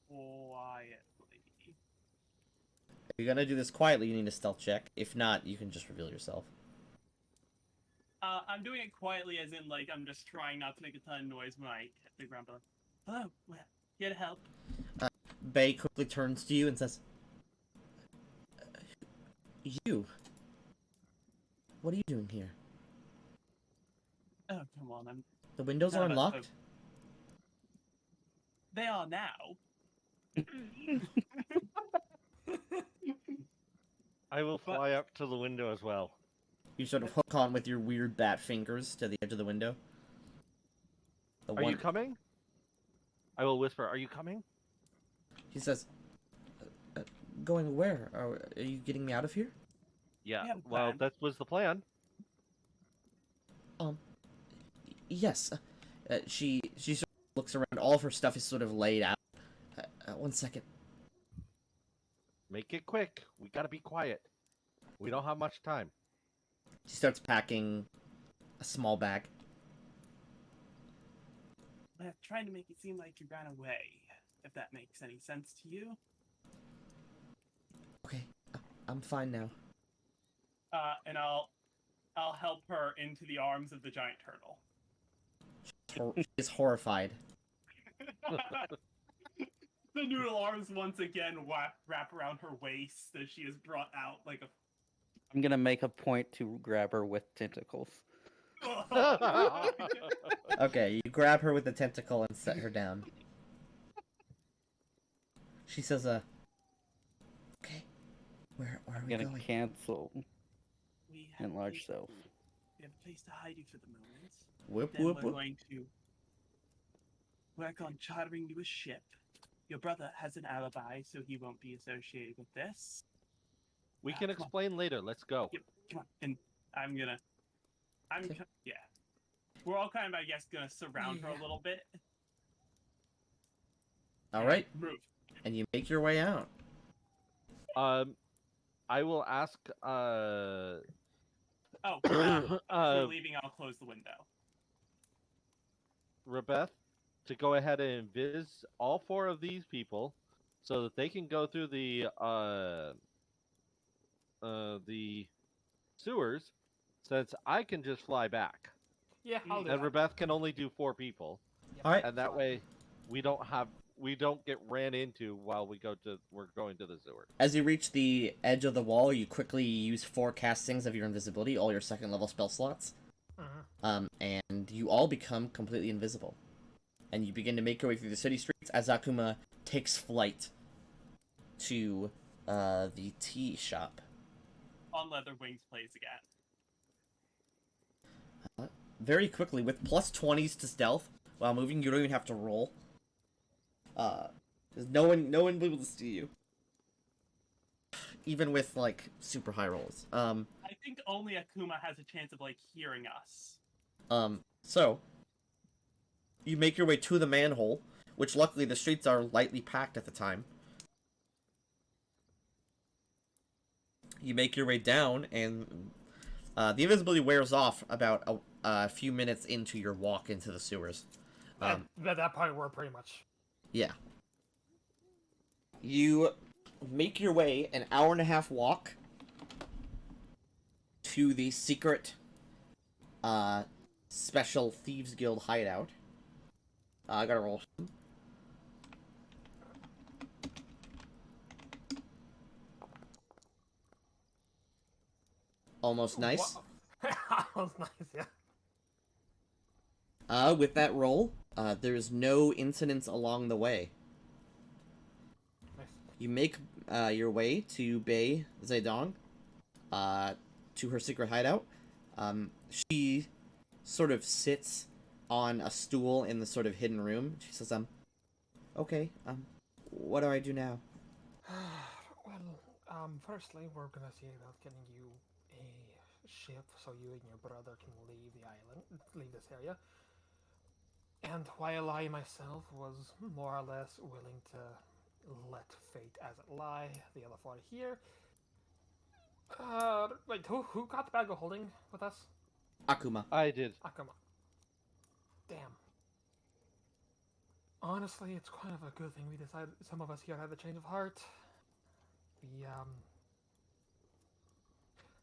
Quietly. If you're gonna do this quietly, you need a stealth check. If not, you can just reveal yourself. I'm doing it quietly, as in like I'm just trying not to make a ton of noise when I hit the ground. But hello, well, here to help. Bay quickly turns to you and says, "You. What are you doing here? Oh come on, I'm. The windows No, are that's unlocked." They are now. I will fly up to the window as well. You sort of hook on with your weird bat fingers to the edge of the window. Are you coming? I will whisper, are you coming? He says, "Going where? Are you getting me out of here?" Yeah, Yeah, well, plan. that was the plan. Yes. She sort of looks around. All of her stuff is sort of laid out. 1 second. Make it quick. We gotta be quiet. We don't have much time. She starts packing a small bag. I'm trying to make it seem like you ran away, if that makes any sense to you. Okay, I'm fine now. And I'll help her into the arms of the giant turtle. She is horrified. The noodle arms once again wrap around her waist as she is brought out like a. I'm gonna make a point to grab her with tentacles. Okay, you grab her with the tentacle and set her down. She says, okay, where are we I'm gonna going? cancel We have enlarge self. We have a place to hide you for the moment. Whoop, Then whoop, we're whoop. going to work on chartering you a ship. Your brother has an alibi, so he won't be associated with this. We can explain later. Let's go. Yep, come on. And Okay. yeah. We're all kind of, I guess, gonna surround her a little bit. Alright, Move. and you make your way out. I will ask. Oh, if we're leaving, I'll close the window. Rebeth, to go ahead and invis all 4 of these people, so that they can go through the sewers, since I can just fly back. Yeah, I'll do And that. Rebeth can only do 4 people, Yep. Alright. and that way we don't get ran into while we're going to the sewer. As you reach the edge of the wall, you quickly use 4 castings of your invisibility, all your 2nd level spell slots. And you all become completely invisible. And you begin to make your way through the city streets as Akuma takes flight to the tea shop. On Leather Wings plays again. Very quickly, with plus 20s to stealth, while moving, you don't even have to roll. Because no one will be able to see you. Even with, like, super high rolls. I think only Akuma has a chance of, like, hearing us. So, you make your way to the manhole, which luckily the streets are lightly packed at the time. You make your way down, and the invisibility wears off about a few minutes into your walk into the sewers. At that point, we're pretty much... Yeah. You make your way an hour-and-a-half walk to the secret Special Thieves Guild hideout. I gotta roll. Almost nice. Almost nice, yeah. With that roll, there's no incidents along the way. Nice. You make your way to Bei Zedong, to her secret hideout. She sort of sits on a stool in the sort of hidden room. She says, okay, what do I do now? Well, firstly, we're gonna see about getting you a ship so you and your brother can leave the island, leave this area. And while I myself was more or less willing to let fate as it lie, the other 4 here. Wait, who got the bag of holding with us? Akuma. I did. Akuma. Damn. Honestly, it's kind of a good thing we decided. Some of us here had a change of heart. We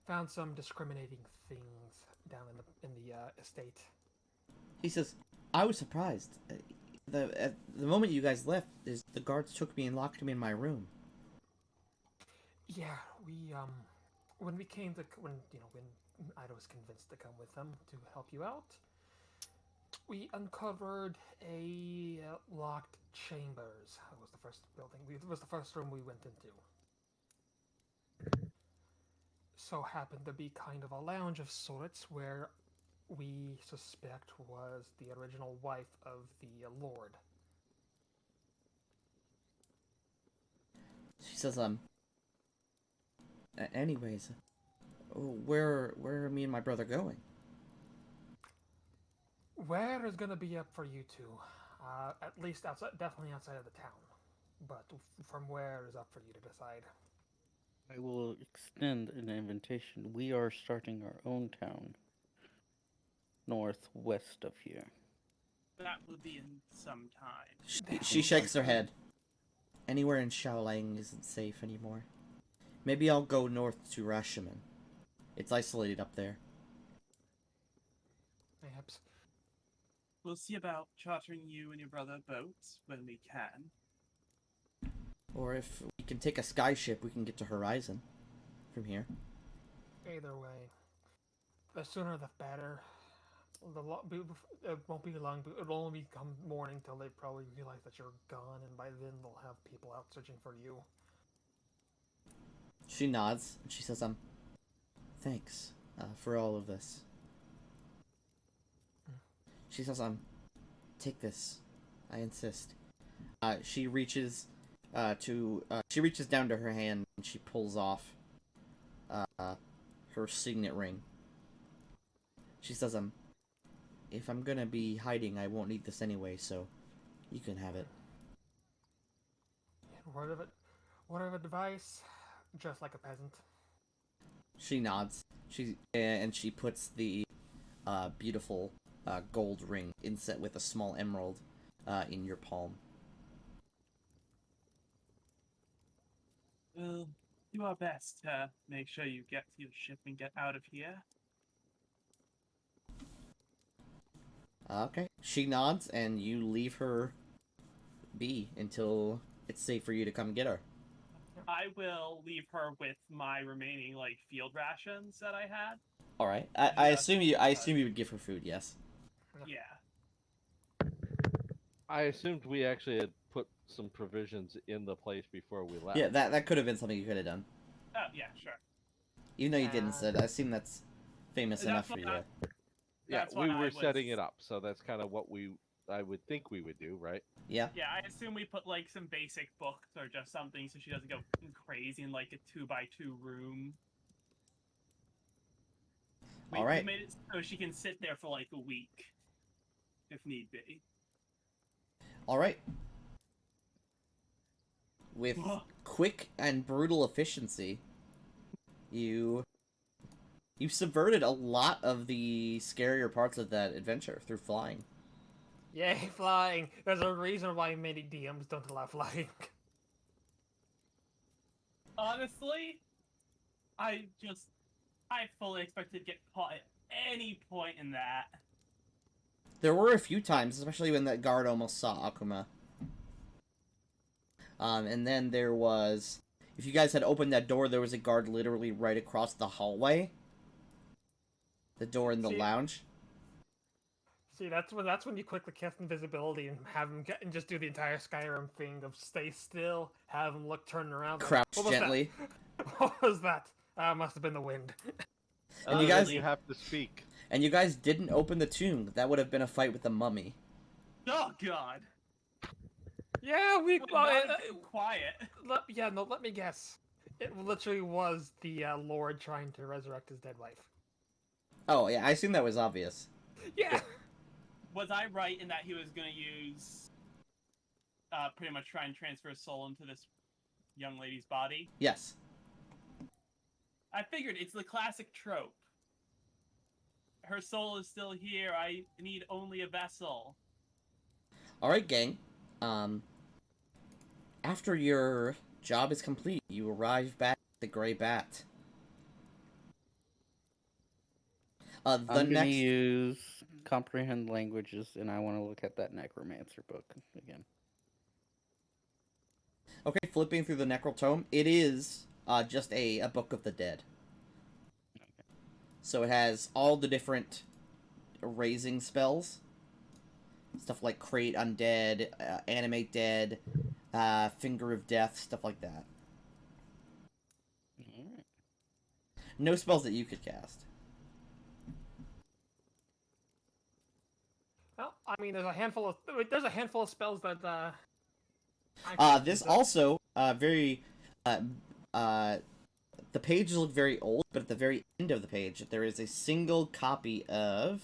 found some discriminating things down in the estate. He says, I was surprised. At the moment you guys left, the guards took me and locked me in my room. Yeah, we when we came to when Ida was convinced to come with them to help you out, we uncovered a locked chambers. It was the first building. It was the first room we went into. So happened to be kind of a lounge of sorts where we suspect was the original wife of the Lord. She says, anyways, where are me and my brother going? Where is gonna be up for you two? At least outside, definitely outside of the town. But from where is up for you to decide. I will extend an invitation. We are starting our own town northwest of here. That will be in some time. She shakes her head. Anywhere in Shaoling isn't safe anymore. Maybe I'll go north to Rashomon. It's isolated up there. Perhaps. We'll see about chartering you and your brother boats when we can. Or if we can take a skyship, we can get to Horizon from here. Either way, the sooner the better. It won't be long. It'll only become morning till they probably realize that you're gone, and by then they'll have people out searching for you. She nods and she says, thanks for all of this. She says, take this. I insist. She reaches down to her hand and she pulls off her signet ring. She says, if I'm gonna be hiding, I won't need this anyway, so you can have it. Word of advice, just like a peasant. She nods. She puts the beautiful gold ring inset with a small emerald in your palm. We'll do our best to make sure you get to your ship and get out of here. Okay. She nods, and you leave her be until it's safe for you to come get her. I will leave her with my remaining field rations that I had. All right. I assume you would give her food. Yes. Yeah. I assumed we actually had put some provisions in the place before we left. Yeah, that could have been something you could have done. Oh yeah, sure. Even though you didn't, said I assume that's famous enough for you. Yeah, That's we what were I was- setting it up, so that's kind of what I would think we would do, right? Yeah. Yeah, I assume we put some basic books or just something so she doesn't go crazy in a 2x2 room. We All right. made it so she can sit there for a week, if need be. All right. With quick and brutal efficiency, you subverted a lot of the scarier parts of that adventure through flying. Yay, flying! There's a reason why many DMs don't allow flying. Honestly, I fully expected to get caught at any point in that. There were a few times, especially when that guard almost saw Akuma. And then there was, if you guys had opened that door, there was a guard literally right across the hallway. The door in the lounge. See, that's when you quickly cast invisibility and have him get and just do the entire Skyrim thing of stay still, have him look, turn around, Crouch what was gently. That? What was that? Must have been the wind. And you guys, you have to speak. And you guys didn't open the tomb. That would have been a fight with the mummy. Oh God. Yeah, we quiet. Let me guess. It literally was the Lord trying to resurrect his dead wife. Oh yeah, I assume that was obvious. Yeah. Was I right in that he was going to use, pretty much try and transfer his soul into this young lady's body? Yes. I figured it's the classic trope. Her soul is still here. I need only a vessel. All right, gang. After your job is complete, you arrive back at the Grey Bat. I'm gonna use comprehend languages, and I want to look at that necromancer book again. Okay, flipping through the Necrotome, it is just a book of the dead. Okay. So it has all the different raising spells. Stuff like create undead, animate dead, finger of death, stuff like that. Alright. No spells that you could cast. Well, I mean, there's a handful of spells that. This also very. The pages look very old, but at the very end of the page, there is a single copy of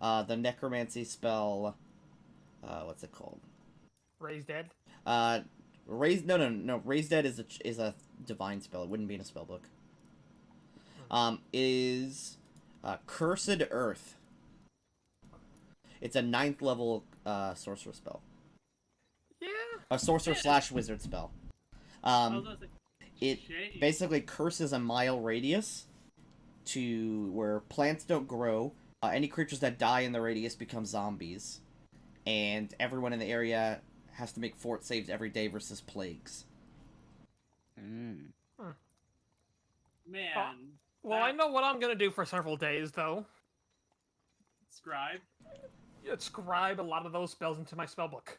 the necromancy spell. What's it called? Raise dead. Raise Dead is a divine spell. It wouldn't be in a spell book. Is Cursed Earth. It's a 9th level sorcerer spell. Yeah. A sorcerer / wizard spell. It basically curses a mile radius to where plants don't grow. Any creatures that die in the radius become zombies, and everyone in the area has to make fort saves every day versus plagues. Man. Well, I know what I'm gonna do for several days, though. Scribe. Scribe a lot of those spells into my spellbook.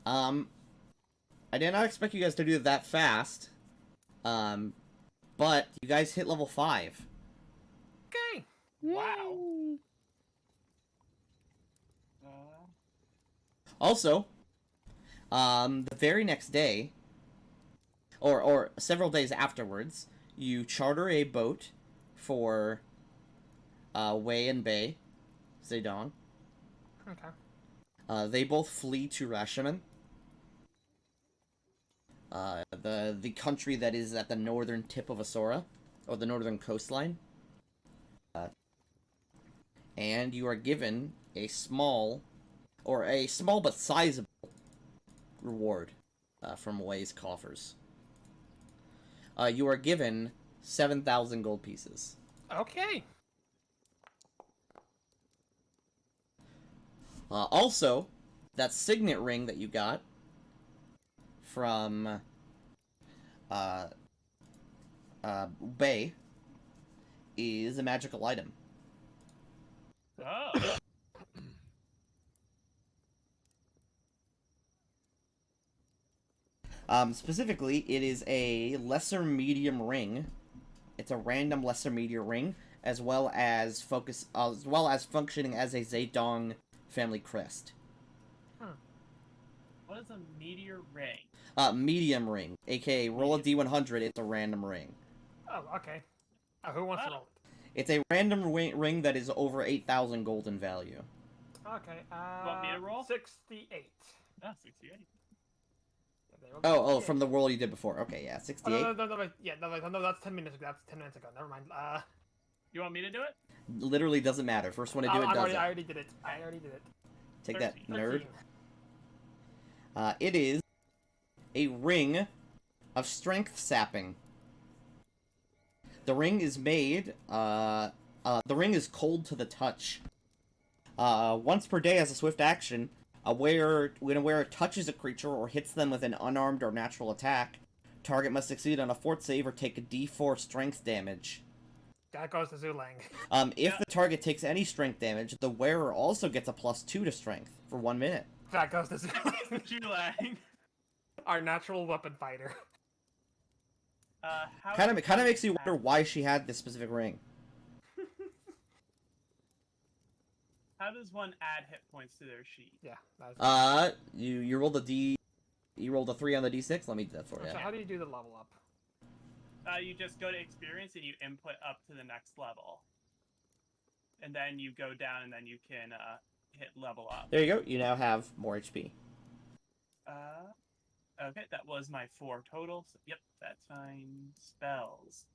I did not expect you guys to do it that fast. But you guys hit level 5. Okay. Wow. Also, the very next day, or several days afterwards, you charter a boat for Wei and Bei Zedong. Okay. They both flee to Rashomon, the country that is at the northern tip of Asora, or the northern coastline. And you are given a small but sizable reward from Wei's coffers. You are given 7,000 gold pieces. Okay. Also, that signet ring that you got from Bei is a magical item. Oh. Specifically, it is a lesser medium ring. It's a random lesser medium ring, as well as functioning as a Zedong family crest. What is a meteor ring? Medium ring, aka roll a d100. It's a random ring. Oh, okay. Who wants to roll it? It's a random ring that is over 8,000 gold in value. Okay. Want me to roll? 68. Oh, 68. Oh, from the roll you did before. Okay, yeah, 68. Oh, no, that's 10 minutes ago. That's 10 minutes ago. Never mind. You want me to do it? Literally doesn't matter. First one to do it does it. I already did it. Take that, 13. nerd. It is a ring of strength sapping. The ring is made, the ring is cold to the touch. Once per day as a swift action, when a wearer touches a creature or hits them with an unarmed or natural attack, target must succeed on a fort save or take a d4 strength damage. That goes to Zulang. If the target takes any strength damage, the wearer also gets a +2 to strength for 1 minute. That goes to Zulang. Julang. Our natural weapon fighter. Kind of makes you wonder why she had this specific ring. How does one add hit points to their sheet? Yeah. You rolled a D. You rolled a 3 on the D6. Let me do that for you. So how do you do the level up? You just go to experience and you input up to the next level, and then you go down and then you can hit level up. There you go. You now have more HP. Okay, that was my 4 total. So, yep, that's fine. Spells.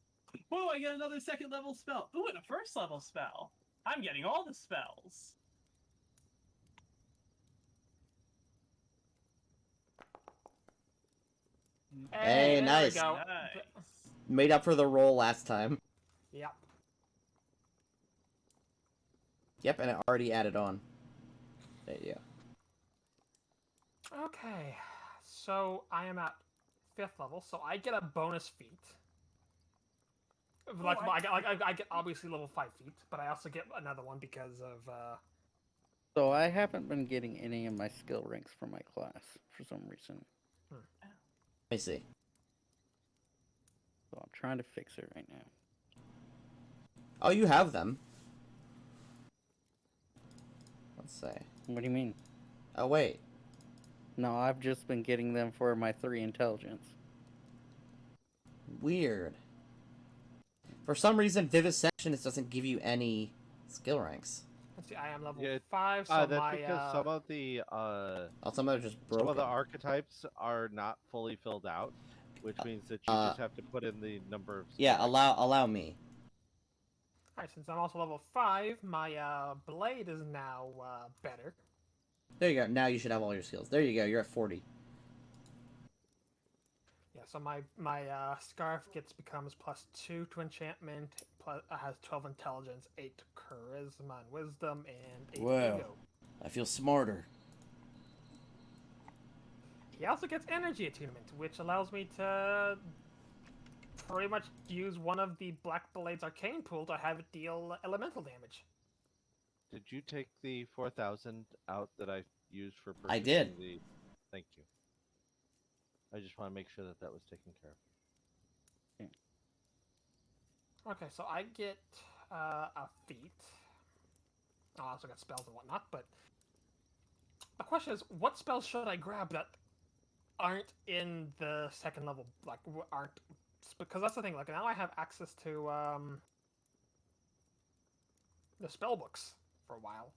Whoa, I get another 2nd level spell. Ooh, and a 1st level spell. I'm getting all the spells. Hey, there nice. we go. Nice. Made up for the roll last time. Yep. Yep, and it already added on. There you go. Okay. So I am at 5th level, so I get a bonus feat. I get obviously level 5 feet, but I also get another one because of So I haven't been getting any of my skill ranks for my class for some reason. I see. So I'm trying to fix it right now. Oh, you have them. Let's see. What do you mean? Oh, wait. No, I've just been getting them for my 3 intelligence. Weird. For some reason, Vivisection doesn't give you any skill ranks. Let's see, I am level Yeah, 5, so that's my because some of the Some are just some of the broken. archetypes are not fully filled out, which means that you just have to put in the number of. Yeah, skill allow me. Alright, since I'm also level 5, my blade is now better. There you go. Now you should have all your skills. There you go. You're at 40. Yeah, so my scarf becomes +2 to enchantment, plus has 12 intelligence, 8 charisma and wisdom, and 8 Wow. ego. I feel smarter. He also gets energy attunement, which allows me to pretty much use one of the Black Blade's arcane pool to have it deal elemental damage. Did you take the 4,000 out that I used for I purchasing did. the? Thank you. I just want to make sure that that was taken care of. Okay, so I get a feat. I also got spells and whatnot, but the question is, what spells should I grab that aren't in the second level? Like, aren't, because that's the thing. Like, now I have access to the spell books for a while,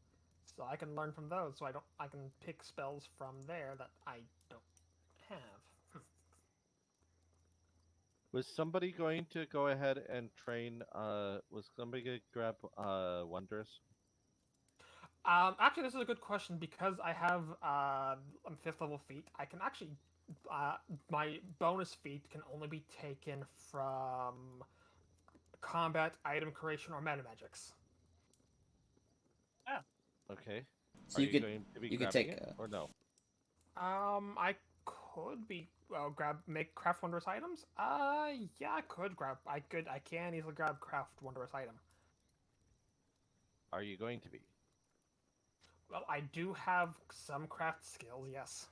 so I can learn from those. So I can pick spells from there that I don't have. Was somebody going to go ahead and train? Was somebody going to grab Wondrous? Actually, this is a good question because I have 5th level feat. I can actually, my bonus feat can only be taken from combat, item creation, or meta magics. Okay. So Are you could going to be you could grabbing take it or no? I could be make craft wondrous items. Yeah, I could grab. I can easily grab craft wondrous item. Are you going to be? Well, I do have some craft skills. Yes.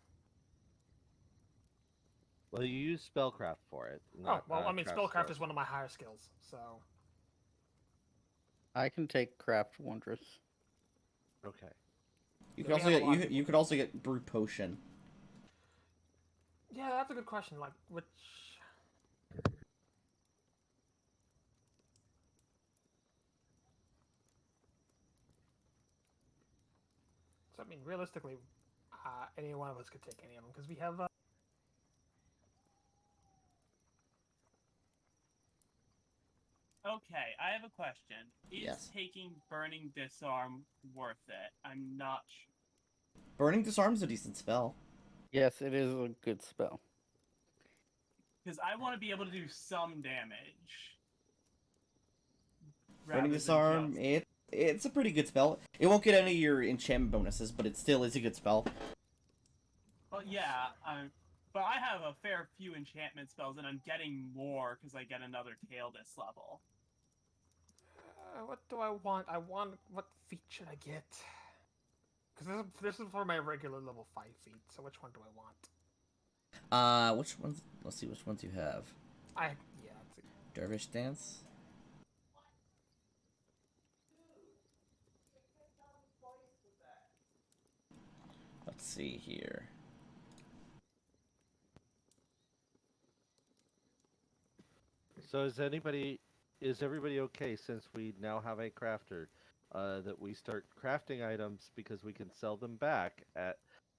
Well, you use spellcraft for it. Oh Not, well, I mean, craft spellcraft skills. is one of my higher skills, so. I can take craft wondrous. Okay. You Yeah, could we also have a get lot of you could also get brew potion. Yeah, that's a good question. Like, which. So, I mean, realistically, any one of us could take any of them because we have. Okay, I have a question. Is Yes. taking Burning Disarm worth it? I'm not sure. Burning Disarm's a decent spell. Yes, it is a good spell. Because I want to be able to do some damage. Burning rather than Disarm, just- it's a pretty good spell. It won't get any of your enchantment bonuses, but it still is a good spell. Well, yeah, but I have a fair few enchantment spells, and I'm getting more because I get another tail this level. What do I want? What feat should I get? Because this is for my regular level 5 feat. So which one do I want? Which ones? Let's see which ones you have. Yeah. Let's see. Dervish Dance. Let's see here. So is everybody okay since we now have a crafter, that we start crafting items because we can sell them back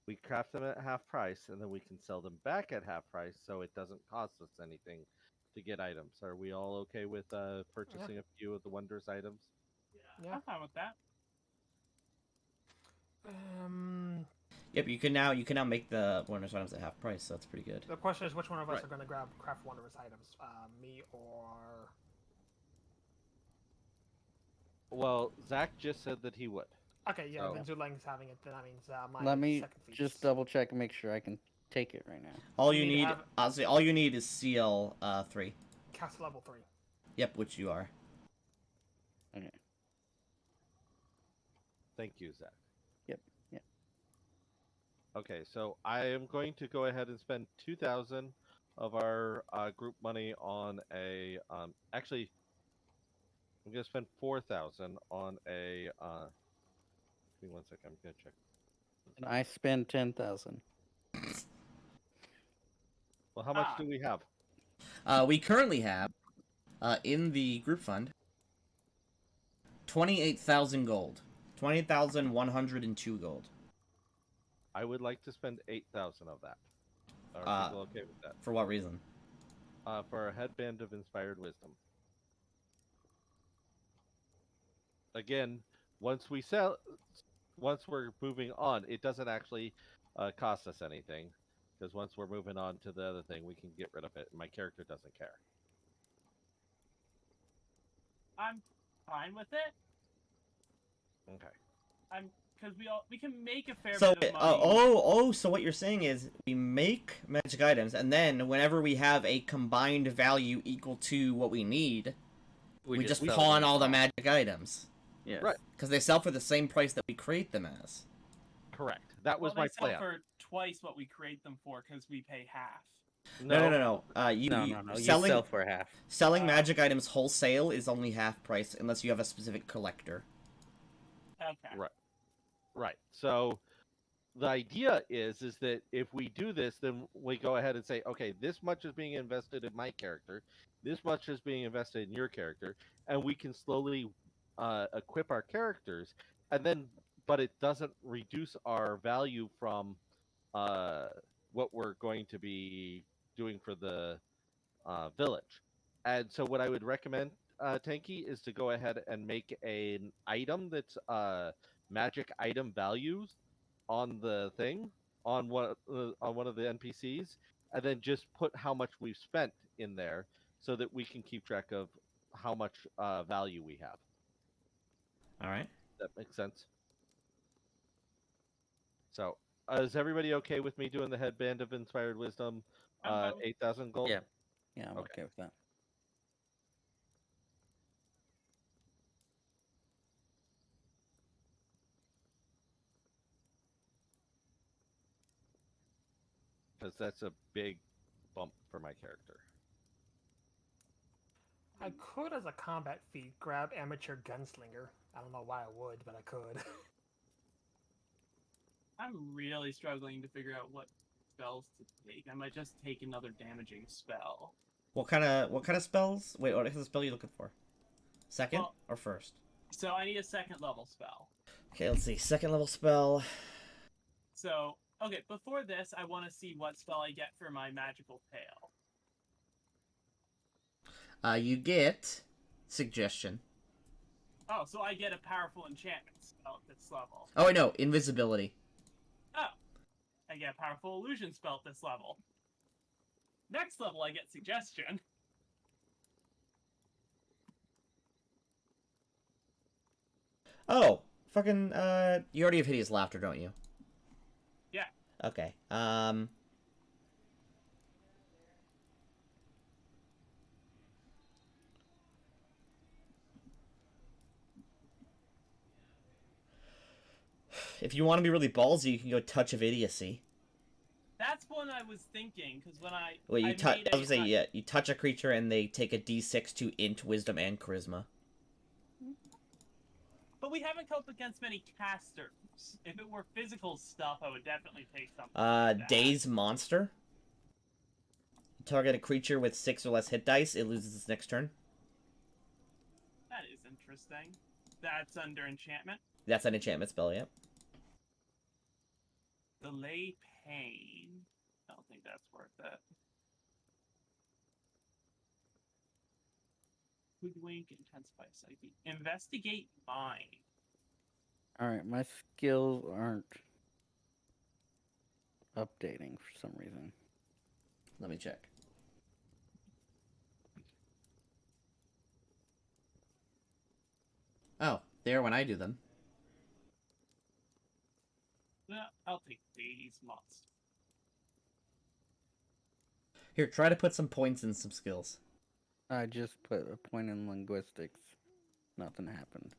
we craft them at half price and then we can sell them back at half price so it doesn't cost us anything to get items. Are we all okay with purchasing a few of the wondrous items? Yeah. I'm fine with that. Yep, you can now make the wondrous items at half price, so that's pretty good. The question is, which one of us Right. are going to grab craft wondrous items? Me or? Well, Zach just said that he would. Okay, yeah. So- Then Zulang's having it. Then that means my Let me second feat. just double check and make sure I can take it right now. All You you need to need, have- honestly, all you need is CL 3. Cast level 3. Yep, which you are. Okay. Thank you, Zach. Yep. Yep. Okay, so I am going to go ahead and spend 2,000 of our group money on a. Actually, I'm going to spend 4,000 on a. Give me 1 second. I'm going to check. And I spend 10,000. Well, how much Ah. do we have? We currently have, in the group fund, 28,000 gold. 20,102 gold. I would like to spend 8,000 of that. Are people okay with that? For what reason? For a headband of inspired wisdom. Again, once we're moving on, it doesn't actually cost us anything, because once we're moving on to the other thing, we can get rid of it, and my character doesn't care. I'm fine with it. Okay. Because we can make a fair So, bit of money. so what you're saying is we make magic items, and then whenever we have a combined value equal to what we need, we just sell pawn them all the off. magic items. Yes. Right. Because they sell for the same price that we create them as. Correct. That was Well, my they sell plan. for twice what we create them for because we pay half. No. No. You sell for half. Selling magic items wholesale is only half price unless you have a specific collector. Okay. Right. So the idea is that if we do this, then we go ahead and say, okay, this much is being invested in my character, this much is being invested in your character, and we can slowly equip our characters, and then, but it doesn't reduce our value from what we're going to be doing for the village. And so what I would recommend, Tanky, is to go ahead and make an item that's magic item values on the thing, on one of the NPCs, and then just put how much we've spent in there so that we can keep track of how much value we have. All right. That makes sense. So, is everybody okay with me doing the headband of inspired wisdom? 8,000 gold. Yeah. Yeah, I'm okay with that. Because that's a big bump for my character. I could, as a combat feat, grab Amateur Gunslinger. I don't know why I would, but I could. I'm really struggling to figure out what spells to take. I might just take another damaging spell. What kind of spells? Wait, what is the spell you looking for? Second or first? So I need a second level spell. Okay, let's see. Second level spell. So, okay, before this, I want to see what spell I get for my magical tail. You get suggestion. Oh, so I get a powerful enchantment spell at this level. Oh, wait, no, invisibility. Oh, I get a powerful illusion spell at this level. Next level, I get suggestion. Oh, fucking, you already have hideous laughter, don't you? Yeah. Okay, if you want to be really ballsy, you can go Touch of Idiocy. That's what I was thinking, because when I... Wait, you touch a creature and they take a d6 to int, wisdom, and charisma. But we haven't come up against many casters. If it were physical stuff, I would definitely take something like that. Daze Monster. Target a creature with 6 or less hit dice, it loses its next turn. That is interesting. That's under enchantment. That's an enchantment spell, yep. Delay pain. I don't think that's worth it. Hoodwink, intensify psyche. Investigate mind. Alright, my skills aren't updating for some reason. Let me check. Oh, they are when I do them. No, I'll take these monsters. Here, try to put some points in some skills. I just put a point in linguistics. Nothing happened.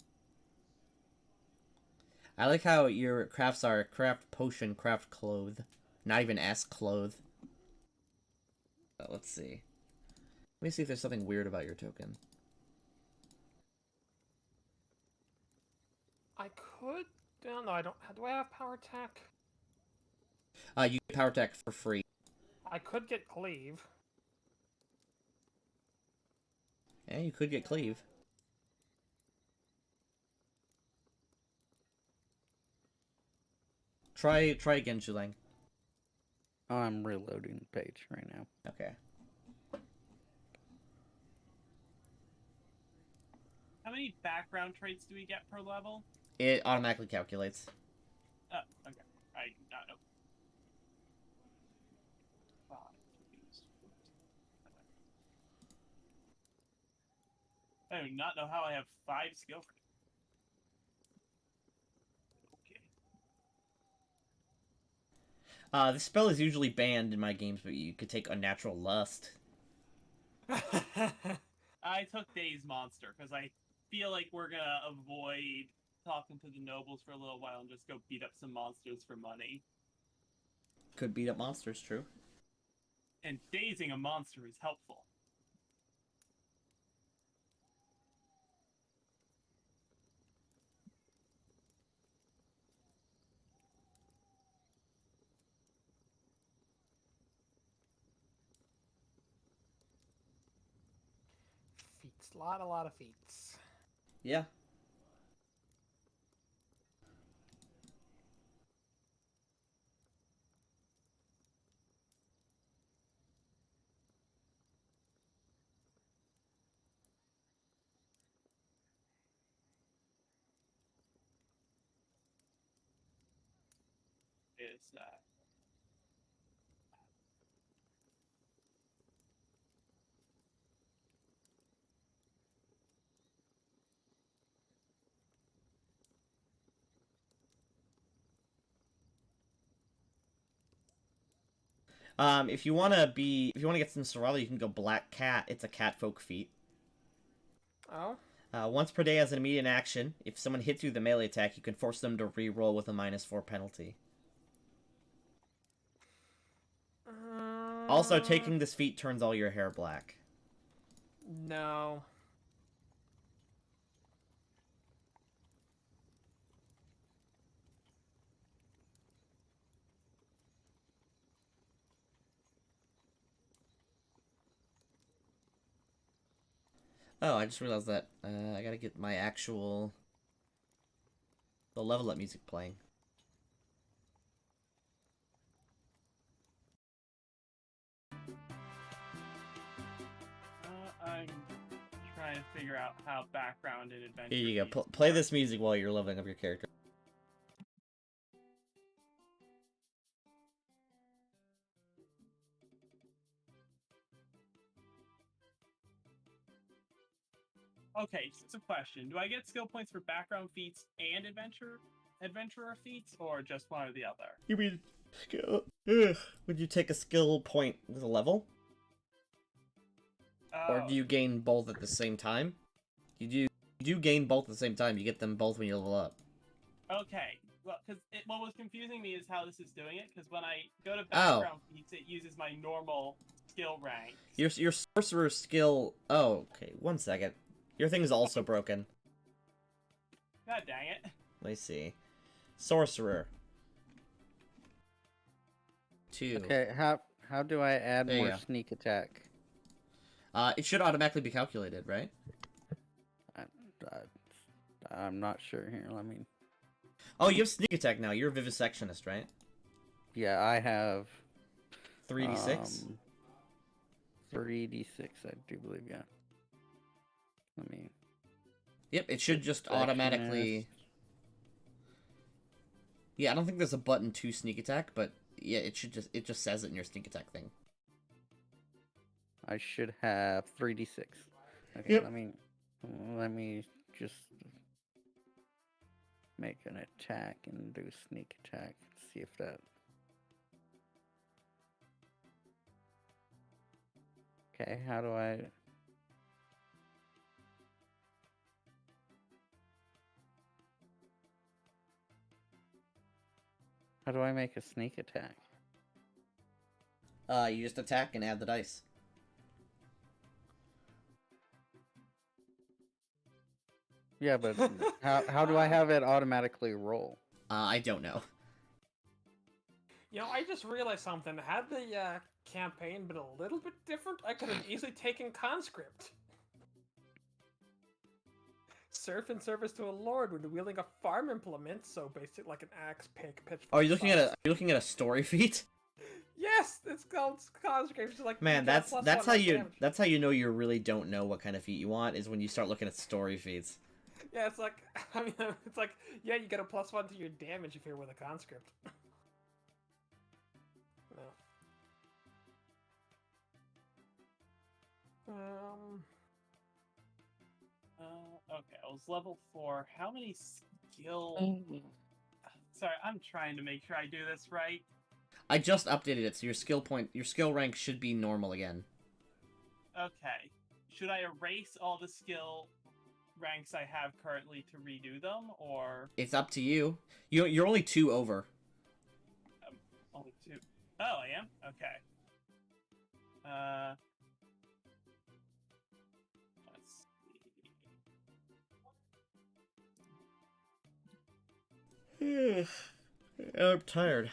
I like how your crafts are craft potion, craft clothe. Not even ask clothe. Let's see. Let me see if there's something weird about your token. I could. I don't know. I don't. Do I have power attack? You get power attack for free. I could get cleave. Yeah, you could get cleave. Try again, Shulang. Oh, I'm reloading the page right now. Okay. How many background traits do we get per level? It automatically calculates. Oh, okay. I do not know. 5, 3, I do not know how I have 5 skill. Okay. This spell is usually banned in my games, but you could take Unnatural Lust. I took Days Monster because I feel like we're gonna avoid talking to the nobles for a little while and just go beat up some monsters for money. Could beat up monsters, true. And dazing a monster is helpful. Feats. A lot of feats. Yeah. Is If you wanna get some Sorala, you can go Black Cat. It's a catfolk feat. Oh? Once per day as an immediate action, if someone hits you with a melee attack, you can force them to re-roll with a -4 penalty. Also, taking this feat turns all your hair black. No. Oh, I just realized that I gotta get my actual the level up music playing. I'm trying to figure out how background and adventure. Here you go. feats Play work. this music while you're leveling up your character. Okay, just a question. Do I get skill points for background feats and adventurer feats, or just one or the other? You mean skill? Ugh. Would you take a skill point with a level, or do you gain both at the same time? You do gain both at the same time. You get them both when you level up. Okay, well, because what was confusing me is how this is doing it. Because when I go to background feats, it uses my normal skill rank. Your sorcerer skill. Oh, okay. 1 second. Your thing is also broken. God dang it. Let me see. Sorcerer. 2. Okay, how do I add There you more go. sneak attack? It should automatically be calculated, right? I'm not sure here. Let me. Oh, you have sneak attack now. You're a vivisectionist, right? Yeah, I have 3d6. 3d6. I do believe, yeah. Let me. Yep, it should just automatically. Yeah, I don't think there's a button to sneak attack, but yeah, it just says it in your sneak attack thing. I should have 3d6. Okay, Yep. let me just make an attack and do sneak attack. See if that. Okay, how do I? How do I make a sneak attack? You just attack and add the dice. Yeah, but how do I have it automatically roll? I don't know. You know, I just realized something. Had the campaign been a little bit different, I could have easily taken conscript. serf in service to a lord when wielding a farm implement, so basically like an axe, pick, pitchfork. Oh, are you looking at a story feat? Yes, it's called consecration. So like, Man, you get a that's +1 how on you damage. that's how you know you really don't know what kind of feat you want, is when you start looking at story feats. Yeah, it's like, I mean, it's like, yeah, you get a +1 to your damage if you're with a conscript. No. Okay, I was level 4. How many skill? Sorry, I'm trying to make sure I do this right. I just updated it, so your skill rank should be normal again. Okay. Should I erase all the skill ranks I have currently to redo them, or It's up to you. You're only 2 over. only 2? Oh, I am? Okay. Let's see. I'm tired.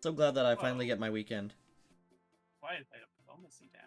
So glad that I Whoa. finally get my weekend. Why did I have diplomacy down?